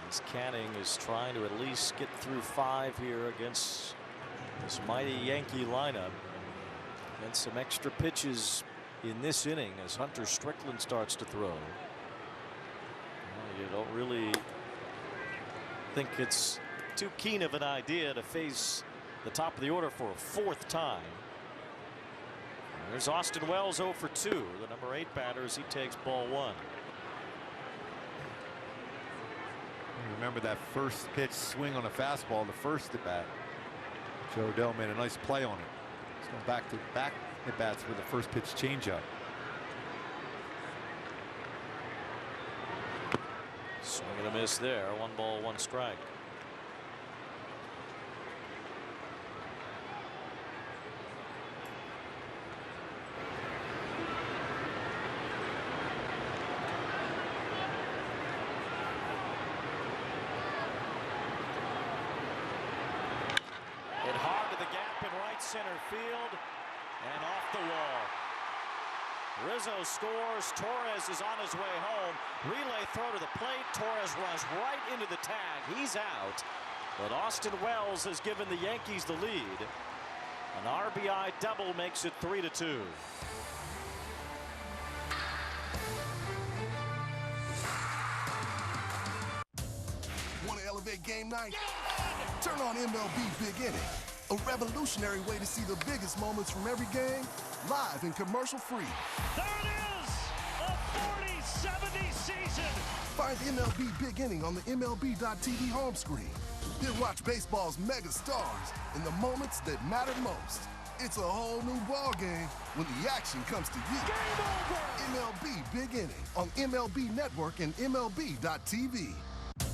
As Canning is trying to at least get through 5 here against this mighty Yankee lineup. And some extra pitches in this inning as Hunter Strickland starts to throw. Well, you don't really think it's too keen of an idea to face the top of the order for a 4th time. There's Austin Wells 0 for 2. The number 8 batter as he takes ball 1. Remember that first pitch swing on a fastball, the first at bat. Joe Adell made a nice play on it. He's going back to back at bats with the first pitch changeup. Swing and a miss there. 1 ball, 1 strike. Center field and off the wall. Rizzo scores. Torres is on his way home. Relay throw to the plate. Torres runs right into the tag. He's out. But Austin Wells has given the Yankees the lead. An RBI double makes it 3-2. Want to elevate game night? Turn on MLB Big Inning. A revolutionary way to see the biggest moments from every game, live and commercial-free. There it is! A 40-70 season! Find MLB Big Inning on the MLB.tv home screen. Then watch baseball's mega stars in the moments that matter most. It's a whole new ballgame when the action comes to you. Game over! MLB Big Inning on MLB Network and MLB.tv.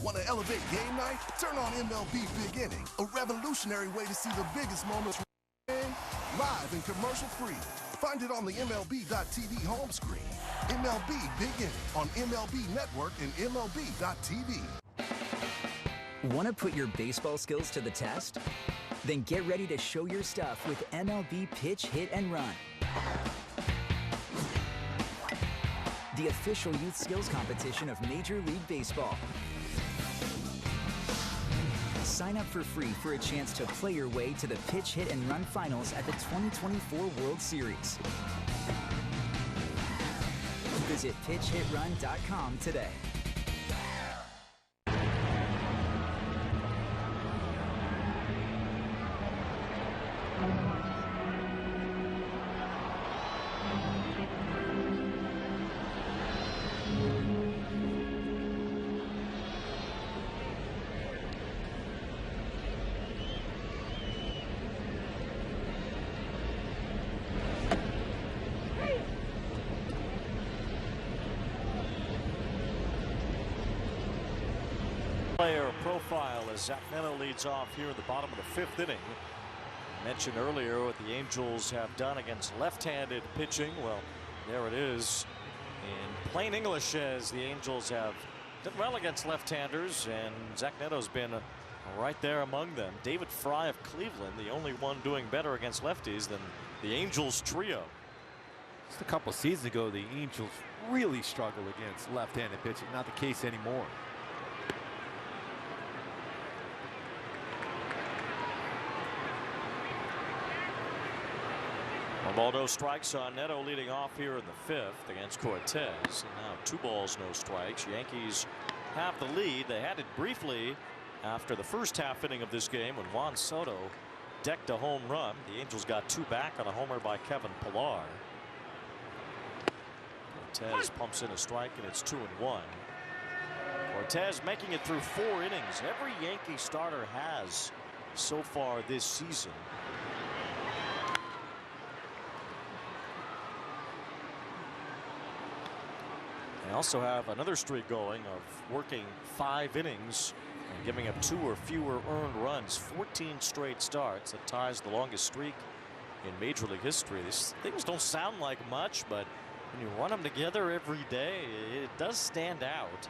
Want to elevate game night? Turn on MLB Big Inning, a revolutionary way to see the biggest moments from the game, live and commercial-free. Find it on the MLB.tv home screen. MLB Big Inning on MLB Network and MLB.tv. Want to put your baseball skills to the test? Then get ready to show your stuff with MLB Pitch, Hit, and Run. the official youth skills competition of Major League Baseball. Sign up for free for a chance to play your way to the pitch, hit, and run finals at the 2024 World Series. Visit pitchhitrun.com today. Player profile as Zach Neto leads off here in the bottom of the 5th inning. I mentioned earlier what the Angels have done against left-handed pitching. Well, there it is in plain English, as the Angels have done well against left-handers, and Zach Neto's been right there among them. David Fry of Cleveland, the only one doing better against lefties than the Angels trio. Just a couple seasons ago, the Angels really struggled against left-handed pitching. Not the case anymore. Ball, no strikes on Neto, leading off here in the 5th against Cortes. And now 2 balls, no strikes. Yankees have the lead. They had it briefly after the first half inning of this game when Juan Soto decked a home run. The Angels got 2 back on a homer by Kevin Pillar. Cortes pumps in a strike, and it's 2-1. Cortes making it through 4 innings. Every Yankee starter has so far this season. They also have another streak going of working 5 innings and giving up 2 or fewer earned runs. 14 straight starts. That ties the longest streak in Major League history. These things don't sound like much, but when you run them together every day, it does stand out.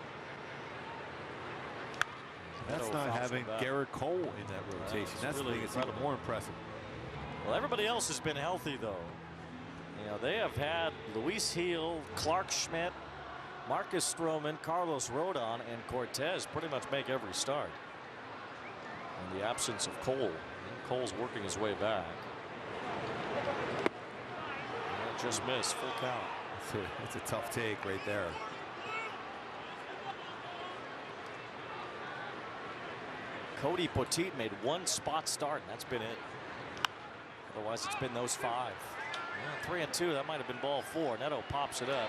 That's not having Garrett Cole in that rotation. That's really incredible. More impressive. Well, everybody else has been healthy, though. You know, they have had Luis Gil, Clark Schmidt, Marcus Stroman, Carlos Rodon, and Cortes pretty much make every start. In the absence of Cole. And Cole's working his way back. And just missed, full count. That's a tough take right there. Cody Poteet made 1 spot start, and that's been it. Otherwise, it's been those 5. Yeah, 3-2. That might have been ball 4. Neto pops it up.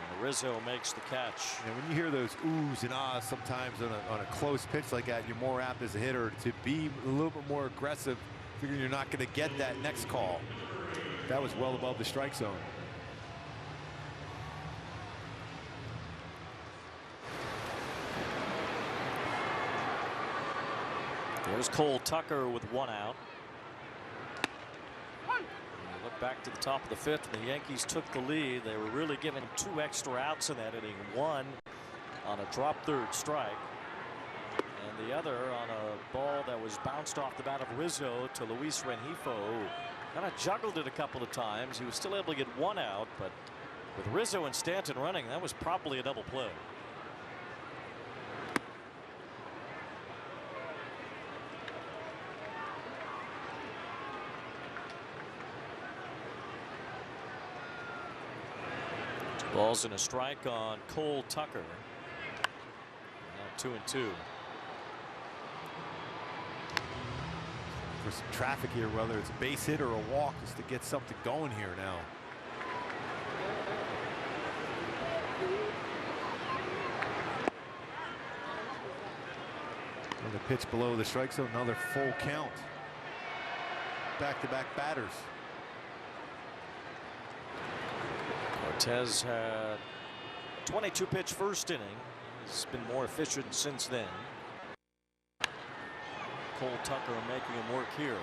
And Rizzo makes the catch. And when you hear those oohs and ahs sometimes on a close pitch like that, you're more apt as a hitter to be a little bit more aggressive, figuring you're not going to get that next call. That was well above the strike zone. There's Cole Tucker with 1 out. Look back to the top of the 5th, and the Yankees took the lead. They were really giving 2 extra outs in that inning. 1 on a drop 3rd strike, and the other on a ball that was bounced off the bat of Rizzo to Luis Rengifo. Kind of juggled it a couple of times. He was still able to get 1 out, but with Rizzo and Stanton running, that was probably a double play. Balls and a strike on Cole Tucker. Now 2-2. For some traffic here, whether it's a base hit or a walk, just to get something going here now. Another pitch below the strike zone, another full count. Back-to-back batters. Cortes had a 22-pitch first inning. He's been more efficient since then. Cole Tucker making him work here.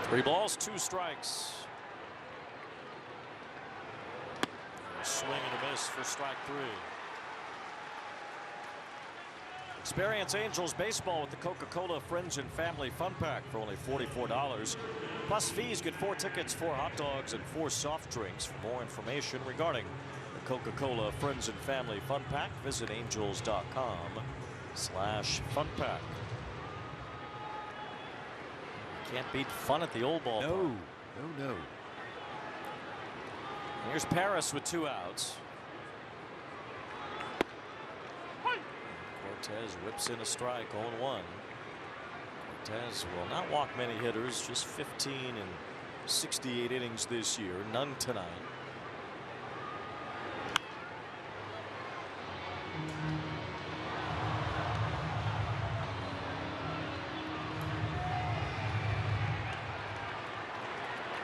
Three balls, 2 strikes. A swing and a miss for strike 3. Experience Angels baseball with the Coca-Cola Friends and Family Fun Pack for only $44. Plus fees, get 4 tickets, 4 hot dogs, and 4 soft drinks. For more information regarding the Coca-Cola Friends and Family Fun Pack, visit angels.com/fun pack. Can't beat fun at the old ballpark. No. Here's Paris with 2 outs. Cortes whips in a strike, 0-1. Cortes will not walk many hitters, just 15 in 68 innings this year, none tonight.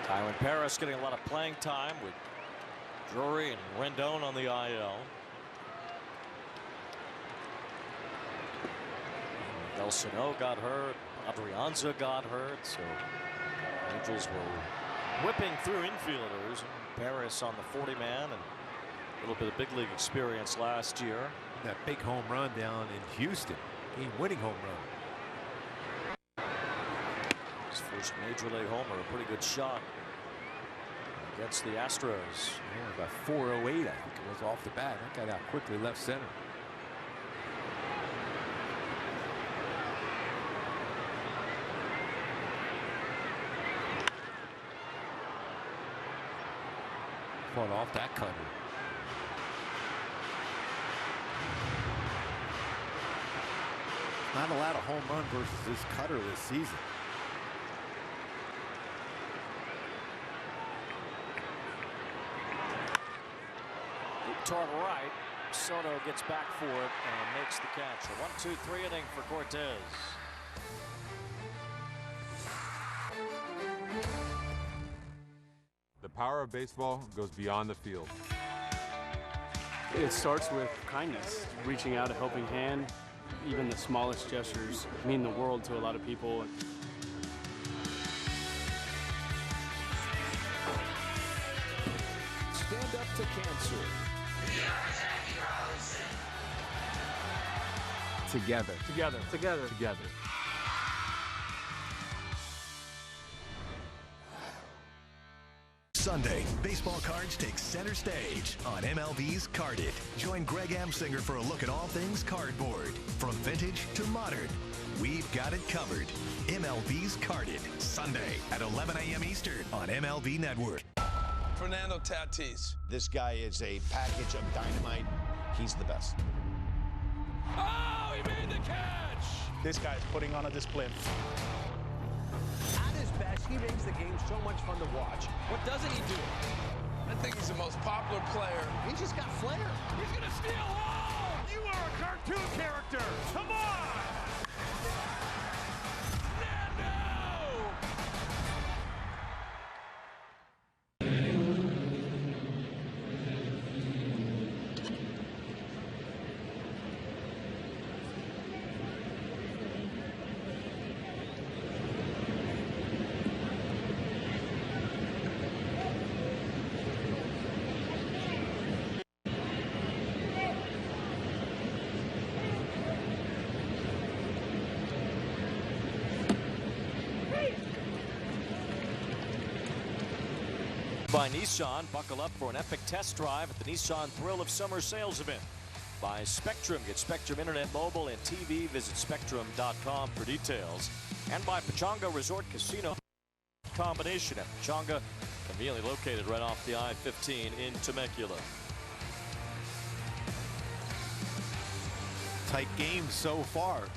Tywin Paris getting a lot of playing time with Drury and Rendon on the IL. Elsino got hurt. Adrianza got hurt. So Angels were whipping through infielders. Paris on the 40-man and a little bit of big league experience last year. That big home run down in Houston. Game-winning home run. His first major league homer. A pretty good shot against the Astros. Yeah, about 408, I think it was off the bat. That got out quickly left center. Fought off that cutter. Not allowed a home run versus this cutter this season. Toward right. Soto gets back for it and makes the catch. A 1-2-3 inning for Cortes. The power of baseball goes beyond the field. It starts with kindness, reaching out a helping hand. Even the smallest gestures mean the world to a lot of people. Stand up to cancer. Together. Together. Together. Together. Sunday, baseball cards take center stage on MLB's Carded. Join Greg Amsinger for a look at all things cardboard. From vintage to modern, we've got it covered. MLB's Carded, Sunday at 11 a.m. Eastern on MLB Network. Fernando Tatis. This guy is a package of dynamite. He's the best. Oh, he made the catch! This guy's putting on a display. At his best, he makes the game so much fun to watch. What doesn't he do? I think he's the most popular player. He just got flair. He's gonna steal home! You are a cartoon character. Come on! By Nissan, buckle up for an epic test drive at the Nissan Thrill of Summer sales event. By Spectrum, get Spectrum Internet Mobile and TV. Visit Spectrum.com for details. And by Pechanga Resort Casino combination at Pechanga, conveniently located right off the I-15 in Temecula. Tight game so far.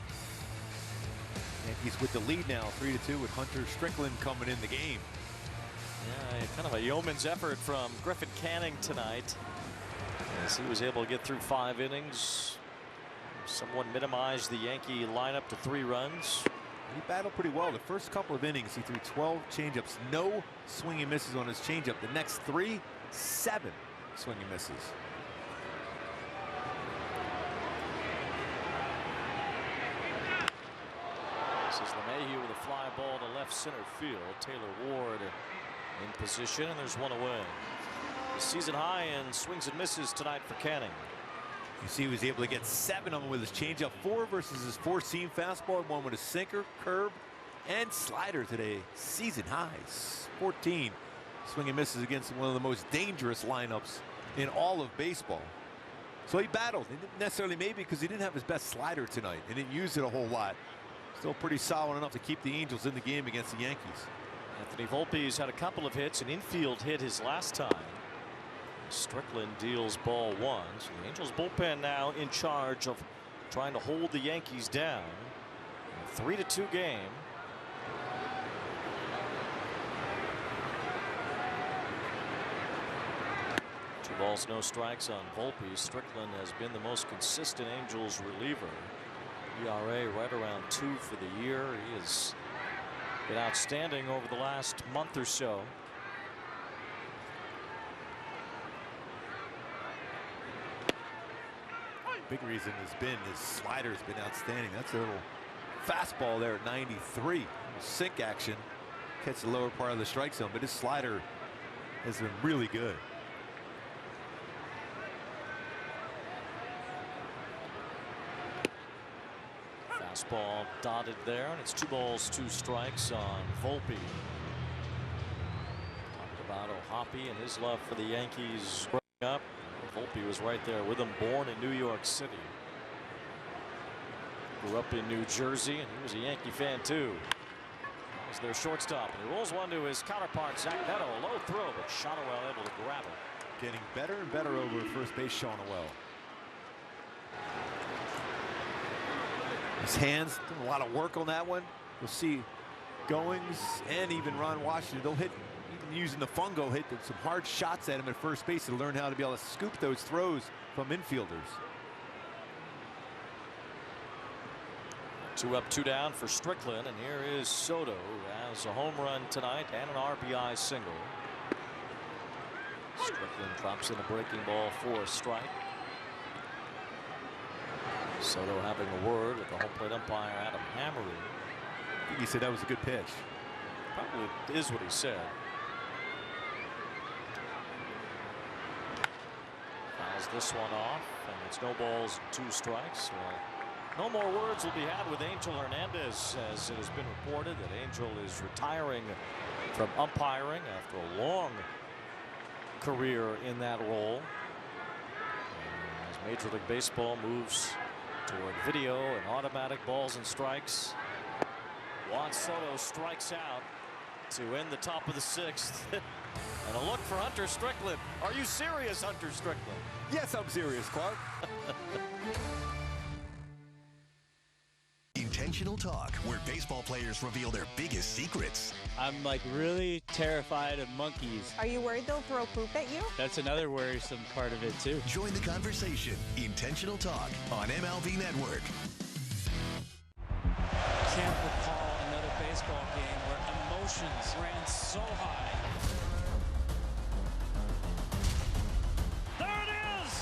Yankees with the lead now, 3-2, with Hunter Strickland coming in the game. Yeah, kind of a yeoman's effort from Griffin Canning tonight, as he was able to get through 5 innings. Someone minimized the Yankee lineup to 3 runs. He battled pretty well. The first couple of innings, he threw 12 changeups, no swing and misses on his changeup. The next 3, 7 swing and misses. This is LeMahieu with a fly ball to left center field. Taylor Ward in position, and there's one away. The season high in swings and misses tonight for Canning. You see he was able to get 7 of them with his changeup, 4 versus his 4-seam fastball, 1 with a sinker, curve, and slider today. Season highs 14. Swing and misses against one of the most dangerous lineups in all of baseball. So he battled. He didn't necessarily maybe because he didn't have his best slider tonight. He didn't use it a whole lot. Still pretty solid enough to keep the Angels in the game against the Yankees. Anthony Volpe's had a couple of hits, an infield hit his last time. Strickland deals ball 1. So the Angels bullpen now in charge of trying to hold the Yankees down. 3-2 game. Two balls, no strikes on Volpe. Strickland has been the most consistent Angels reliever. ERA right around 2 for the year. He has been outstanding over the last month or so. Big reason has been his slider has been outstanding. That's a little fastball there at 93. Sink action. Catch the lower part of the strike zone, but his slider has been really good. Fastball dotted there, and it's 2 balls, 2 strikes on Volpe. Talked about O'Hoppe and his love for the Yankees growing up. Volpe was right there with him, born in New York City. Grew up in New Jersey, and he was a Yankee fan too. As their shortstop, and he rolls one to his counterpart, Zach Neto. A low throw, but Shonowell able to grab it. Getting better and better over at first base, Shonowell. His hands doing a lot of work on that one. You'll see Goings and even Ron Washington. They'll hit, even using the fungo, hit some hard shots at him at first base to learn how to be able to scoop those throws from infielders. 2 up, 2 down for Strickland, and here is Soto, who has a home run tonight and an RBI single. Strickland drops in a breaking ball for a strike. Soto having a word with the home plate umpire, Adam Hammery. I think he said that was a good pitch. Probably is what he said. Fouls this one off, and it's no balls and 2 strikes. Well, no more words will be had with Angel Hernandez, as it has been reported that Angel is retiring from umpiring after a long career in that role. And as Major League Baseball moves toward video and automatic balls and strikes, Juan Soto strikes out to end the top of the 6th. And a look for Hunter Strickland. Are you serious, Hunter Strickland? Yes, I'm serious, Clark. Intentional Talk, where baseball players reveal their biggest secrets. I'm like really terrified of monkeys. Are you worried they'll throw poop at you? That's another worrisome part of it too. Join the conversation. Intentional Talk on MLB Network. Can't recall another baseball game where emotions ran so high. There it is!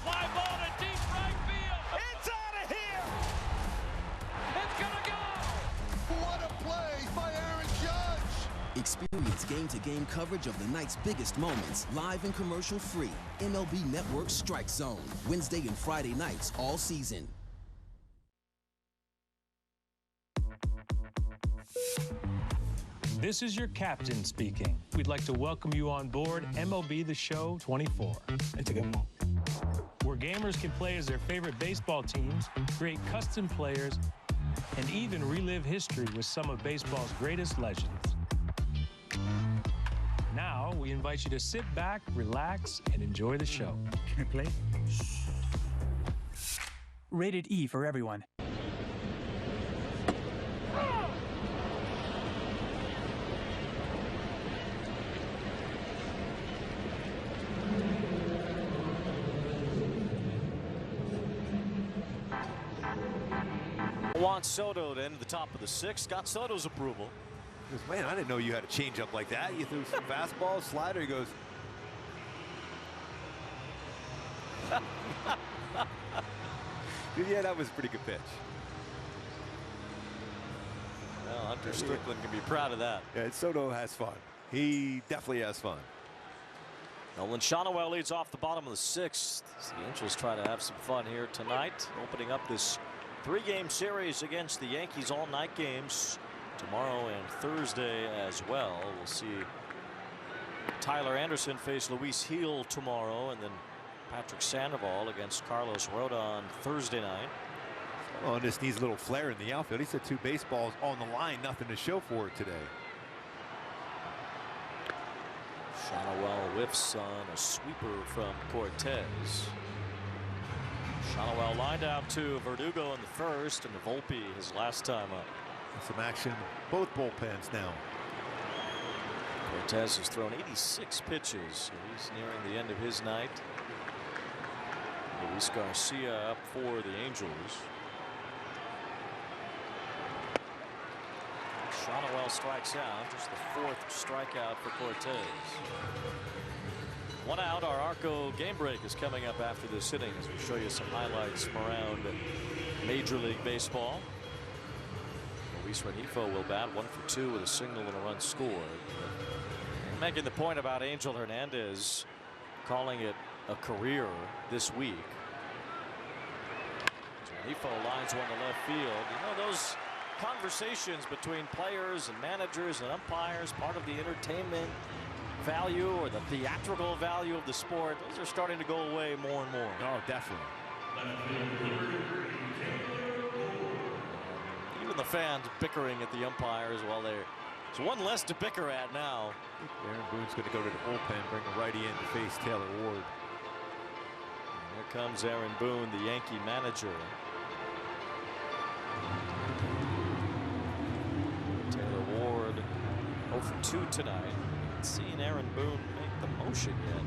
Fly ball to deep right field. It's out of here! It's gonna go! What a play by Aaron Judge! Experience game-to-game coverage of the night's biggest moments, live and commercial-free. MLB Network Strike Zone, Wednesday and Friday nights all season. This is your captain speaking. We'd like to welcome you on board MLB The Show 24. Where gamers can play as their favorite baseball teams, create custom players, and even relive history with some of baseball's greatest legends. Now, we invite you to sit back, relax, and enjoy the show. Can I play? Rated E for everyone. Juan Soto to end the top of the 6th. Got Soto's approval. He goes, man, I didn't know you had a changeup like that. You threw some fastball, slider. He goes. Yeah, that was a pretty good pitch. Well, Hunter Strickland can be proud of that. Yeah, Soto has fun. He definitely has fun. Nolan Shonowell leads off the bottom of the 6th. The Angels try to have some fun here tonight, opening up this 3-game series against the Yankees. All night games tomorrow and Thursday as well. We'll see Tyler Anderson face Luis Gil tomorrow, and then Patrick Sandoval against Carlos Rhoda on Thursday night. Well, just needs a little flair in the outfield. He said 2 baseballs on the line, nothing to show for it today. Shonowell whiffs on a sweeper from Cortes. Shonowell lined out to Verdugo in the first, and Volpe his last time up. Some action both bullpens now. Cortes has thrown 86 pitches, so he's nearing the end of his night. Luis Garcia up for the Angels. Shonowell strikes out, just the 4th strikeout for Cortes. 1 out. Our Arco game break is coming up after this inning as we show you some highlights from around Major League Baseball. Luis Rengifo will bat 1 for 2 with a single and a run scored. Making the point about Angel Hernandez calling it a career this week. Rengifo lines one to left field. You know, those conversations between players and managers and umpires, part of the entertainment value or the theatrical value of the sport, those are starting to go away more and more. Oh, definitely. Even the fans bickering at the umpires while there's one less to bicker at now. Aaron Boone's going to go to the bullpen, bring a righty in to face Taylor Ward. And here comes Aaron Boone, the Yankee manager. Taylor Ward 0 for 2 tonight. Not seeing Aaron Boone make the motion yet.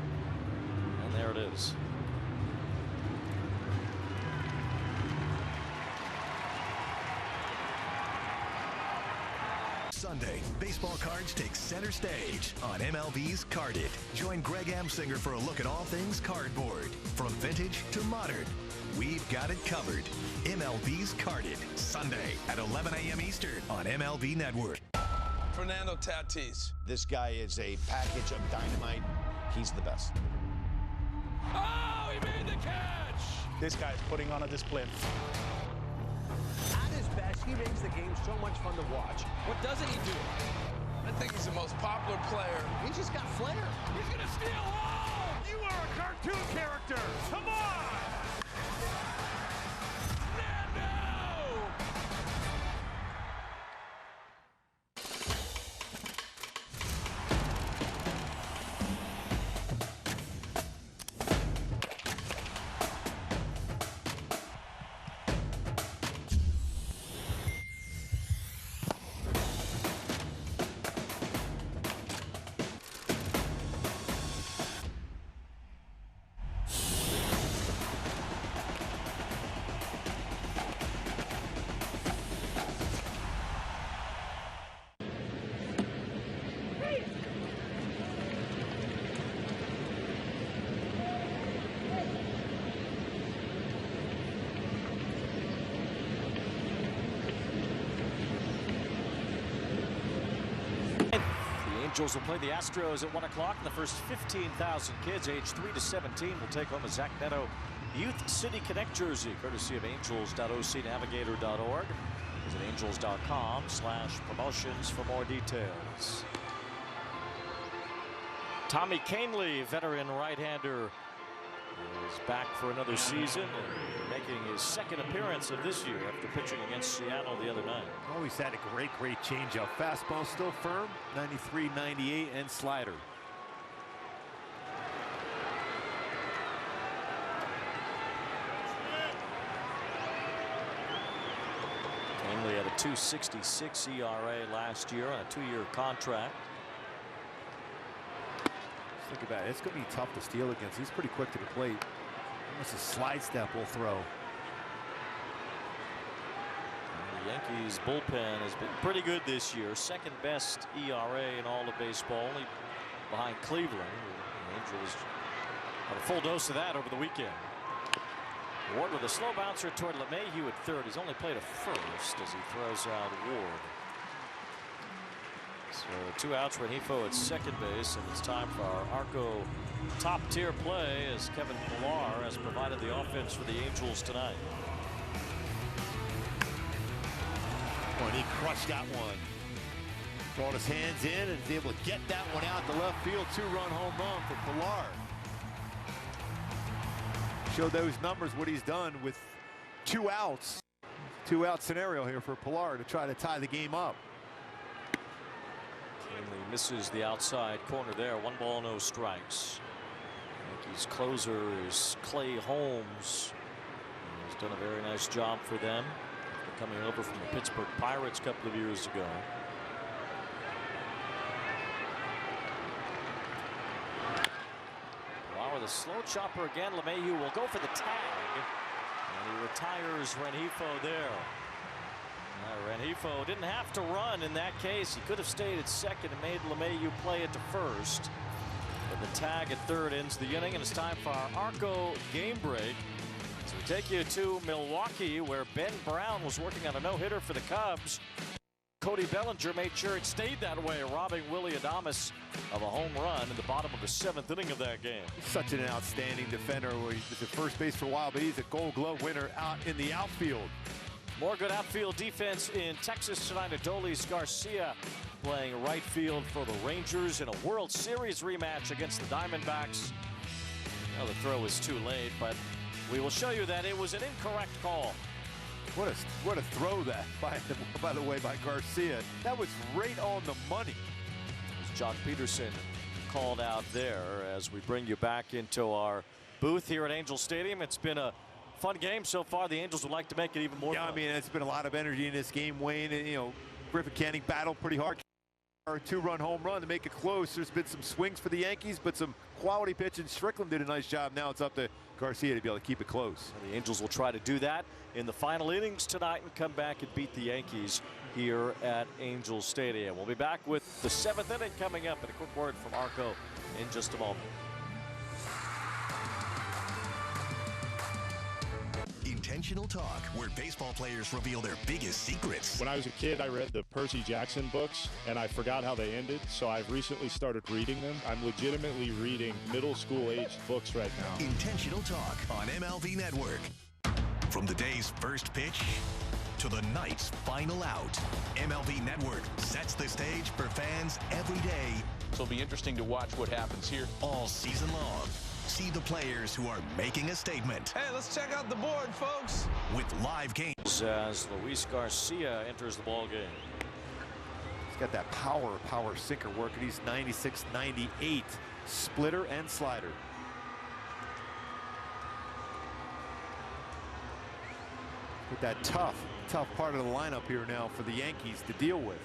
And there it is. Sunday, baseball cards take center stage on MLB's Carded. Join Greg Amsinger for a look at all things cardboard, from vintage to modern. We've got it covered. MLB's Carded, Sunday at 11 a.m. Eastern on MLB Network. Fernando Tatis. This guy is a package of dynamite. He's the best. Oh, he made the catch! This guy's putting on a display. At his best, he makes the game so much fun to watch. What doesn't he do? I think he's the most popular player. He's just got flair. He's gonna steal home! You are a cartoon character! Come on! Nando! Angels will play the Astros at 1 o'clock. The first 15,000 kids aged 3 to 17 will take home a Zach Neto Youth City Connect jersey, courtesy of angels.ocnavigator.org. Visit angels.com/promotions for more details. Tommy Kahnle, veteran right-hander, is back for another season and making his second appearance of this year after pitching against Seattle the other night. Always had a great changeup. Fastball still firm, 93, 98, and slider. Kahnle had a 2.66 ERA last year on a 2-year contract. Think about it. It's going to be tough to steal against. He's pretty quick to the plate. Almost a slide step will throw. And the Yankees bullpen has been pretty good this year. Second best ERA in all of baseball, only behind Cleveland. The Angels had a full dose of that over the weekend. Ward with a slow bouncer toward LeMahieu at third. He's only played a first as he throws out Ward. So 2 outs, Rengifo at second base, and it's time for our Arco top-tier play as Kevin Pillar has provided the offense for the Angels tonight. Oh, and he crushed that one. Brought his hands in and is able to get that one out to left field. 2-run home run for Pillar. Show those numbers what he's done with 2 outs. 2-out scenario here for Pillar to try to tie the game up. Canning misses the outside corner there. 1 ball, no strikes. Yankees closer is Clay Holmes. He's done a very nice job for them. Coming over from the Pittsburgh Pirates a couple of years ago. Wow, with a slow chopper again. LeMahieu will go for the tag. And he retires Rengifo there. Rengifo didn't have to run in that case. He could have stayed at second and made LeMahieu play it to first. But the tag at third ends the inning, and it's time for our Arco game break. So we take you to Milwaukee, where Ben Brown was working on a no-hitter for the Cubs. Cody Bellinger made sure it stayed that way, robbing Willy Adames of a home run in the bottom of the 7th inning of that game. Such an outstanding defender. He was at first base for a while, but he's a Gold Glove winner out in the outfield. More good outfield defense in Texas tonight. Adolis Garcia playing right field for the Rangers in a World Series rematch against the Diamondbacks. Well, the throw was too late, but we will show you that it was an incorrect call. What a throw that, by the way, by Garcia. That was right on the money. As Jock Peterson called out there as we bring you back into our booth here at Angel Stadium. It's been a fun game so far. The Angels would like to make it even more fun. I mean, it's been a lot of energy in this game, Wayne. And, you know, Griffin Canning battled pretty hard. A 2-run home run to make it close. There's been some swings for the Yankees, but some quality pitching. Strickland did a nice job. Now it's up to Garcia to be able to keep it close. And the Angels will try to do that in the final innings tonight and come back and beat the Yankees here at Angel Stadium. We'll be back with the 7th inning coming up, and a quick word from Arco in just a moment. Intentional Talk, where baseball players reveal their biggest secrets. When I was a kid, I read the Percy Jackson books, and I forgot how they ended, so I've recently started reading them. I'm legitimately reading middle school-aged books right now. Intentional Talk on MLB Network. From the day's first pitch to the night's final out, MLB Network sets the stage for fans every day. So it'll be interesting to watch what happens here all season long. See the players who are making a statement. Hey, let's check out the board, folks. With live games. As Luis Garcia enters the ball game. He's got that power sinker working. He's 96, 98, splitter and slider. With that tough part of the lineup here now for the Yankees to deal with.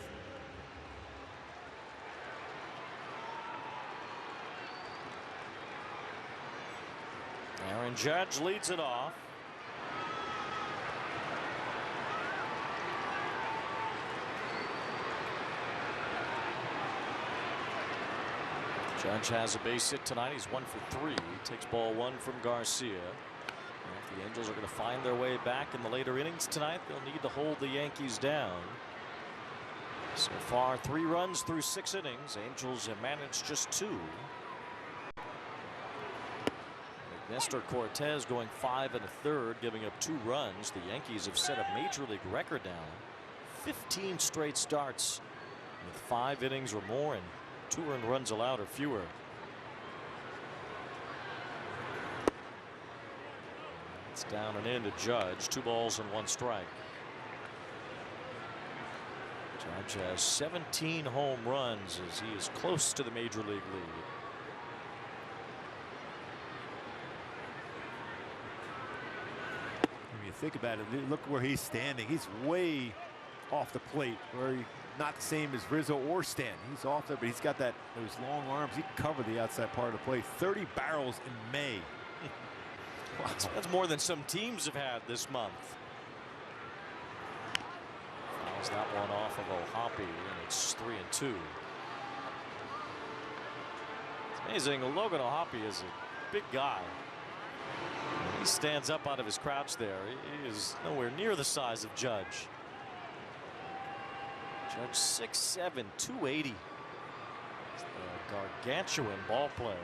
Aaron Judge leads it off. Judge has a base hit tonight. He's 1 for 3. He takes ball 1 from Garcia. And if the Angels are going to find their way back in the later innings tonight, they'll need to hold the Yankees down. So far, 3 runs through 6 innings. Angels have managed just 2. Nestor Cortes going 5 1/3, giving up 2 runs. The Yankees have set a major league record now. 15 straight starts with 5 innings or more and 2 earned runs allowed or fewer. It's down and in to Judge. 2 balls and 1 strike. Judge has 17 home runs as he is close to the major league lead. Think about it. Look where he's standing. He's way off the plate, where he's not the same as Rizzo or Stanton. He's off there, but he's got those long arms. He can cover the outside part of the plate. 30 barrels in May. Wow. That's more than some teams have had this month. Fouls that one off of O'Hoppe, and it's 3-2. It's amazing. Logan O'Hoppe is a big guy. He stands up out of his crouch there. He is nowhere near the size of Judge. Judge 6'7", 280. He's a gargantuan ball player.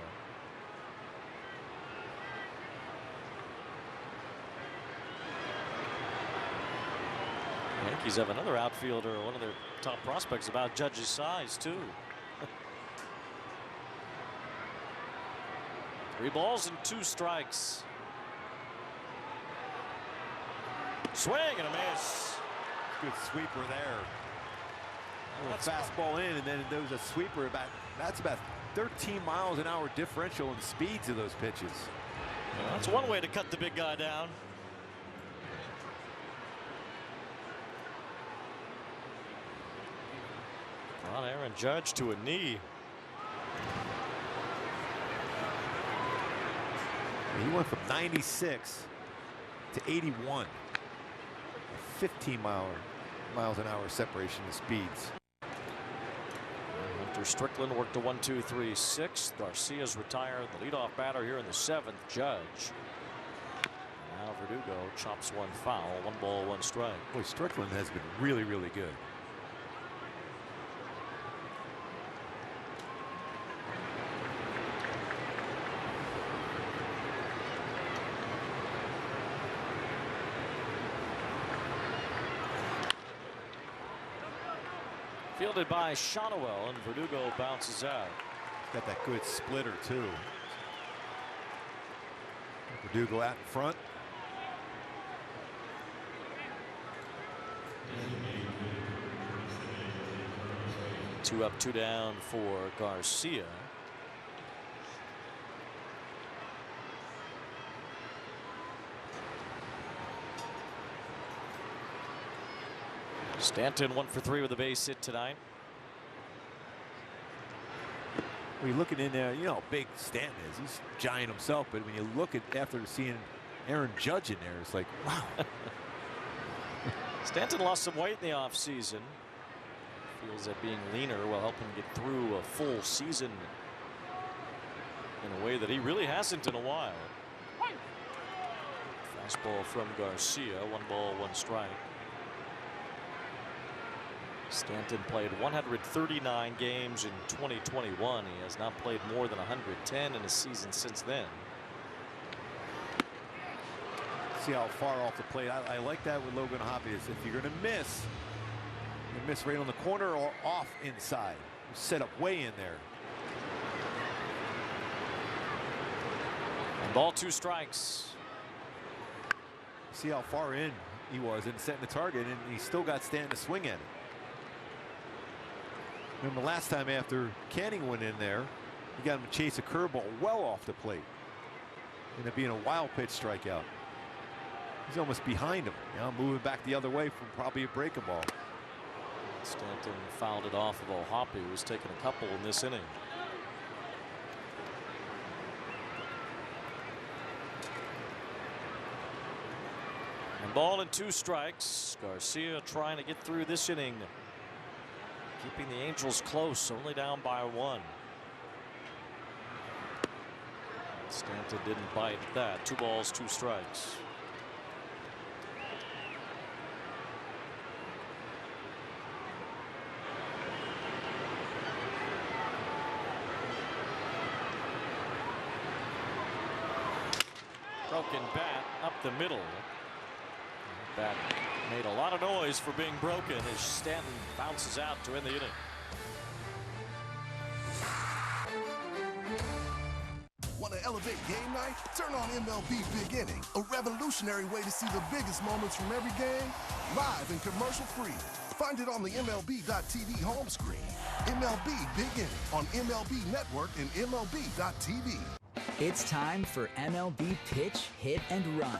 Yankees have another outfielder, one of their top prospects, about Judge's size, too. 3 balls and 2 strikes. Swing and a miss. Good sweeper there. Fastball in, and then there was a sweeper. That's about 13 miles an hour differential in the speeds of those pitches. Well, that's one way to cut the big guy down. On Aaron Judge to a knee. He went from 96 to 81. 15 miles an hour separation in speeds. Hunter Strickland worked a 1-2-3-6. Garcia's retired, the leadoff batter here in the 7th. Judge. Now Verdugo chops one foul. 1 ball, 1 strike. Boy, Strickland has been really, really good. Fielded by Shonowell, and Verdugo bounces out. Got that good splitter too. Verdugo out in front. Two up, 2 down for Garcia. Stanton 1 for 3 with a base hit tonight. When you're looking in there, you know how big Stanton is. He's giant himself, but when you look at after seeing Aaron Judge in there, it's like, wow. Stanton lost some weight in the offseason. Feels that being leaner will help him get through a full season in a way that he really hasn't in a while. Fastball from Garcia. 1 ball, 1 strike. Stanton played 139 games in 2021. He has not played more than 110 in a season since then. See how far off the plate. I like that with Logan Hoppe. Is if you're going to miss, you miss right on the corner or off inside. Set up way in there. And ball, 2 strikes. See how far in he was in setting the target, and he still got Stanton to swing at it. Remember last time after Canning went in there, he got him to chase a curveball well off the plate. Ended up being a wild pitch strikeout. He's almost behind him, you know, moving back the other way from probably a breaking ball. Stanton fouled it off of Hoppe, who was taking a couple in this inning. And ball and 2 strikes. Garcia trying to get through this inning. Keeping the Angels close, only down by 1. Stanton didn't bite that. 2 balls, 2 strikes. Broken bat up the middle. Bat made a lot of noise for being broken as Stanton bounces out to end the inning. Want to elevate game night? Turn on MLB Big Inning, a revolutionary way to see the biggest moments from every game, live and commercial-free. Find it on the MLB.tv home screen. MLB Big Inning on MLB Network and MLB.tv. It's time for MLB Pitch, Hit, and Run,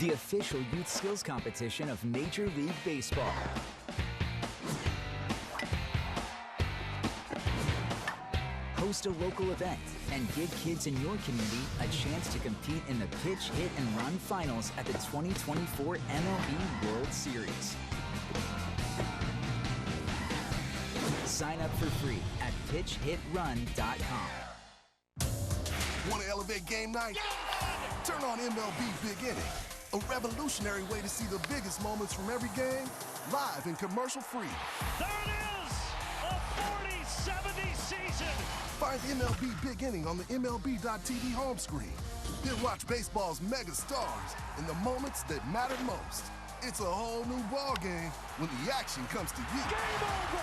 the official youth skills competition of Major League Baseball. Host a local event and give kids in your community a chance to compete in the Pitch, Hit, and Run finals at the 2024 MLB World Series. Sign up for free at pitchhitrun.com. Want to elevate game night? Turn on MLB Big Inning. A revolutionary way to see the biggest moments from every game, live and commercial-free. There it is! A 40-70 season! Find MLB Big Inning on the MLB.tv home screen. Then watch baseball's mega stars in the moments that matter most. It's a whole new ballgame when the action comes to you. Game over!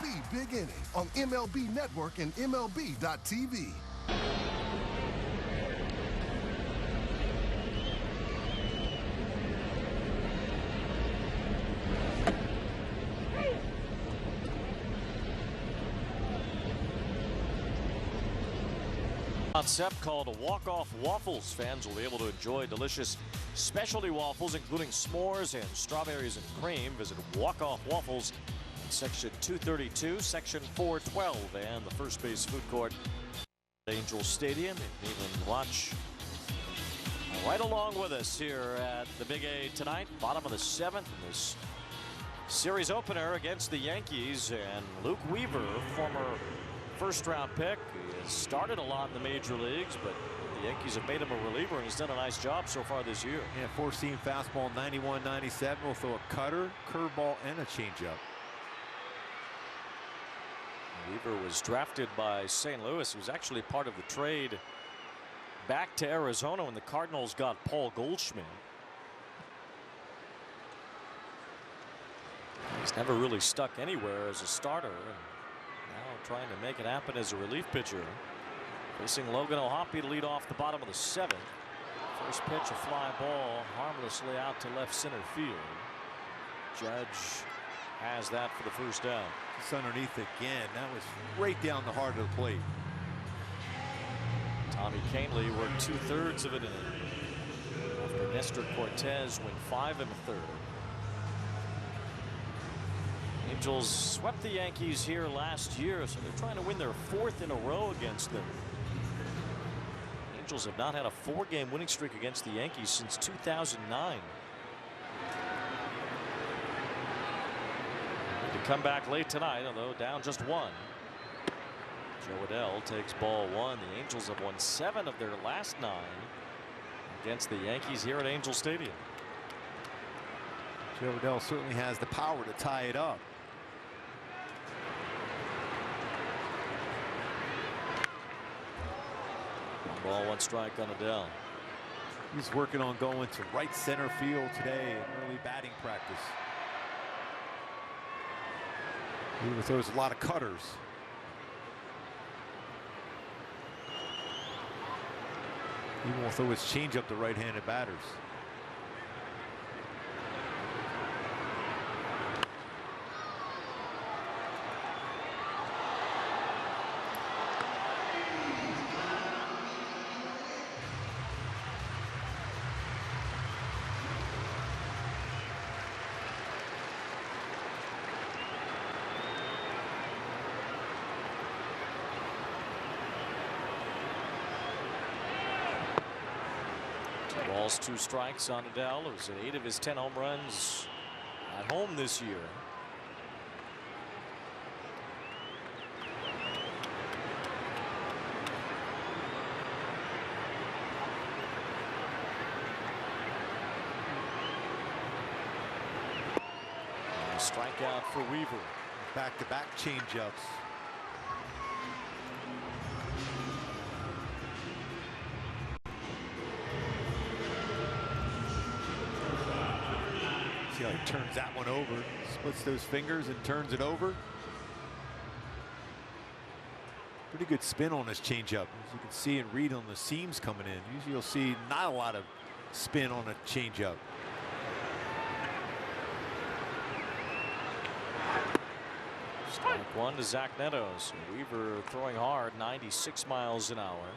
MLB Big Inning on MLB Network and MLB.tv. Concept called walk-off waffles. Fans will be able to enjoy delicious specialty waffles, including s'mores and strawberries and cream. Visit Walk-Off Waffles in section 232, section 412, and the first base food court at Angel Stadium. You can even watch right along with us here at the Big A tonight. Bottom of the 7th in this series opener against the Yankees, and Luke Weaver, former first-round pick. He has started a lot in the major leagues, but the Yankees have made him a reliever, and he's done a nice job so far this year. Yeah, four-seam fastball, 91-97. Will throw a cutter, curveball, and a changeup. Weaver was drafted by St. Louis. He was actually part of the trade back to Arizona when the Cardinals got Paul Goldschmidt. He's never really stuck anywhere as a starter. Now trying to make it happen as a relief pitcher. Facing Logan O'Hoppe to lead off the bottom of the 7th. First pitch, a fly ball harmlessly out to left center field. Judge has that for the first down. It's underneath again. That was right down the heart of the plate. Tommy Canely worked 2/3 of it in after Nestor Cortes went 5 1/3. Angels swept the Yankees here last year, so they're trying to win their 4th in a row against them. Angels have not had a 4-game winning streak against the Yankees since 2009. To come back late tonight, although down just 1. Joe Adell takes ball 1. The Angels have won 7 of their last 9 against the Yankees here at Angel Stadium. Joe Adell certainly has the power to tie it up. Ball 1 strike on Adell. He's working on going to right center field today in early batting practice. He throws a lot of cutters. He won't throw his changeup to right-handed batters. Balls, 2 strikes on Adell, who's at 8 of his 10 home runs at home this year. And a strikeout for Weaver. Back-to-back changeups. See how he turns that one over, splits those fingers and turns it over. Pretty good spin on his changeup, as you can see and read on the seams coming in. Usually you'll see not a lot of spin on a changeup. Strike 1 to Zach Netos. Weaver throwing hard, 96 miles an hour.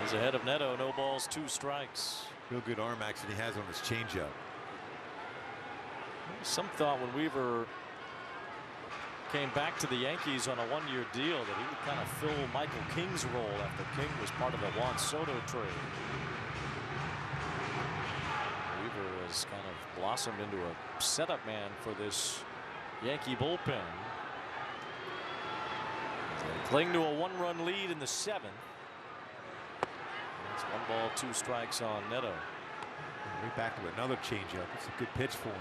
He's ahead of Neto, no balls, 2 strikes. Real good arm action he has on his changeup. Some thought when Weaver came back to the Yankees on a 1-year deal that he would kind of fill Michael King's role after King was part of the Juan Soto trade. Weaver has kind of blossomed into a setup man for this Yankee bullpen. They cling to a 1-run lead in the 7th. It's 1 ball, 2 strikes on Neto. Right back to another changeup. It's a good pitch for him.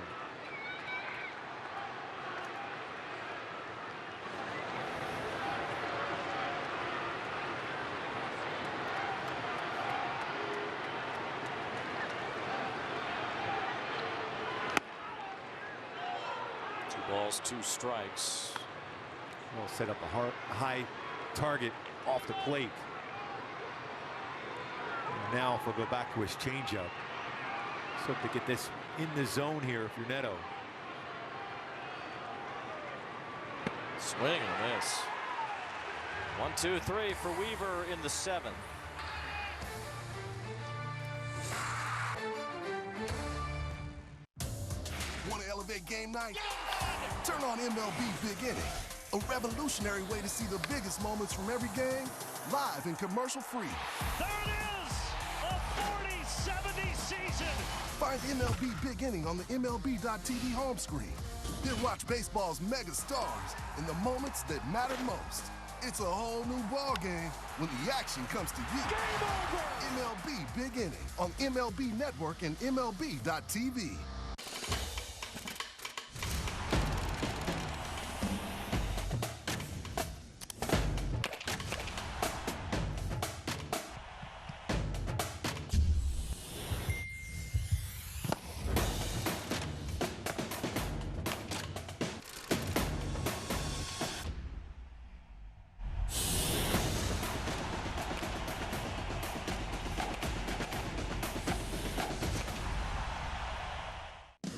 Balls, 2 strikes. We'll set up a high target off the plate. And now if we'll go back to his changeup. So to get this in the zone here if you're Neto. Swing and a miss. 1, 2, 3 for Weaver in the 7th. Want to elevate game night? Turn on MLB Big Inning, a revolutionary way to see the biggest moments from every game live and commercial free. There it is! A 40-70 season! Find MLB Big Inning on the MLB.tv home screen. Then watch baseball's mega stars in the moments that matter most. It's a whole new ball game when the action comes to you. Game over! MLB Big Inning on MLB Network and MLB.tv.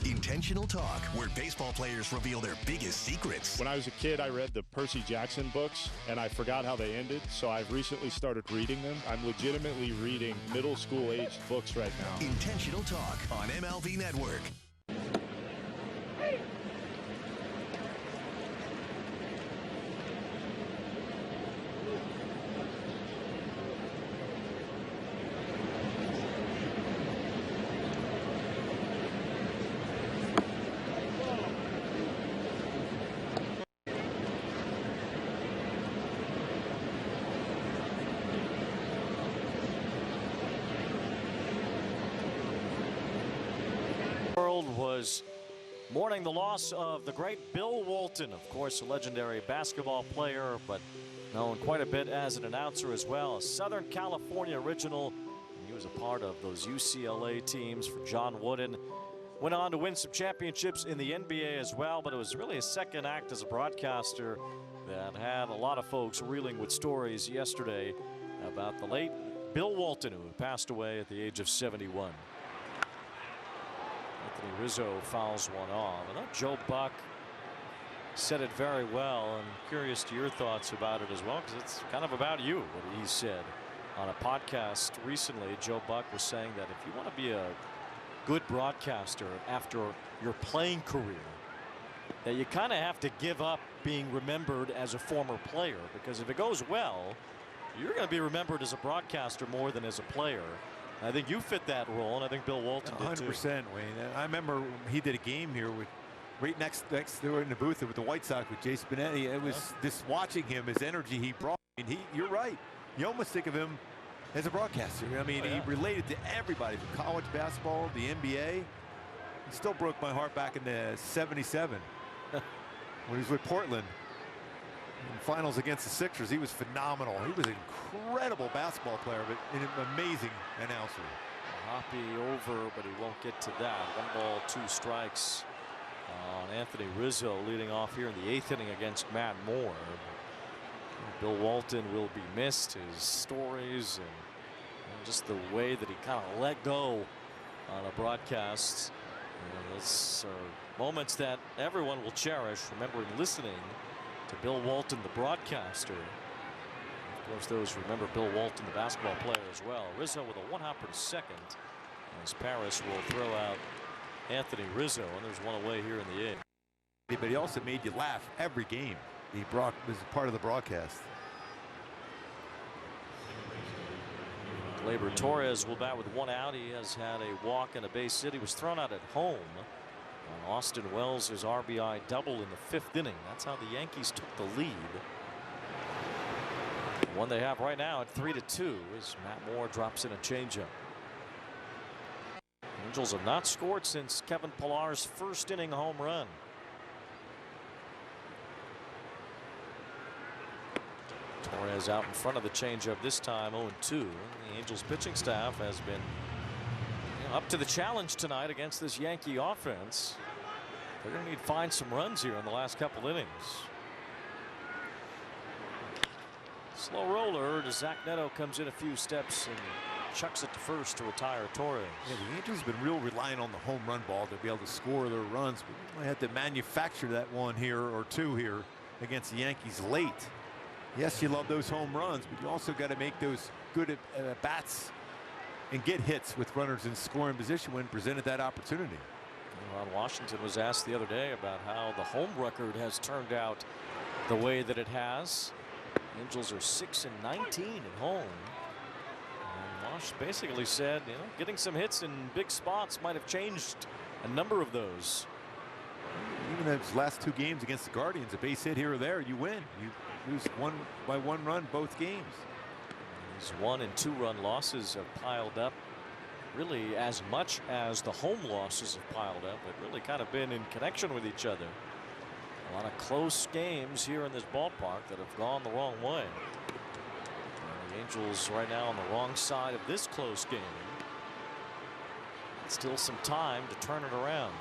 Intentional Talk, where baseball players reveal their biggest secrets. When I was a kid, I read the Percy Jackson books, and I forgot how they ended, so I've recently started reading them. I'm legitimately reading middle school-aged books right now. Intentional Talk on MLB Network. Was mourning the loss of the great Bill Walton, of course, a legendary basketball player, but known quite a bit as an announcer as well. A Southern California original. He was a part of those UCLA teams for John Wooden. Went on to win some championships in the NBA as well, but it was really a second act as a broadcaster that had a lot of folks reeling with stories yesterday about the late Bill Walton, who passed away at the age of 71. Rizzo fouls one off. I thought Joe Buck said it very well. I'm curious to your thoughts about it as well, because it's kind of about you, what he said on a podcast recently. Joe Buck was saying that if you want to be a good broadcaster after your playing career, that you kind of have to give up being remembered as a former player, because if it goes well, you're going to be remembered as a broadcaster more than as a player. I think you fit that role, and I think Bill Walton did too. 100%, Wayne. I remember he did a game here with right next they were in the booth with the White Sox with Jason Benetti. It was just watching him, his energy he brought. I mean, you're right. You almost think of him as a broadcaster. I mean, he related to everybody from college basketball, the NBA. He still broke my heart back in the '77 when he was with Portland. In finals against the Sixers, he was phenomenal. He was an incredible basketball player, but an amazing announcer. Hoppy over, but he won't get to that. 1 ball, 2 strikes on Anthony Rizzo, leading off here in the 8th inning against Matt Moore. Bill Walton will be missed. His stories and just the way that he kind of let go on a broadcast. Those are moments that everyone will cherish, remembering listening to Bill Walton, the broadcaster. Of course, those who remember Bill Walton, the basketball player, as well. Rizzo with a 1-hopper to second, as Paris will throw out Anthony Rizzo, and there's one away here in the 8th. But he also made you laugh every game. He was part of the broadcast. Gleyber Torres will bat with 1 out. He has had a walk and a base hit. He was thrown out at home on Austin Wells' RBI double in the 5th inning. That's how the Yankees took the lead. The one they have right now at 3-2 as Matt Moore drops in a changeup. Angels have not scored since Kevin Pillar's 1st inning home run. Torres out in front of the changeup this time, 0-2. The Angels pitching staff has been up to the challenge tonight against this Yankee offense. They're going to need to find some runs here in the last couple innings. Slow roller to Zach Neto, comes in a few steps and chucks it to first to retire Torres. Yeah, the Angels have been real reliant on the home run ball to be able to score their runs, but we might have to manufacture that one here or two here against the Yankees late. Yes, you love those home runs, but you also got to make those good bats and get hits with runners in scoring position when presented that opportunity. Ron Washington was asked the other day about how the home record has turned out the way that it has. Angels are 6-19 at home. And Wash basically said, getting some hits in big spots might have changed a number of those. Even those last 2 games against the Guardians, a base hit here or there, you win. You lose by 1 run both games. These 1- and 2-run losses have piled up, really as much as the home losses have piled up. They've really kind of been in connection with each other. A lot of close games here in this ballpark that have gone the wrong way. And the Angels right now on the wrong side of this close game. Still some time to turn it around.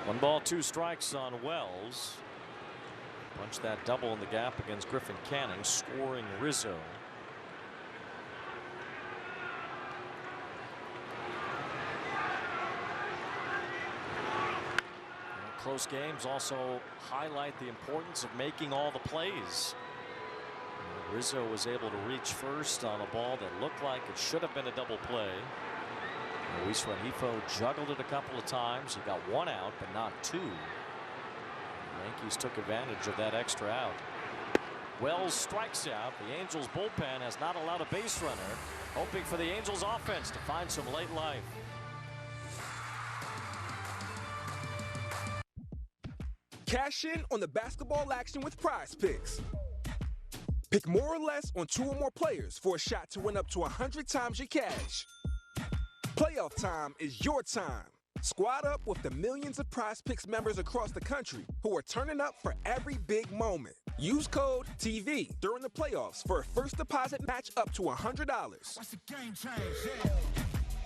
1 ball, 2 strikes on Wells. Punched that double in the gap against Griffin Canning, scoring Rizzo. Close games also highlight the importance of making all the plays. Rizzo was able to reach first on a ball that looked like it should have been a double play. Luis Rengifo juggled it a couple of times. He got 1 out, but not 2. The Yankees took advantage of that extra out. Wells strikes out. The Angels bullpen has not allowed a base runner, hoping for the Angels offense to find some late life. Cash in on the basketball action with Prize Picks. Pick more or less on 2 or more players for a shot to win up to 100 times your cash. Playoff time is your time. Squad up with the millions of Prize Picks members across the country who are turning up for every big moment. Use code TV during the playoffs for a first deposit match up to $100.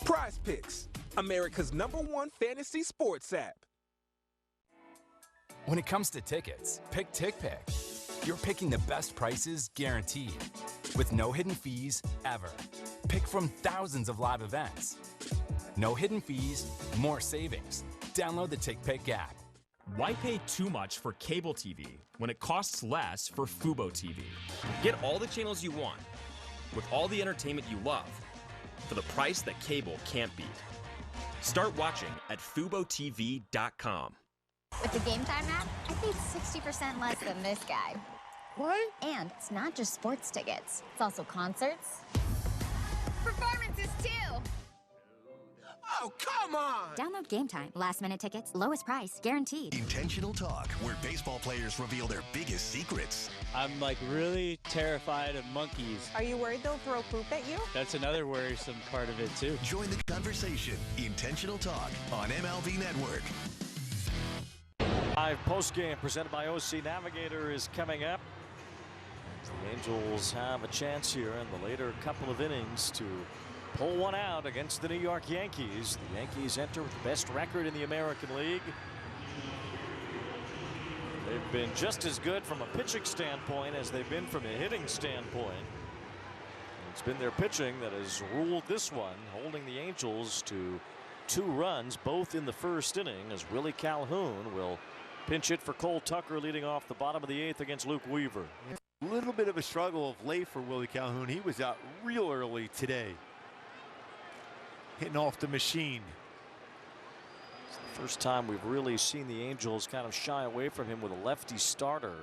Prize Picks, America's #1 fantasy sports app. When it comes to tickets, pick TickPick. You're picking the best prices guaranteed, with no hidden fees ever. Pick from thousands of live events. No hidden fees, more savings. Download the TickPick app. Why pay too much for cable TV when it costs less for Fubo TV? Get all the channels you want, with all the entertainment you love, for the price that cable can't beat. Start watching at FuboTV.com. With the Game Time app, I paid 60% less than this guy. What? And it's not just sports tickets. It's also concerts. Performances, too. Oh, come on! Download Game Time. Last-minute tickets, lowest price, guaranteed. Intentional Talk, where baseball players reveal their biggest secrets. I'm really terrified of monkeys. Are you worried they'll throw poop at you? That's another worrisome part of it, too. Join the conversation. Intentional Talk on MLB Network. Live postgame presented by OC Navigator is coming up. The Angels have a chance here in the later couple of innings to pull one out against the New York Yankees. The Yankees enter with the best record in the American League. They've been just as good from a pitching standpoint as they've been from a hitting standpoint. It's been their pitching that has ruled this one, holding the Angels to 2 runs, both in the 1st inning, as Willie Calhoun will pinch hit for Cole Tucker, leading off the bottom of the 8th against Luke Weaver. A little bit of a struggle of late for Willie Calhoun. He was out real early today, hitting off the machine. It's the first time we've really seen the Angels kind of shy away from him with a lefty starter.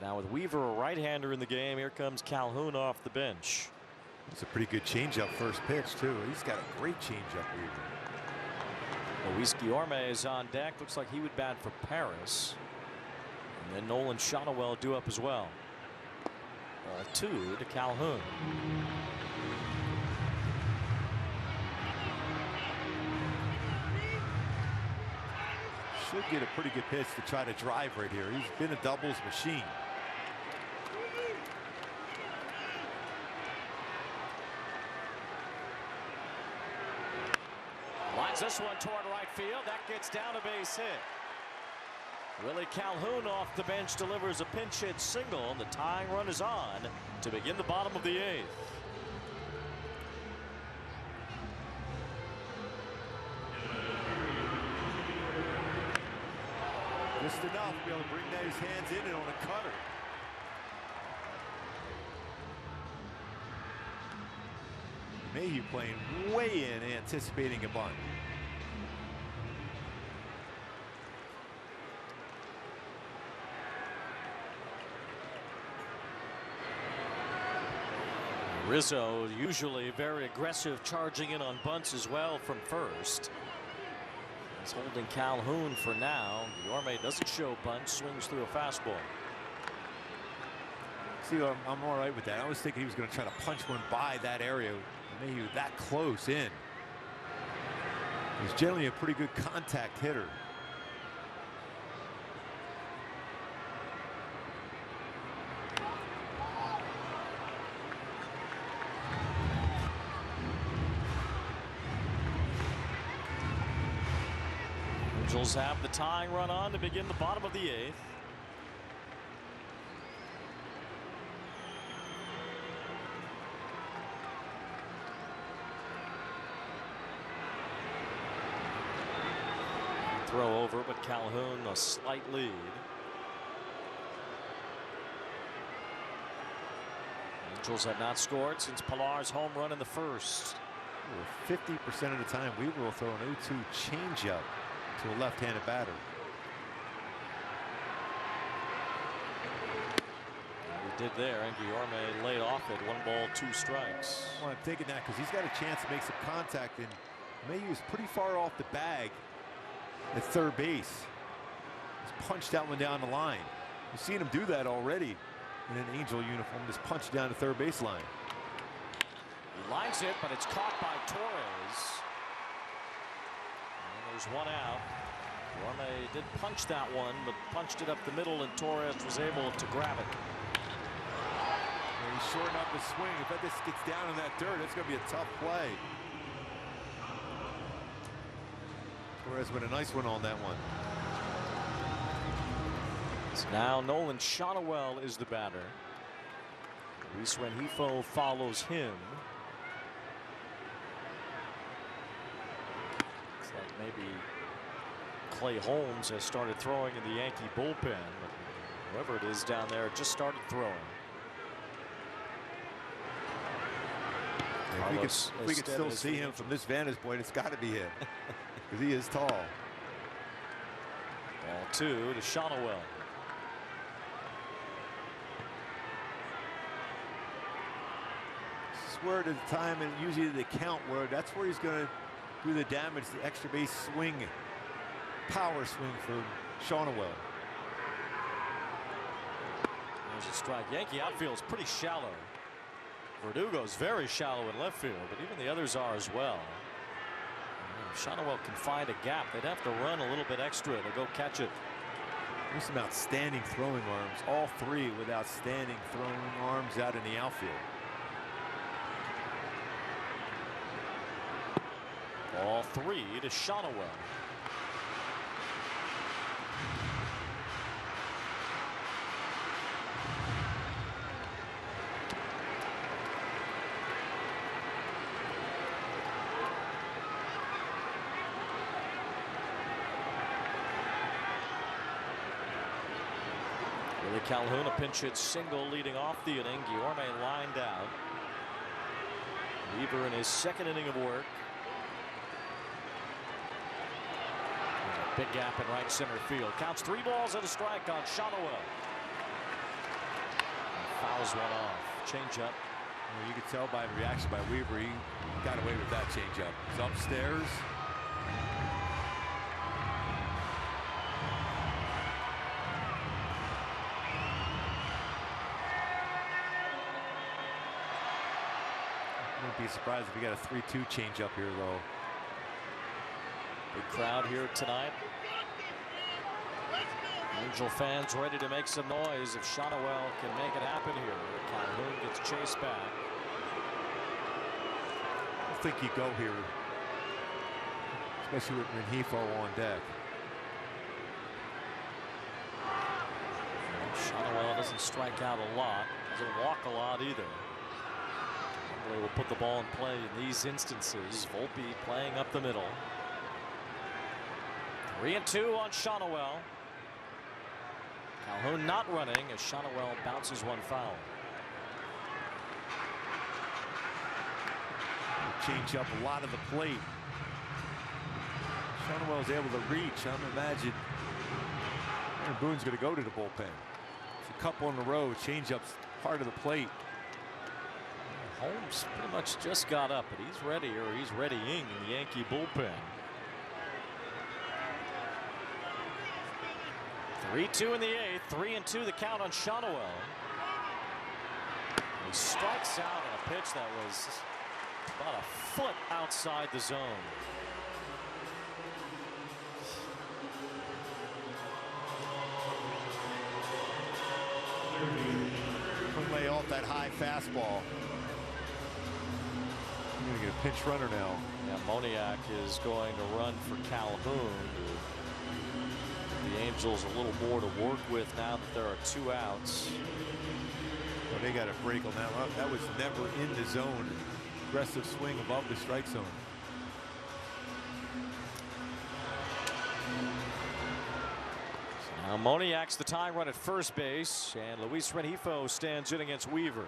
Now with Weaver, a right-hander in the game, here comes Calhoun off the bench. It's a pretty good changeup first pitch, too. He's got a great changeup, Weaver. Luis Guillorme is on deck. Looks like he would bat for Paris. And then Nolan Shotwell due up as well. 2 to Calhoun. Should get a pretty good pitch to try to drive right here. He's been a doubles machine. Lines this one toward right field. That gets down a base hit. Willie Calhoun off the bench delivers a pinch hit single, and the tying run is on to begin the bottom of the 8th. Just enough to be able to bring his hands in and on a cutter. Mayhew playing way in, anticipating a bunt. Rizzo usually very aggressive, charging in on bunts as well from first. He's holding Calhoun for now. Guillorme doesn't show bunt, swings through a fastball. See, I'm all right with that. I was thinking he was going to try to punch one by that area. Mayhew that close in. He's generally a pretty good contact hitter. Angels have the tying run on to begin the bottom of the 8th. Throw over, but Calhoun a slight lead. Angels have not scored since Pilar's home run in the first. 50% of the time, we will throw an 0-2 changeup to a left-handed batter. He did there, and Guillorme laid off it. 1 ball, 2 strikes. Well, I'm thinking that because he's got a chance to make some contact, and Mayhew is pretty far off the bag at third base. He's punched that one down the line. You've seen him do that already in an Angel uniform, just punch down the third base line. He lines it, but it's caught by Torres. And there's 1 out. Guillorme did punch that one, but punched it up the middle, and Torres was able to grab it. And he's shorting up his swing. If that just gets down in that dirt, it's going to be a tough play. Torres with a nice one on that one. So now Nolan Shotwell is the batter. Luis Rengifo follows him. Looks like maybe Clay Holmes has started throwing in the Yankee bullpen. But whoever it is down there just started throwing. If we could still see him from this vantage point, it's got to be him. Because he is tall. Ball 2 to Shotwell. This is where at the time, and usually the count where that's where he's going to do the damage, the extra base swing, power swing for Shotwell. There's a strike. Yankee outfield is pretty shallow. Verdugo's very shallow in left field, but even the others are as well. Shotwell can find a gap. They'd have to run a little bit extra to go catch it. There's some outstanding throwing arms. All 3 with outstanding throwing arms out in the outfield. All 3 to Shotwell. Calhoun a pinch hit single leading off the inning. Guillorme lined out. Weaver in his 2nd inning of work. There's a big gap in right center field. Counts 3 balls and a strike on Shotwell. fouls one off. Changeup. Well, you could tell by the reaction by Weaver, he got away with that changeup. It's upstairs. Wouldn't be surprised if we got a 3-2 changeup here, though. Big crowd here tonight. Angel fans ready to make some noise if Shotwell can make it happen here. Calhoun gets chased back. I don't think you go here, especially with Rengifo on deck. Shotwell doesn't strike out a lot, doesn't walk a lot either. Normally will put the ball in play in these instances. Volpe playing up the middle. 3-2 on Shotwell. Calhoun not running as Shotwell bounces one foul. Change up a lot of the plate. Shotwell's able to reach. I'm imagining Aaron Boone's going to go to the bullpen. It's a couple in a row. Change-up's part of the plate. Holmes pretty much just got up, but he's ready, or he's readying in the Yankee bullpen. 3-2 in the eighth. 3-2 the count on Shotwell. He strikes out on a pitch that was about a foot outside the zone. Lay off that high fastball. You're going to get a pinch runner now. Yeah, Moniak is going to run for Calhoun. The Angels a little more to work with now that there are 2 outs. Well, they got a break on that. That was never in the zone. Aggressive swing above the strike zone. So now Moniak's the tying run at first base, and Luis Rengifo stands in against Weaver.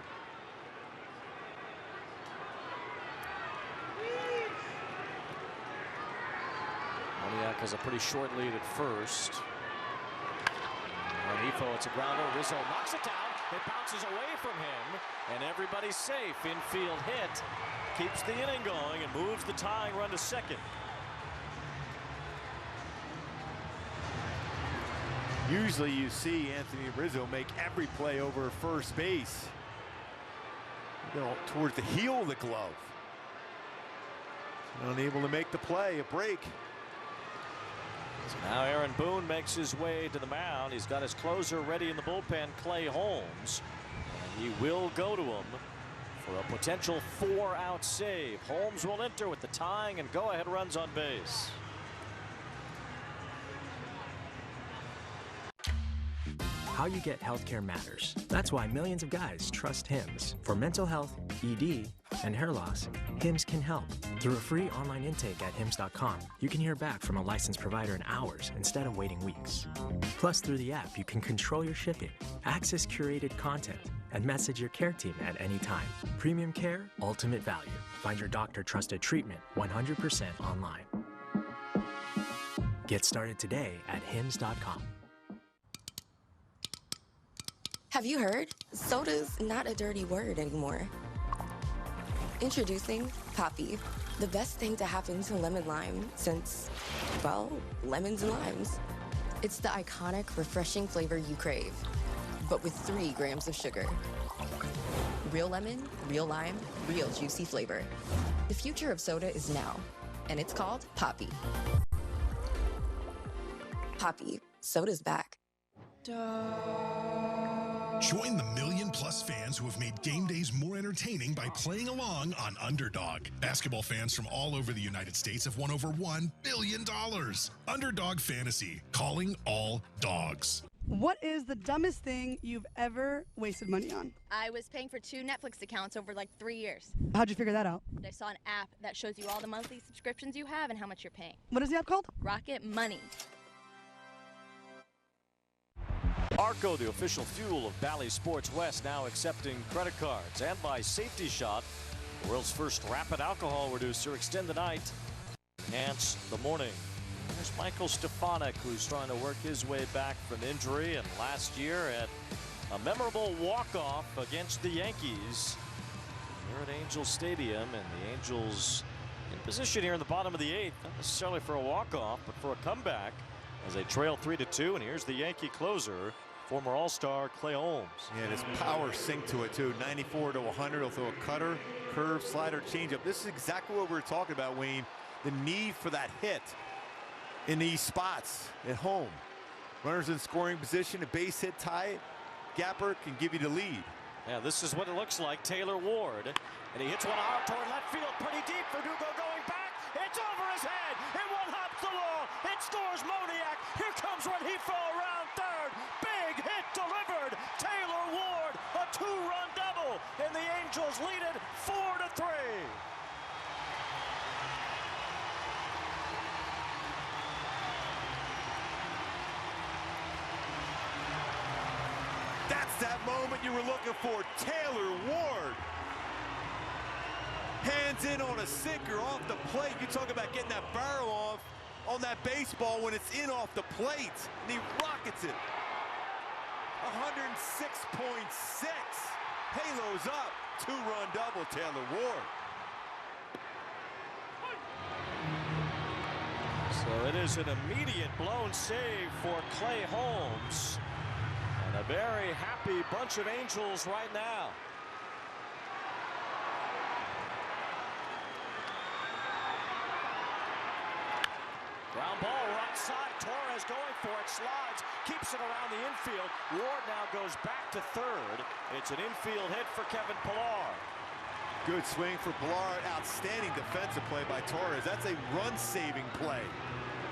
Moniak has a pretty short lead at first. Rengifo, it's a grounder. Rizzo knocks it down. It bounces away from him, and everybody's safe. Infield hit. Keeps the inning going and moves the tying run to second. Usually you see Anthony Rizzo make every play over first base. You know, towards the heel of the glove. Unable to make the play, a break. So now Aaron Boone makes his way to the mound. He's got his closer ready in the bullpen, Clay Holmes. And he will go to him for a potential 4-out save. Holmes will enter with the tying and go-ahead runs on base. How you get healthcare matters. That's why millions of guys trust Hims. For mental health, ED, and hair loss, Hims can help. Through a free online intake at hims.com, you can hear back from a licensed provider in hours instead of waiting weeks. Plus, through the app, you can control your shipping, access curated content, and message your care team at any time. Premium care, ultimate value. Find your doctor-trusted treatment 100% online. Get started today at hims.com. Have you heard? Soda's not a dirty word anymore. Introducing Poppy, the best thing to happen to lemon lime since, well, lemons and limes. It's the iconic, refreshing flavor you crave, but with 3 grams of sugar. Real lemon, real lime, real juicy flavor. The future of soda is now, and it's called Poppy. Poppy, soda's back. Join the million-plus fans who have made game days more entertaining by playing along on Underdog. Basketball fans from all over the United States have won over $1 billion. Underdog Fantasy, calling all dogs. What is the dumbest thing you've ever wasted money on? I was paying for 2 Netflix accounts over like 3 years. How'd you figure that out? I saw an app that shows you all the monthly subscriptions you have and how much you're paying. What is the app called? Rocket Money. Arco, the official fuel of Bally Sports West, now accepting credit cards. And by Safety Shot, the world's first rapid alcohol reducer. Extend the night, enhance the morning. There's Michael Stefanik, who's trying to work his way back from injury, and last year had A memorable walk-off against the Yankees here at Angel Stadium, and the Angels in position here in the bottom of the 8th, not necessarily for a walk-off, but for a comeback as they trail 3-2. And here's the Yankee closer, former All-Star Clay Holmes. Yeah, and his power sink to it too. 94 to 100. He'll throw a cutter, curve, slider, changeup. This is exactly what we were talking about, Wayne. The need for that hit in these spots at home. Runners in scoring position, a base hit tie it. Gapper can give you the lead. Yeah, this is what it looks like. Taylor Ward, and he hits one out toward left field, pretty deep. Verdugo going back. It's over his head. It one hops the wall. It scores Moniak. Here comes Rengifo around third. Big hit delivered. Taylor Ward, a 2-run double, and the Angels lead it 4-3. That's that moment you were looking for. Taylor Ward. Hands in on a sinker off the plate. You talk about getting that barrel off on that baseball when it's in off the plate. And he rockets it. 106.6. Halo's up. 2-run double, Taylor Ward. So it is an immediate blown save for Clay Holmes. And a very happy bunch of Angels right now. Ground ball right side. Torres going for it. Slides. Keeps it around the infield. Ward now goes back to third. It's an infield hit for Kevin Pillar. Good swing for Pillar. Outstanding defensive play by Torres. That's a run-saving play.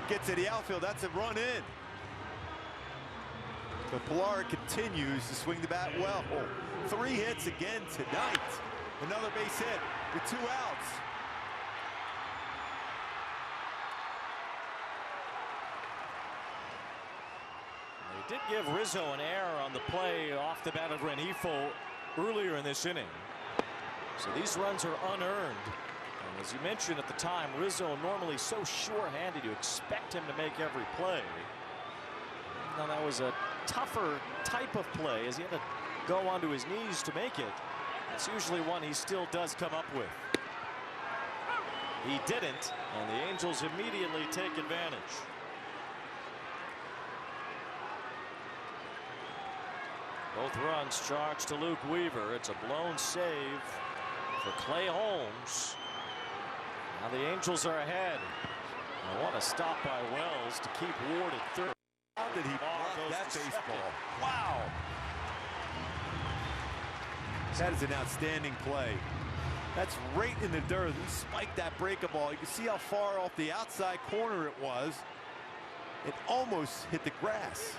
Get to the outfield. That's a run in. But Pillar continues to swing the bat well. 3 hits again tonight. Another base hit with 2 outs. They did give Rizzo an error on the play off the bat of Rengifo earlier in this inning. So these runs are unearned. And as you mentioned at the time, Rizzo normally so sure-handed, you expect him to make every play. Now that was a tougher type of play as he had to go onto his knees to make it. That's usually one he still does come up with. He didn't, and the Angels immediately take advantage. Both runs charged to Luke Weaver. It's a blown save for Clay Holmes. Now the Angels are ahead. And what a stop by Wells to keep Ward at third. How did he block that baseball? Wow. That is an outstanding play. That's right in the dirt. He spiked that breaking ball. You can see how far off the outside corner it was. It almost hit the grass.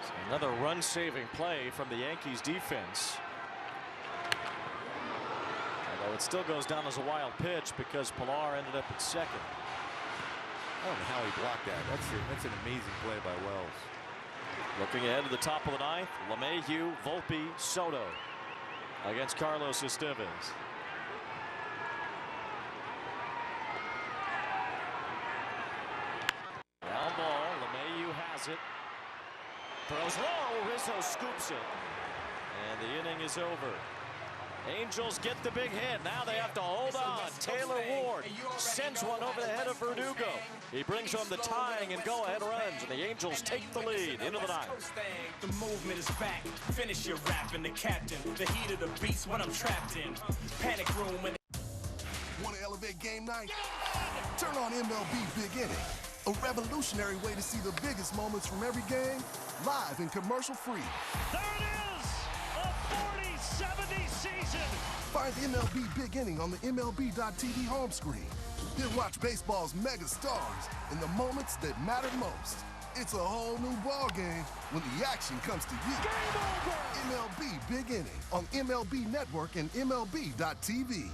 So another run-saving play from the Yankees defense. Although it still goes down as a wild pitch because Pillar ended up at second. I don't know how he blocked that. That's an amazing play by Wells. Looking ahead to the top of the 9th, LeMahieu, Volpe, Soto against Carlos Estevez. Ground ball, LeMahieu has it. Throws low, Rizzo scoops it. And the inning is over. Angels get the big hit. Now they have to hold on. Taylor Ward sends one over the head of Verdugo. He brings home the tying and go-ahead runs, and the Angels take the lead into the 9th. The movement is back. Finish your rapping, the captain. The heat of the beast when I'm trapped in. Panic room when. Want to elevate game night? Turn on MLB Big Inning, a revolutionary way to see the biggest moments from every game live and commercial-free. There it is! A 40-70 season! Find MLB Big Inning on the MLB.tv home screen. Then watch baseball's mega stars in the moments that matter most. It's a whole new ballgame when the action comes to you. Game over! MLB Big Inning on MLB Network and MLB.tv.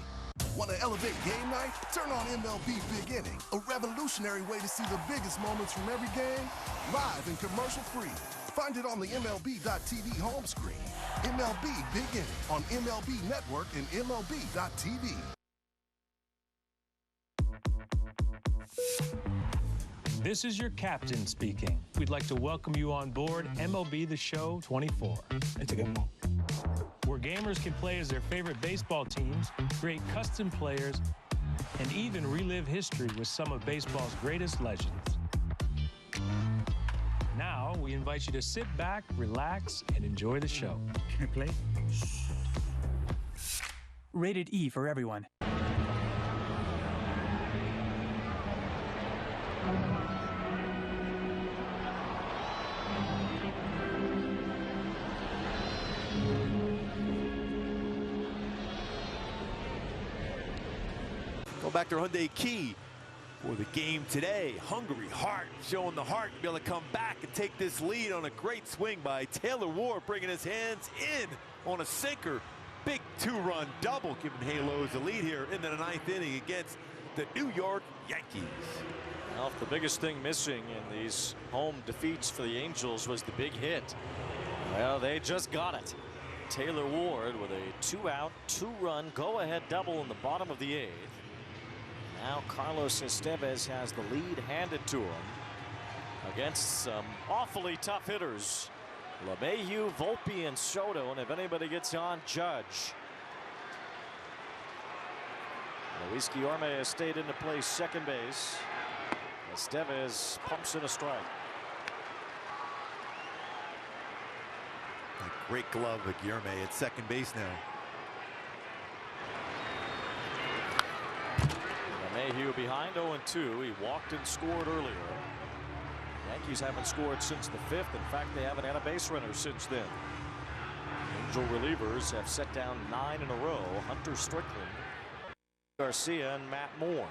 Want to elevate game night? Turn on MLB Big Inning, a revolutionary way to see the biggest moments from every game live and commercial-free. Find it on the MLB.tv home screen. MLB Big Inning on MLB Network and MLB.tv. This is your captain speaking. We'd like to welcome you on board MLB The Show 24. It's a good one. Where gamers can play as their favorite baseball teams, create custom players, and even relive history with some of baseball's greatest legends. Now, we invite you to sit back, relax, and enjoy the show. Can I play? Rated E for everyone. Go back to Hyundai Key for the game today. Hungry heart, showing the heart to be able to come back and take this lead on a great swing by Taylor Ward, bringing his hands in on a sinker. Big two-run double, giving Halos the lead here in the 9th inning against the New York Yankees. Well, the biggest thing missing in these home defeats for the Angels was the big hit. Well, they just got it. Taylor Ward with a 2-out, 2-run go-ahead double in the bottom of the 8th. Now Carlos Estevez has the lead handed to him against some awfully tough hitters. LeMahieu, Volpe, and Soto, and if anybody gets on, Judge. Luis Guillorme has stayed into place second base. Estevez pumps in a strike. A great glove of Guillorme at second base now. LeMahieu behind 0-2. He walked and scored earlier. Yankees haven't scored since the 5th. In fact, they haven't had a base runner since then. Angel relievers have set down 9 in a row. Hunter Strickland, Garcia, and Matt Moore.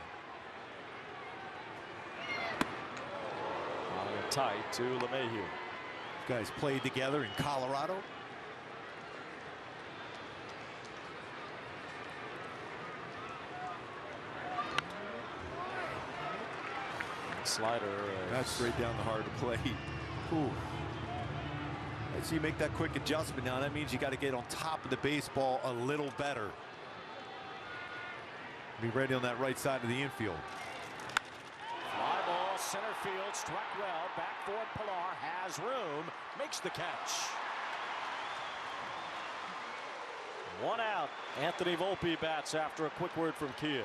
On tight to LeMahieu. These guys played together in Colorado. Slider. That's straight down the heart of the plate. Ooh. So you make that quick adjustment now. That means you got to get on top of the baseball a little better. Be ready on that right side of the infield. Fly ball, center field, struck well. Back for it. Pilar has room, makes the catch. 1 out. Anthony Volpe bats after a quick word from Kia.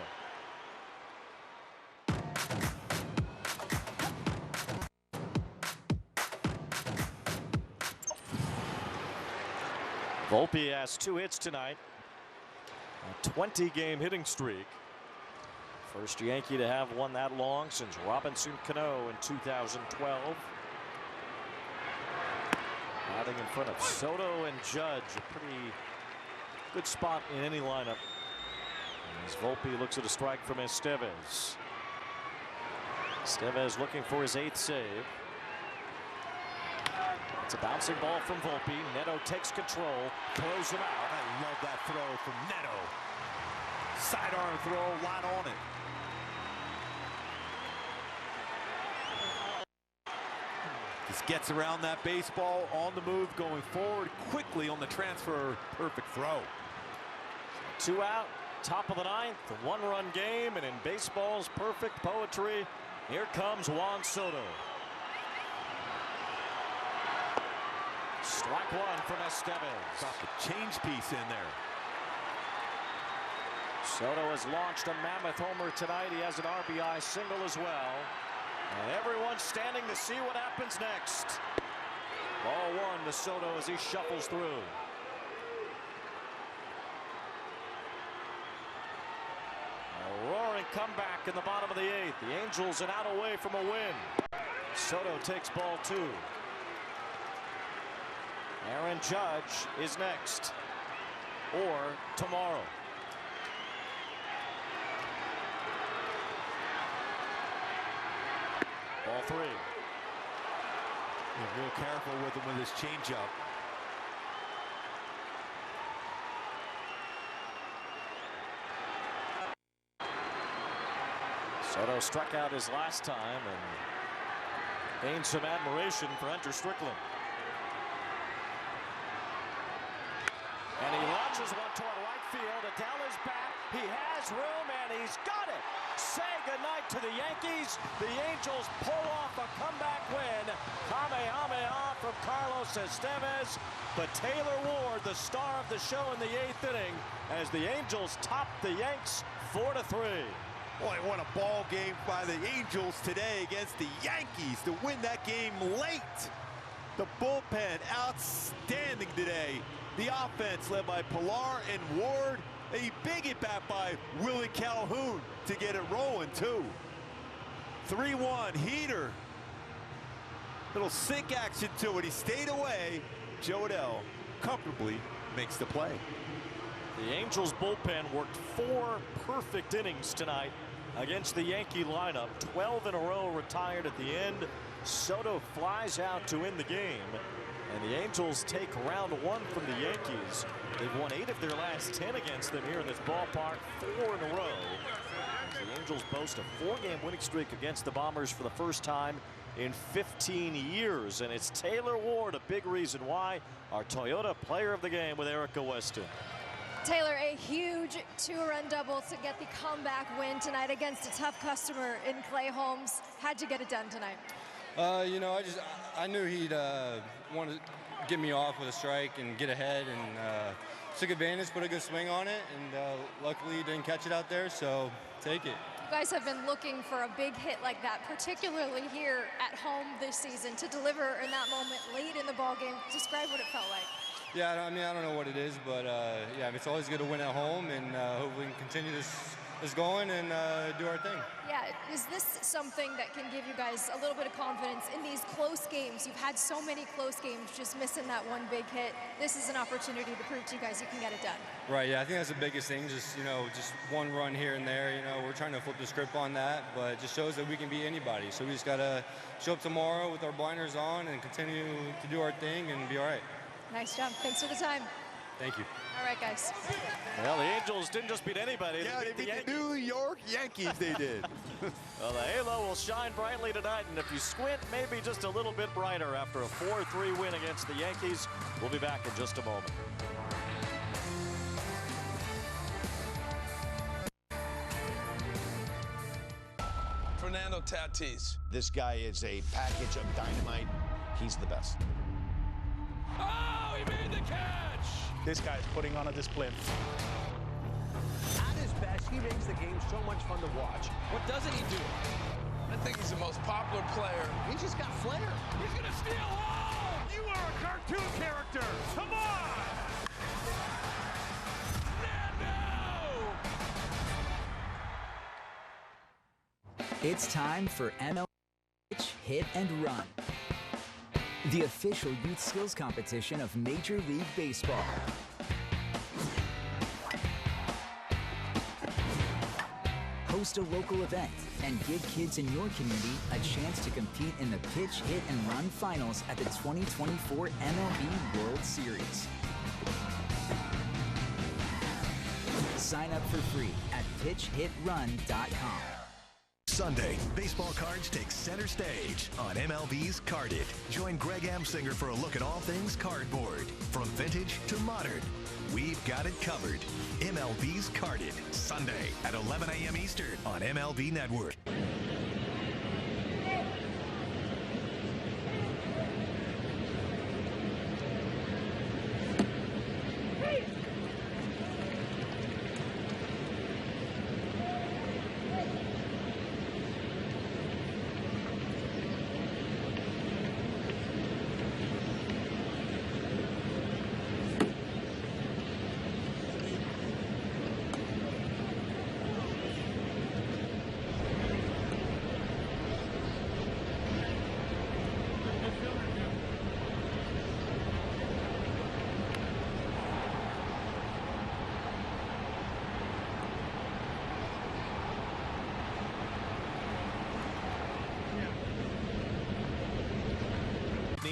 Volpe has 2 hits tonight. A 20-game hitting streak. First Yankee to have one that long since Robinson Cano in 2012. Batting in front of Soto and Judge. A pretty good spot in any lineup. As Volpe looks at a strike from Estevez. Estevez looking for his 8th save. It's a bouncing ball from Volpe. Neto takes control, throws him out. I love that throw from Neto. Sidearm throw, right on it. Just gets around that baseball, on the move, going forward quickly on the transfer. Perfect throw. 2 out, top of the 9th, a 1-run game, and in baseball's perfect poetry, here comes Juan Soto. Strike 1 from Estevez. Got the change piece in there. Soto has launched a mammoth homer tonight. He has an RBI single as well. And everyone's standing to see what happens next. Ball 1 to Soto as he shuffles through. A roaring comeback in the bottom of the 8th. The Angels an out away from a win. Soto takes ball 2. Aaron Judge is next, or tomorrow. Ball 3. Be real careful with him with his changeup. Soto struck out his last time and gained some admiration for Hunter Strickland. And he launches Throws one toward right field. Adele is back. He has room, and he's got it. Say goodnight to the Yankees. The Angels pull off a comeback win. Kamehameha from Carlos Estevez. But Taylor Ward, the star of the show in the 8th inning, as the Angels top the Yanks 4-3. Boy, what a ball game by the Angels today against the Yankees to win that game late. The bullpen outstanding today. The offense led by Pilar and Ward. A big hit back by Willie Calhoun to get it rolling too. 3-1 heater. Little sink action to it. He stayed away. Joe Adele comfortably makes the play. The Angels bullpen worked 4 perfect innings tonight against the Yankee lineup. 12 in a row retired at the end. Soto flies out to win the game. And the Angels take round 1 from the Yankees. They've won 8 of their last 10 against them here in this ballpark, 4 in a row. The Angels boast a 4-game winning streak against the Bombers for the first time in 15 years. And it's Taylor Ward, a big reason why, our Toyota Player of the Game with Erica Weston. Taylor, a huge 2-run double to get the comeback win tonight against a tough customer in Clay Holmes. Had to get it done tonight. You know, I knew he'd want to get me off with a strike and get ahead, and took advantage, put a good swing on it, and luckily didn't catch it out there, so take it. You guys have been looking for a big hit like that, particularly here at home this season, to deliver in that moment late in the ballgame. Describe what it felt like. Yeah, I mean, I don't know what it is, but yeah, it's always good to win at home, and hopefully we can continue this going and do our thing. Yeah, is this something that can give you guys a little bit of confidence in these close games? You've had so many close games, just missing that one big hit. This is an opportunity to prove to you guys you can get it done. Right, yeah, I think that's the biggest thing, just one run here and there. We're trying to flip the script on that, but it just shows that we can beat anybody. So we just got to show up tomorrow with our blinders on and continue to do our thing and be all right. Nice job. Thanks for the time. Thank you. All right, guys. Well, the Angels didn't just beat anybody. Yeah, they beat the New York Yankees, they did. Well, the halo will shine brightly tonight, and if you squint, maybe just a little bit brighter after a 4-3 win against the Yankees. We'll be back in just a moment. Fernando Tatis. This guy is a package of dynamite. He's the best. Oh, he made the catch! This guy's putting on a display. At his best, he makes the game so much fun to watch. What doesn't he do? I think he's the most popular player. He's just got flair. He's gonna steal home! You are a cartoon character! Come on! It's time for MLB Pitch, Hit, and Run, the official youth skills competition of Major League Baseball. Host a local event and give kids in your community a chance to compete in the Pitch, Hit, and Run finals at the 2024 MLB World Series. Sign up for free at pitchhitrun.com. Sunday, baseball cards take center stage on MLB's Carded. Join Greg Amsinger for a look at all things cardboard, from vintage to modern. We've got it covered. MLB's Carded, Sunday at 11 a.m. Eastern on MLB Network.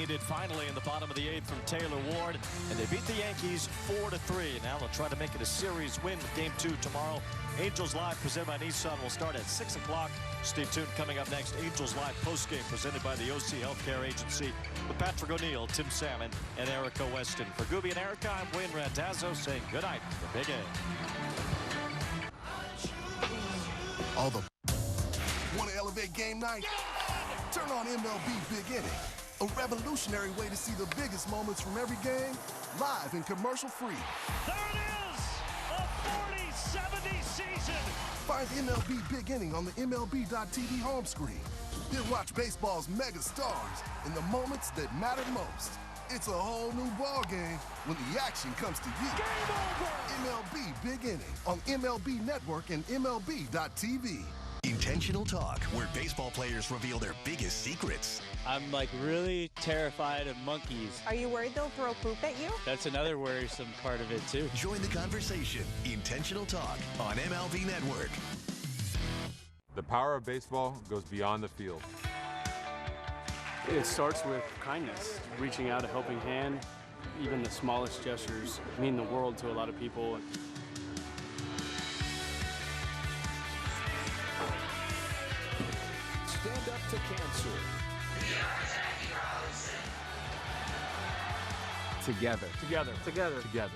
needed finally in the bottom of the 8th from Taylor Ward, and they beat the Yankees 4-3. Now they'll try to make it a series win with Game 2 tomorrow. Angels Live presented by Nissan will start at 6 o'clock. Stay tuned. Coming up next, Angels Live postgame presented by the OC Healthcare Agency with Patrick O'Neill, Tim Salmon, and Erica Weston. For Gooby and Erica, I'm Wayne Randazzo saying good night for Big A. All the want to elevate game night? Turn on MLB Big Inning, a revolutionary way to see the biggest moments from every game live and commercial free. There it is, a 40-70 season. Find MLB Big Inning on the MLB.tv home screen. Then watch baseball's mega stars in the moments that matter most. It's a whole new ball game when the action comes to you. Game over! MLB Big Inning on MLB Network and MLB.tv. Intentional Talk, where baseball players reveal their biggest secrets. I'm like really terrified of monkeys. Are you worried they'll throw poop at you? That's another worrisome part of it too. Join the conversation. Intentional Talk on MLB Network. The power of baseball goes beyond the field. It starts with kindness, reaching out a helping hand. Even the smallest gestures mean the world to a lot of people. Stand up to cancer. Together. Together. Together. Together.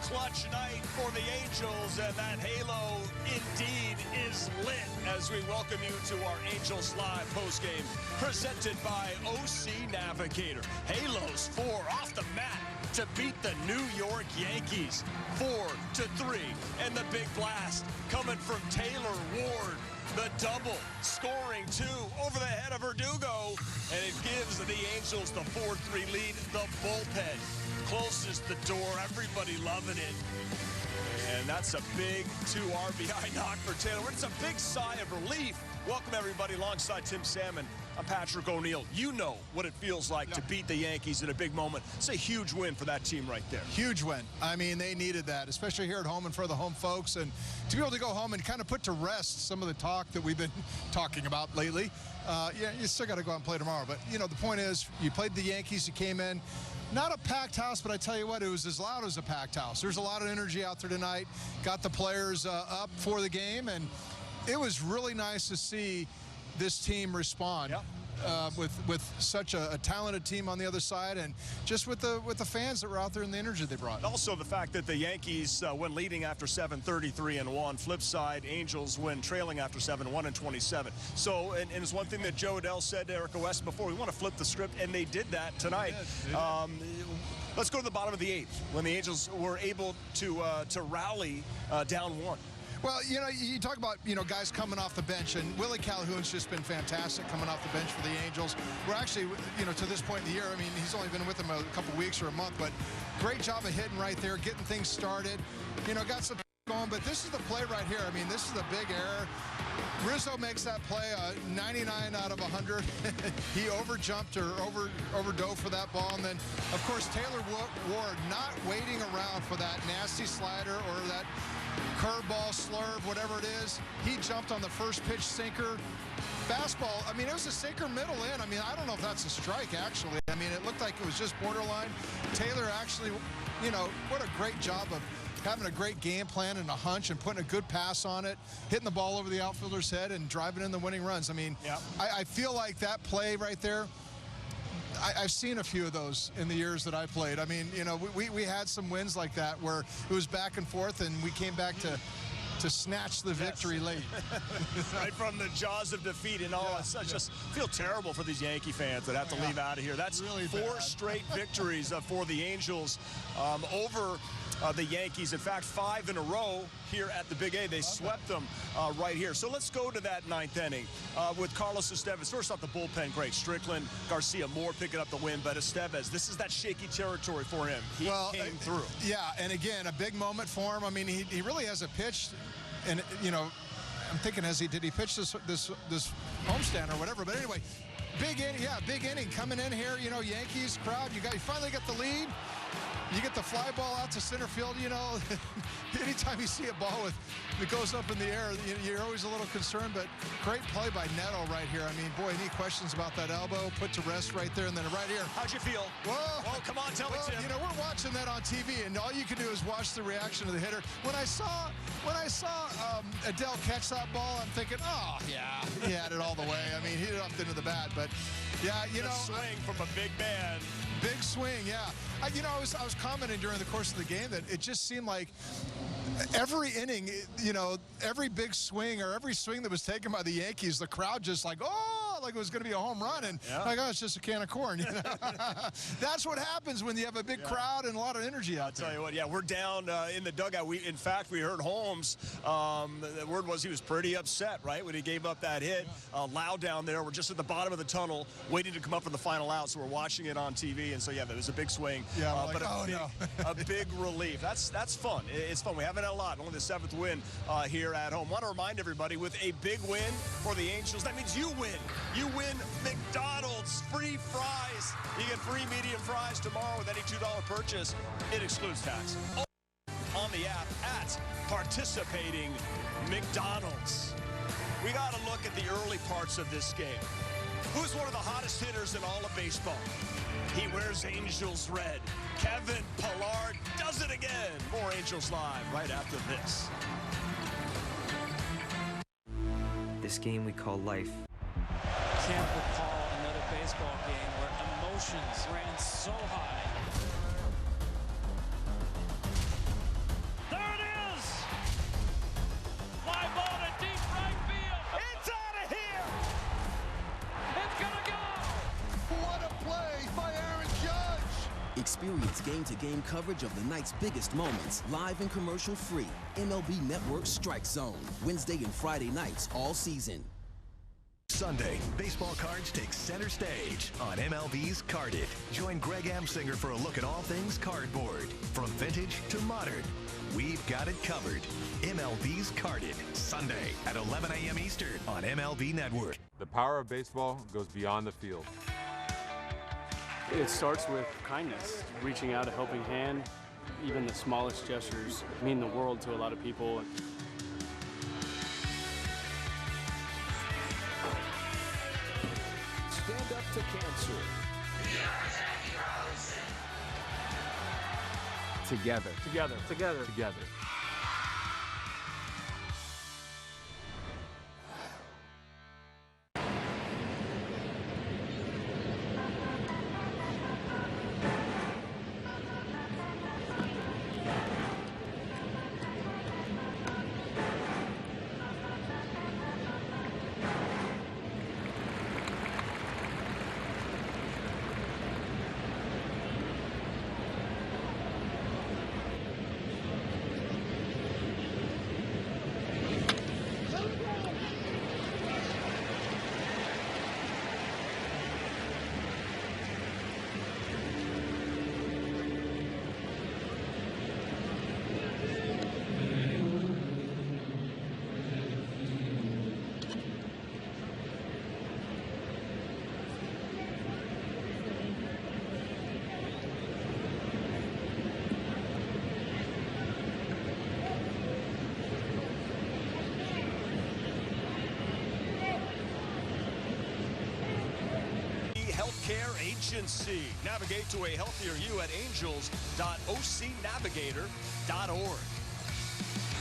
Clutch night for the Angels, and that halo indeed is lit as we welcome you to our Angels Live postgame presented by OC Navigator. Halos 4 off the mat to beat the New York Yankees 4-3, and the big blast coming from Taylor Ward. The double, scoring 2 over the head of Verdugo, and it gives the Angels the 4-3 lead. The bullpen closes the door, everybody loving it. And that's a big 2 RBI knock for Taylor. It's a big sigh of relief. Welcome, everybody, alongside Tim Salmon. I'm Patrick O'Neill. You know what it feels like to beat the Yankees in a big moment. It's a huge win for that team right there. Huge win. I mean, they needed that, especially here at home and for the home folks. And to be able to go home and kind of put to rest some of the talk that we've been talking about lately. Yeah, you still got to go out and play tomorrow. But, you know, the point is, you played the Yankees. You came in. Not a packed house, but I tell you what, it was as loud as a packed house. There's a lot of energy out there tonight. Got the players up for the game, and it was really nice to see this team respond. Yep. With such a talented team on the other side, and just with the fans that were out there and the energy they brought. Also the fact that the Yankees went leading after 7, 33-1. Flip side, Angels win trailing after 7, 1-27. So, and it's one thing that Joe Adell said to Erica West before, we want to flip the script, and they did that tonight. They did. Let's go to the bottom of the 8th when the Angels were able to rally down 1. Well, you know, you talk about, you know, guys coming off the bench, and Willie Calhoun's just been fantastic coming off the bench for the Angels. We're actually, you know, to this point in the year, I mean, he's only been with them a couple weeks or a month, but great job of hitting right there, getting things started. You know, got some going, but this is the play right here. I mean, this is the big error. Rizzo makes that play 99 out of 100. He overjumped or overdove for that ball, and then, of course, Taylor Ward not waiting around for that nasty slider or that curveball, slurve, whatever it is. He jumped on the first pitch sinker. Fastball, I mean, it was a sinker middle in. I mean, I don't know if that's a strike, actually. I mean, it looked like it was just borderline. Taylor actually, you know, what a great job of having a great game plan and a hunch and putting a good pass on it, hitting the ball over the outfielder's head and driving in the winning runs. I mean, I feel like that play right there, I've seen a few of those in the years that I played. I mean, you know, we had some wins like that where it was back and forth, and we came back to snatch the victory late. Right from the jaws of defeat and all. Yeah, I just feel terrible for these Yankee fans that have to leave out of here. That's really 4 straight victories for the Angels over the Yankees. In fact, 5 in a row here at the Big A. They swept them right here. So let's go to that 9th inning with Carlos Estevez. First off, the bullpen, great. Strickland, Garcia, Moore picking up the win, but Estevez, this is that shaky territory for him. He came through. Yeah, and again, a big moment for him. I mean, he really hasn't pitched, and you know, I'm thinking, did he pitch this homestand or whatever? But anyway, big inning coming in here. You know, Yankees crowd. You finally got the lead. You get the fly ball out to center field. You know, anytime you see a ball that goes up in the air, you're always a little concerned. But great play by Neto right here. I mean, boy, any questions about that elbow? Put to rest right there, and then right here. How'd you feel? Whoa! Oh, come on, tell me, Tim. You know, we're watching that on TV, and all you can do is watch the reaction of the hitter. When I saw Adele catch that ball, I'm thinking, oh yeah, he had it all the way. I mean, he jumped into the bat, but yeah, you know, swing from a big man. Big swing, yeah. I was commenting during the course of the game that it just seemed like every inning, you know, every big swing or every swing that was taken by the Yankees, the crowd just like, oh, like it was going to be a home run, and like, oh, it's just a can of corn. You know? That's what happens when you have a big crowd and a lot of energy out there. I'll tell you what, yeah, we're down in the dugout. In fact, we heard Holmes. The word was he was pretty upset, right, when he gave up that hit. Loud down there. We're just at the bottom of the tunnel, waiting to come up for the final out. So we're watching it on TV, and so yeah, there was a big swing. Yeah, but a big relief. That's fun. It's fun. We haven't had a lot. Only the 7th win here at home. Want to remind everybody, with a big win for the Angels, that means you win. You win McDonald's free fries. You get free medium fries tomorrow with any $2 purchase. It excludes tax. On the app at participating McDonald's. We got to look at the early parts of this game. Who's one of the hottest hitters in all of baseball? He wears Angels red. Kevin Pillar does it again. More Angels Live right after this. This game we call life. Can't recall another baseball game where emotions ran so high. There it is! Fly ball to deep right field. It's out of here! It's gonna go! What a play by Aaron Judge! Experience game-to-game coverage of the night's biggest moments, live and commercial-free. MLB Network Strike Zone, Wednesday and Friday nights all season. Sunday, baseball cards take center stage on MLB's Carded. Join Greg Amsinger for a look at all things cardboard, from vintage to modern. We've got it covered. MLB's Carded, Sunday at 11 a.m. Eastern on MLB Network. The power of baseball goes beyond the field. It starts with kindness, reaching out a helping hand. Even the smallest gestures mean the world to a lot of people. Stand up to cancer. Together. Together. Together. Together. Healthcare Agency. Navigate to a healthier you at angels.ocnavigator.org.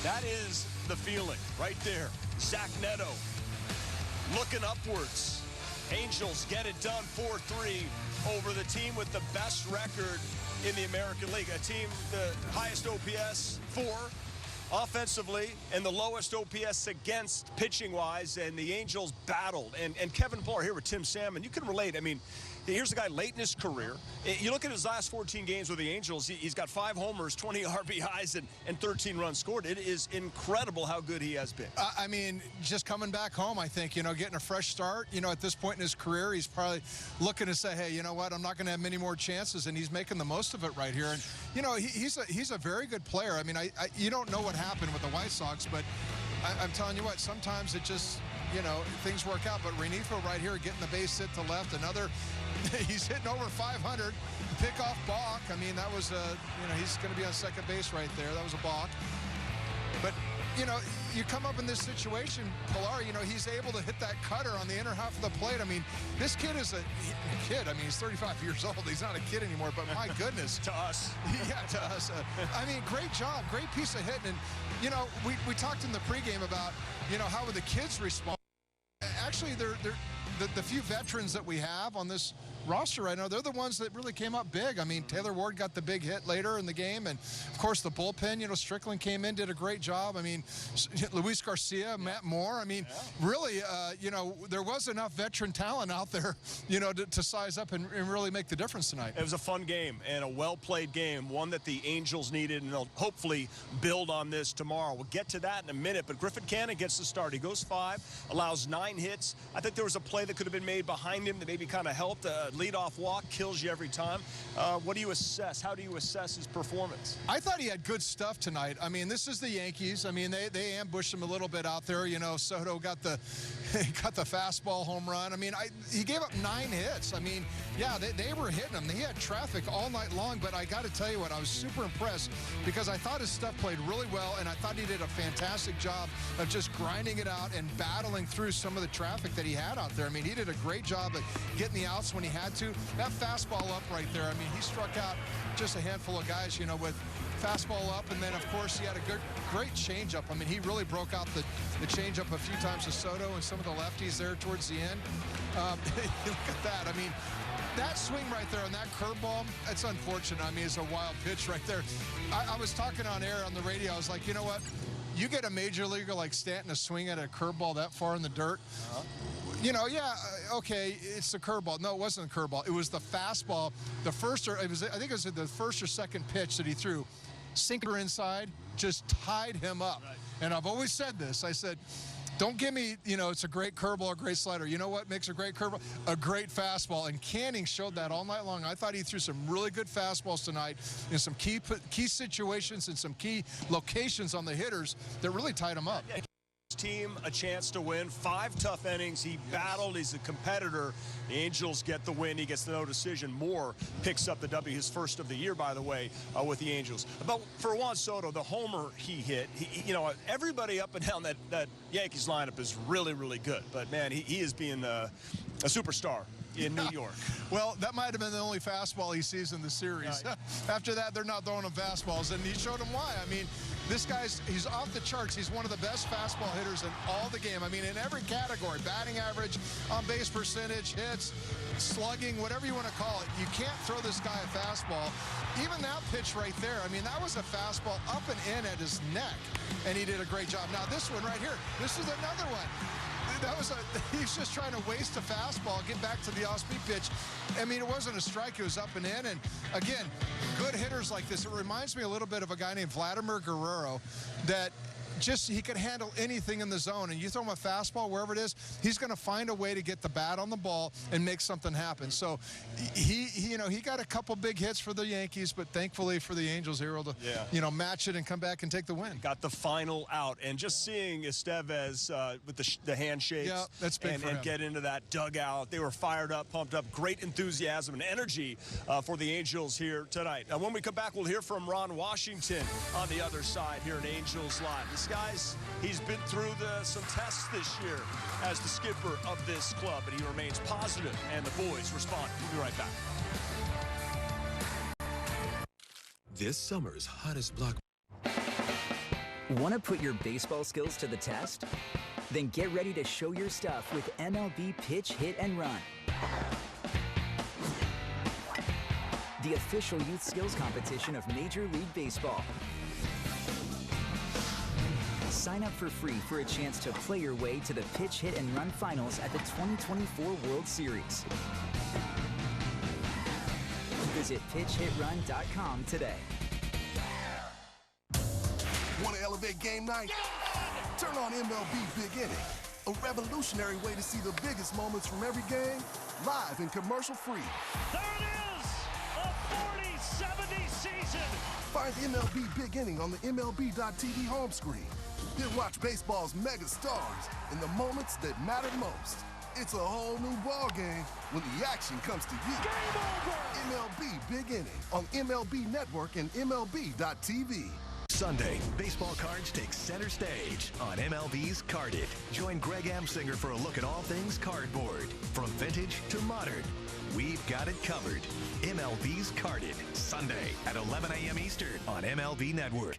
That is the feeling right there. Zach Neto looking upwards. Angels get it done 4-3 over the team with the best record in the American League. A team, the highest OPS 4 offensively and the lowest OPS against pitching-wise, and the Angels battled. And Kevin Pillar here with Tim Salmon, you can relate. I mean, here's a guy late in his career. You look at his last 14 games with the Angels, he's got 5 homers, 20 RBIs, and 13 runs scored. It is incredible how good he has been. I mean, just coming back home, I think, getting a fresh start, at this point in his career, he's probably looking to say, hey, you know what, I'm not going to have many more chances, and he's making the most of it right here. And, he's a very good player. I mean, you don't know what happened with the White Sox, but I'm telling you what, sometimes it just, things work out. But Renifo right here getting the base hit to left, another, he's hitting over 500, pick off balk. I mean, that was he's going to be on second base right there. That was a balk. But, you come up in this situation, Pillar, he's able to hit that cutter on the inner half of the plate. I mean, this kid is a kid. I mean, he's 35 years old. He's not a kid anymore, but my goodness. To us. Yeah, to us. I mean, great job, great piece of hitting. And, we talked in the pregame about, how would the kids respond. Actually, the few veterans that we have on this roster right now, they're the ones that really came up big. I mean, Taylor Ward got the big hit later in the game, and of course the bullpen, Strickland came in, did a great job. I mean, Luis Garcia, Matt Moore. I mean, really, there was enough veteran talent out there, to size up and really make the difference tonight. It was a fun game and a well-played game, one that the Angels needed, and they'll hopefully build on this tomorrow. We'll get to that in a minute, but Griffin Canning gets the start. He goes 5, allows 9 hits. I think there was a play that could have been made behind him that maybe kind of helped. Leadoff walk kills you every time. What do you assess? How do you assess his performance? I thought he had good stuff tonight. I mean, this is the Yankees. I mean, they ambushed him a little bit out there. Soto got the fastball home run. I mean, he gave up 9 hits. I mean, yeah, they were hitting him. He had traffic all night long, but I got to tell you what, I was super impressed because I thought his stuff played really well, and I thought he did a fantastic job of just grinding it out and battling through some of the traffic that he had out there. I mean, he did a great job at getting the outs when he had to. That fastball up right there, I mean, he struck out just a handful of guys, with fastball up, and then, of course, he had a great changeup. I mean, he really broke out the changeup a few times to Soto and some of the lefties there towards the end. Look at that. I mean, that swing right there on that curveball, it's unfortunate. I mean, it's a wild pitch right there. I was talking on air on the radio. I was like, you know what? You get a major leaguer like Stanton to swing at a curveball that far in the dirt. Okay, it's the curveball. No, it wasn't the curveball. It was the fastball. I think it was the first or second pitch that he threw. Sinker inside, just tied him up. Right. And I've always said this. I said, don't give me, it's a great curveball, a great slider. You know what makes a great curveball? A great fastball. And Canning showed that all night long. I thought he threw some really good fastballs tonight in some key situations and some key locations on the hitters that really tied him up. Team a chance to win. 5 tough innings. He battled. He's a competitor. The Angels get the win. He gets the no decision. Moore picks up the W, his first of the year, by the way, with the Angels. But for Juan Soto, the homer he hit, everybody up and down that Yankees lineup is really, really good. But, man, he is being a superstar in New York. Well, that might have been the only fastball he sees in the series. Right. After that, they're not throwing him fastballs, and he showed him why. I mean, this he's off the charts. He's one of the best fastball hitters in all the game. I mean, in every category, batting average, on-base percentage, hits, slugging, whatever you want to call it. You can't throw this guy a fastball. Even that pitch right there, I mean, that was a fastball up and in at his neck, and he did a great job. Now, this one right here, this is another one. He's just trying to waste a fastball, get back to the off-speed pitch. I mean, it wasn't a strike. It was up and in. And, again, good hitters like this. It reminds me a little bit of a guy named Vladimir Guerrero that he could handle anything in the zone. And you throw him a fastball, wherever it is, he's going to find a way to get the bat on the ball and make something happen. So he got a couple big hits for the Yankees, but thankfully for the Angels, they were able to, match it and come back and take the win. Got the final out. And just seeing Estevez with the handshakes that's big for him. And get into that dugout. They were fired up, pumped up, great enthusiasm and energy for the Angels here tonight. Now, when we come back, we'll hear from Ron Washington on the other side here in Angels Live. This guys, he's been through some tests this year as the skipper of this club, but he remains positive, and the boys respond. We'll be right back. This summer's hottest block. Want to put your baseball skills to the test? Then get ready to show your stuff with MLB Pitch, Hit, and Run. The official youth skills competition of Major League Baseball. Sign up for free for a chance to play your way to the Pitch, Hit, and Run finals at the 2024 World Series. Visit pitchhitrun.com today. Want to elevate game night? Turn on MLB Big Inning, a revolutionary way to see the biggest moments from every game, live and commercial-free. There it is! A 40-70 season! Find MLB Big Inning on the MLB.tv home screen. Then watch baseball's mega stars in the moments that matter most. It's a whole new ball game when the action comes to you. Game over! MLB Big Inning on MLB Network and MLB.tv. Sunday, baseball cards take center stage on MLB's Carded. Join Greg Amsinger for a look at all things cardboard, from vintage to modern. We've got it covered. MLB's Carded, Sunday at 11 a.m. Eastern on MLB Network.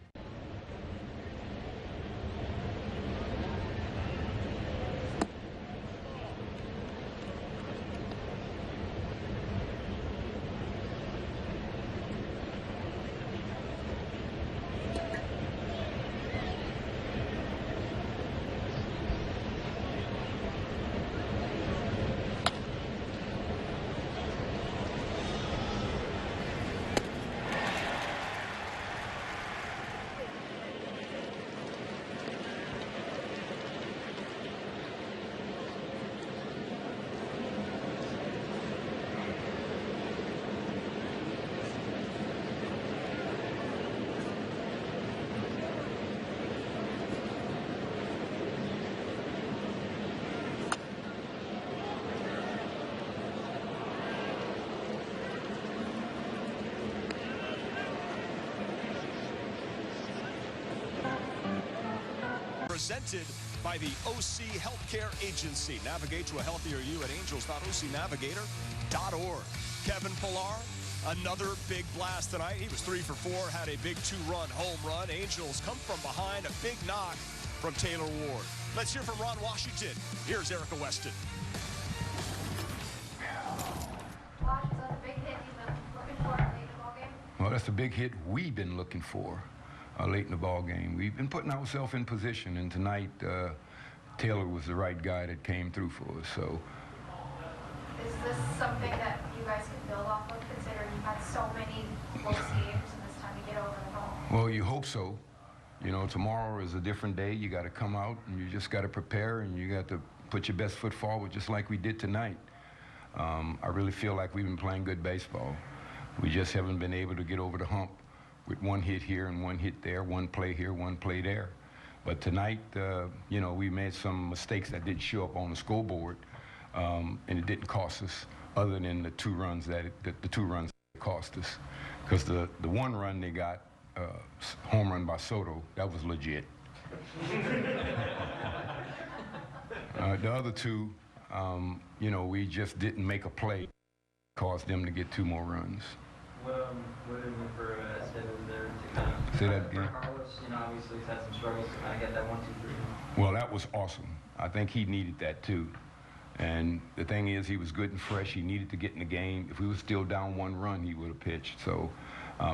Presented by the OC Healthcare Agency. Navigate to a healthier you at angels.ocnavigator.org. Kevin Pillar, another big blast tonight. He was 3 for 4, had a big 2-run home run. Angels come from behind, a big knock from Taylor Ward. Let's hear from Ron Washington. Here's Erica Weston. Well, that's the big hit we've been looking for late in the ball game. We've been putting ourselves in position, and tonight Taylor was the right guy that came through for us. So, is this something that you guys can build off of, considering you've had so many close games and this time to get over the hump? well, you hope so. You know, tomorrow is a different day. You got to come out and you just got to prepare, and you got to put your best foot forward, just like we did tonight. I really feel like we've been playing good baseball. We just haven't been able to get over the hump with one hit here and one hit there, one play here, one play there. But tonight, you know, we made some mistakes that didn't show up on the scoreboard, and it didn't cost us, other than the 2 runs that the 2 runs that cost us. Because the 1 run they got, home run by Soto, that was legit. The other 2, you know, we just didn't make a play, caused them to get 2 more runs. What is it for Simmons there to kind of... Say that again? Carlos, you know, obviously he's had some struggles to kind of get that 1, 2, 3. Well, that was awesome. I think he needed that too. And the thing is, he was good and fresh. He needed to get in the game. If we were still down 1 run, he would have pitched. So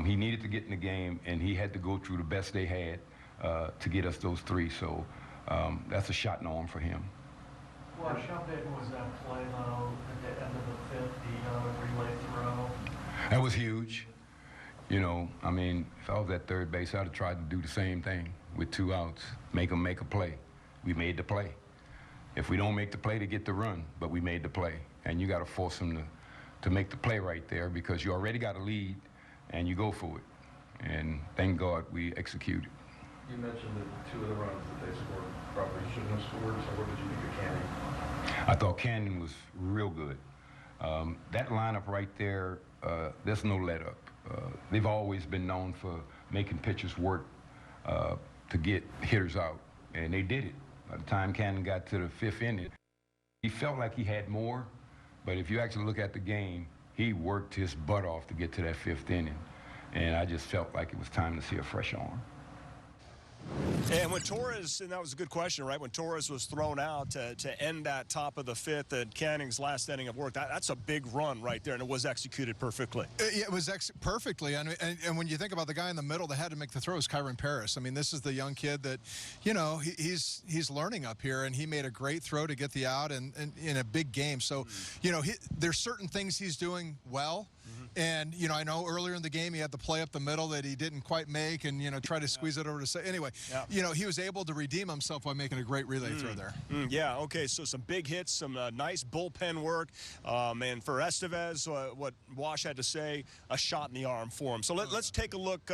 he needed to get in the game, and he had to go through the best they had to get us those 3. So that's a shot in the arm for him. Well, how big was that play, though, at the end of the 5th, the relay throw? That was huge. You know, I mean, if I was at third base, I'd have tried to do the same thing with 2 outs, make them make a play. We made the play. If we don't make the play, to get the run, but we made the play. And you got to force them to make the play right there, because you already got a lead, and you go for it. And thank God we executed. You mentioned that 2 of the runs that they scored probably shouldn't have scored, so what did you think of Canning? I thought Canning was real good. That lineup right there, there's no let up. They've always been known for making pitchers work to get hitters out, and they did it. By the time Canning got to the 5th inning, he felt like he had more, but if you actually look at the game, he worked his butt off to get to that 5th inning, and I just felt like it was time to see a fresh arm. And when Torres, and that was a good question, right? When Torres was thrown out to end that top of the fifth at Canning's last inning of work, that's a big run right there, and it was executed perfectly. It was perfectly, and when you think about the guy in the middle that had to make the throws, Kyron Paris. I mean, this is the young kid that, you know, he's learning up here, and he made a great throw to get the out and in a big game. So, you know, there's certain things he's doing well. And, you know, I know earlier in the game he had the play up the middle that he didn't quite make and, you know, try to squeeze it over to say. Anyway, you know, he was able to redeem himself by making a great relay throw there. Yeah, okay, so some big hits, some nice bullpen work. And for Estevez, what Wash had to say, a shot in the arm for him. So let's take a look,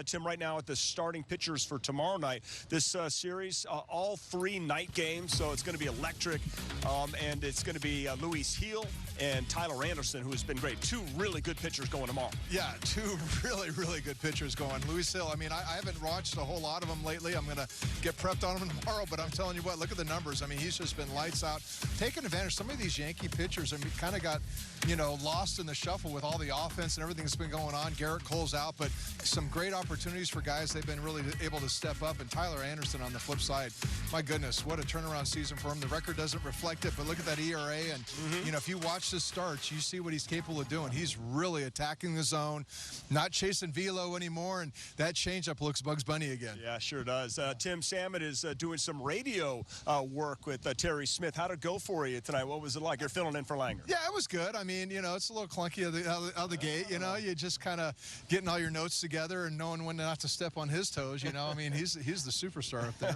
Tim, right now at the starting pitchers for tomorrow night. This series, all 3 night games, so it's going to be electric. And it's going to be Luis Heel and Tyler Anderson, who has been great. 2 really good pitchers going tomorrow. Yeah, 2 really, really good pitchers going. Luis Hill, I mean, I haven't watched a whole lot of them lately. I'm going to get prepped on him tomorrow, but I'm telling you what, look at the numbers. I mean, he's just been lights out, taking advantage. Some of these Yankee pitchers kind of got, you know, lost in the shuffle with all the offense and everything that's been going on. Garrett Cole's out, but some great opportunities for guys. They've been really able to step up. And Tyler Anderson on the flip side, my goodness, what a turnaround season for him. The record doesn't reflect it, but look at that ERA. And, you know, if you watch the starts, you see what he's capable of doing. He's really attacking the zone, not chasing velo anymore, and that changeup looks Bugs Bunny again. Yeah, sure does. Tim Salmon is doing some radio work with Terry Smith. How'd it go for you tonight? What was it like? You're filling in for Langer. Yeah, it was good. I mean, you know, it's a little clunky out of the gate. You know, you just kind of getting all your notes together and knowing when not to step on his toes. You know, I mean, he's the superstar up there.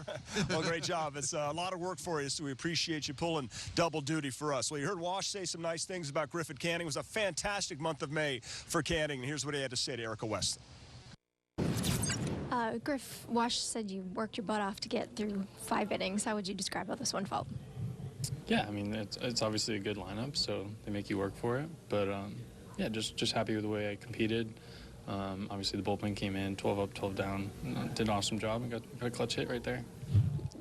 Well, great job. It's a lot of work for you, so we appreciate you pulling double duty for us. Well, you heard Wash say some nice things about Griffin Canning. It was a fantastic month of May for Canning, and here's what he had to say to Erica Weston. Wash said you worked your butt off to get through 5 innings. How would you describe how this one felt? Yeah, I mean, it's obviously a good lineup, so they make you work for it. But, yeah, just happy with the way I competed. Obviously, the bullpen came in, 12 up, 12 down. Did an awesome job and got a clutch hit right there.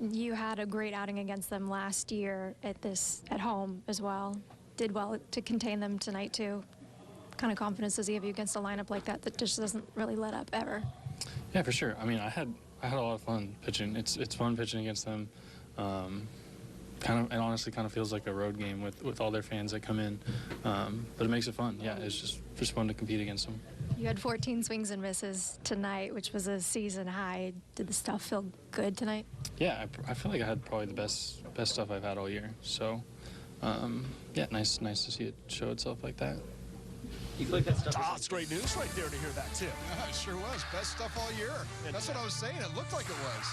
You had a great outing against them last year at home as well. Did well to contain them tonight, too. What kind of confidence does he have you against a lineup like that just doesn't really let up ever? Yeah, for sure. I mean, I had a lot of fun pitching. It's fun pitching against them. It honestly kind of feels like a road game with all their fans that come in. But it makes it fun. Yeah, it's just fun to compete against them. You had 14 swings and misses tonight, which was a season high. Did the stuff feel good tonight? Yeah, I feel like I had probably the best stuff I've had all year. So, yeah, nice to see it show itself like that. You feel like that stuff it's great news right there to hear that, too. It sure was. Best stuff all year. That's what I was saying. It looked like it was.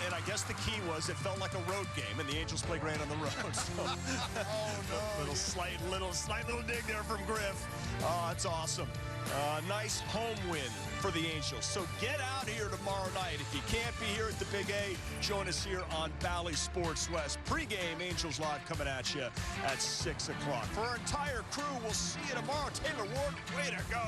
And I guess the key was it felt like a road game, and the Angels play great on the road. So, oh, no. Little slight little dig there from Griff. Oh, that's awesome. Nice home win for the Angels. So get out here tomorrow night. If you can't be here at the Big A, join us here on Bally Sports West. Pregame Angels Live coming at you at 6 o'clock. For our entire crew, we'll see you tomorrow. Taylor Ward, way to go.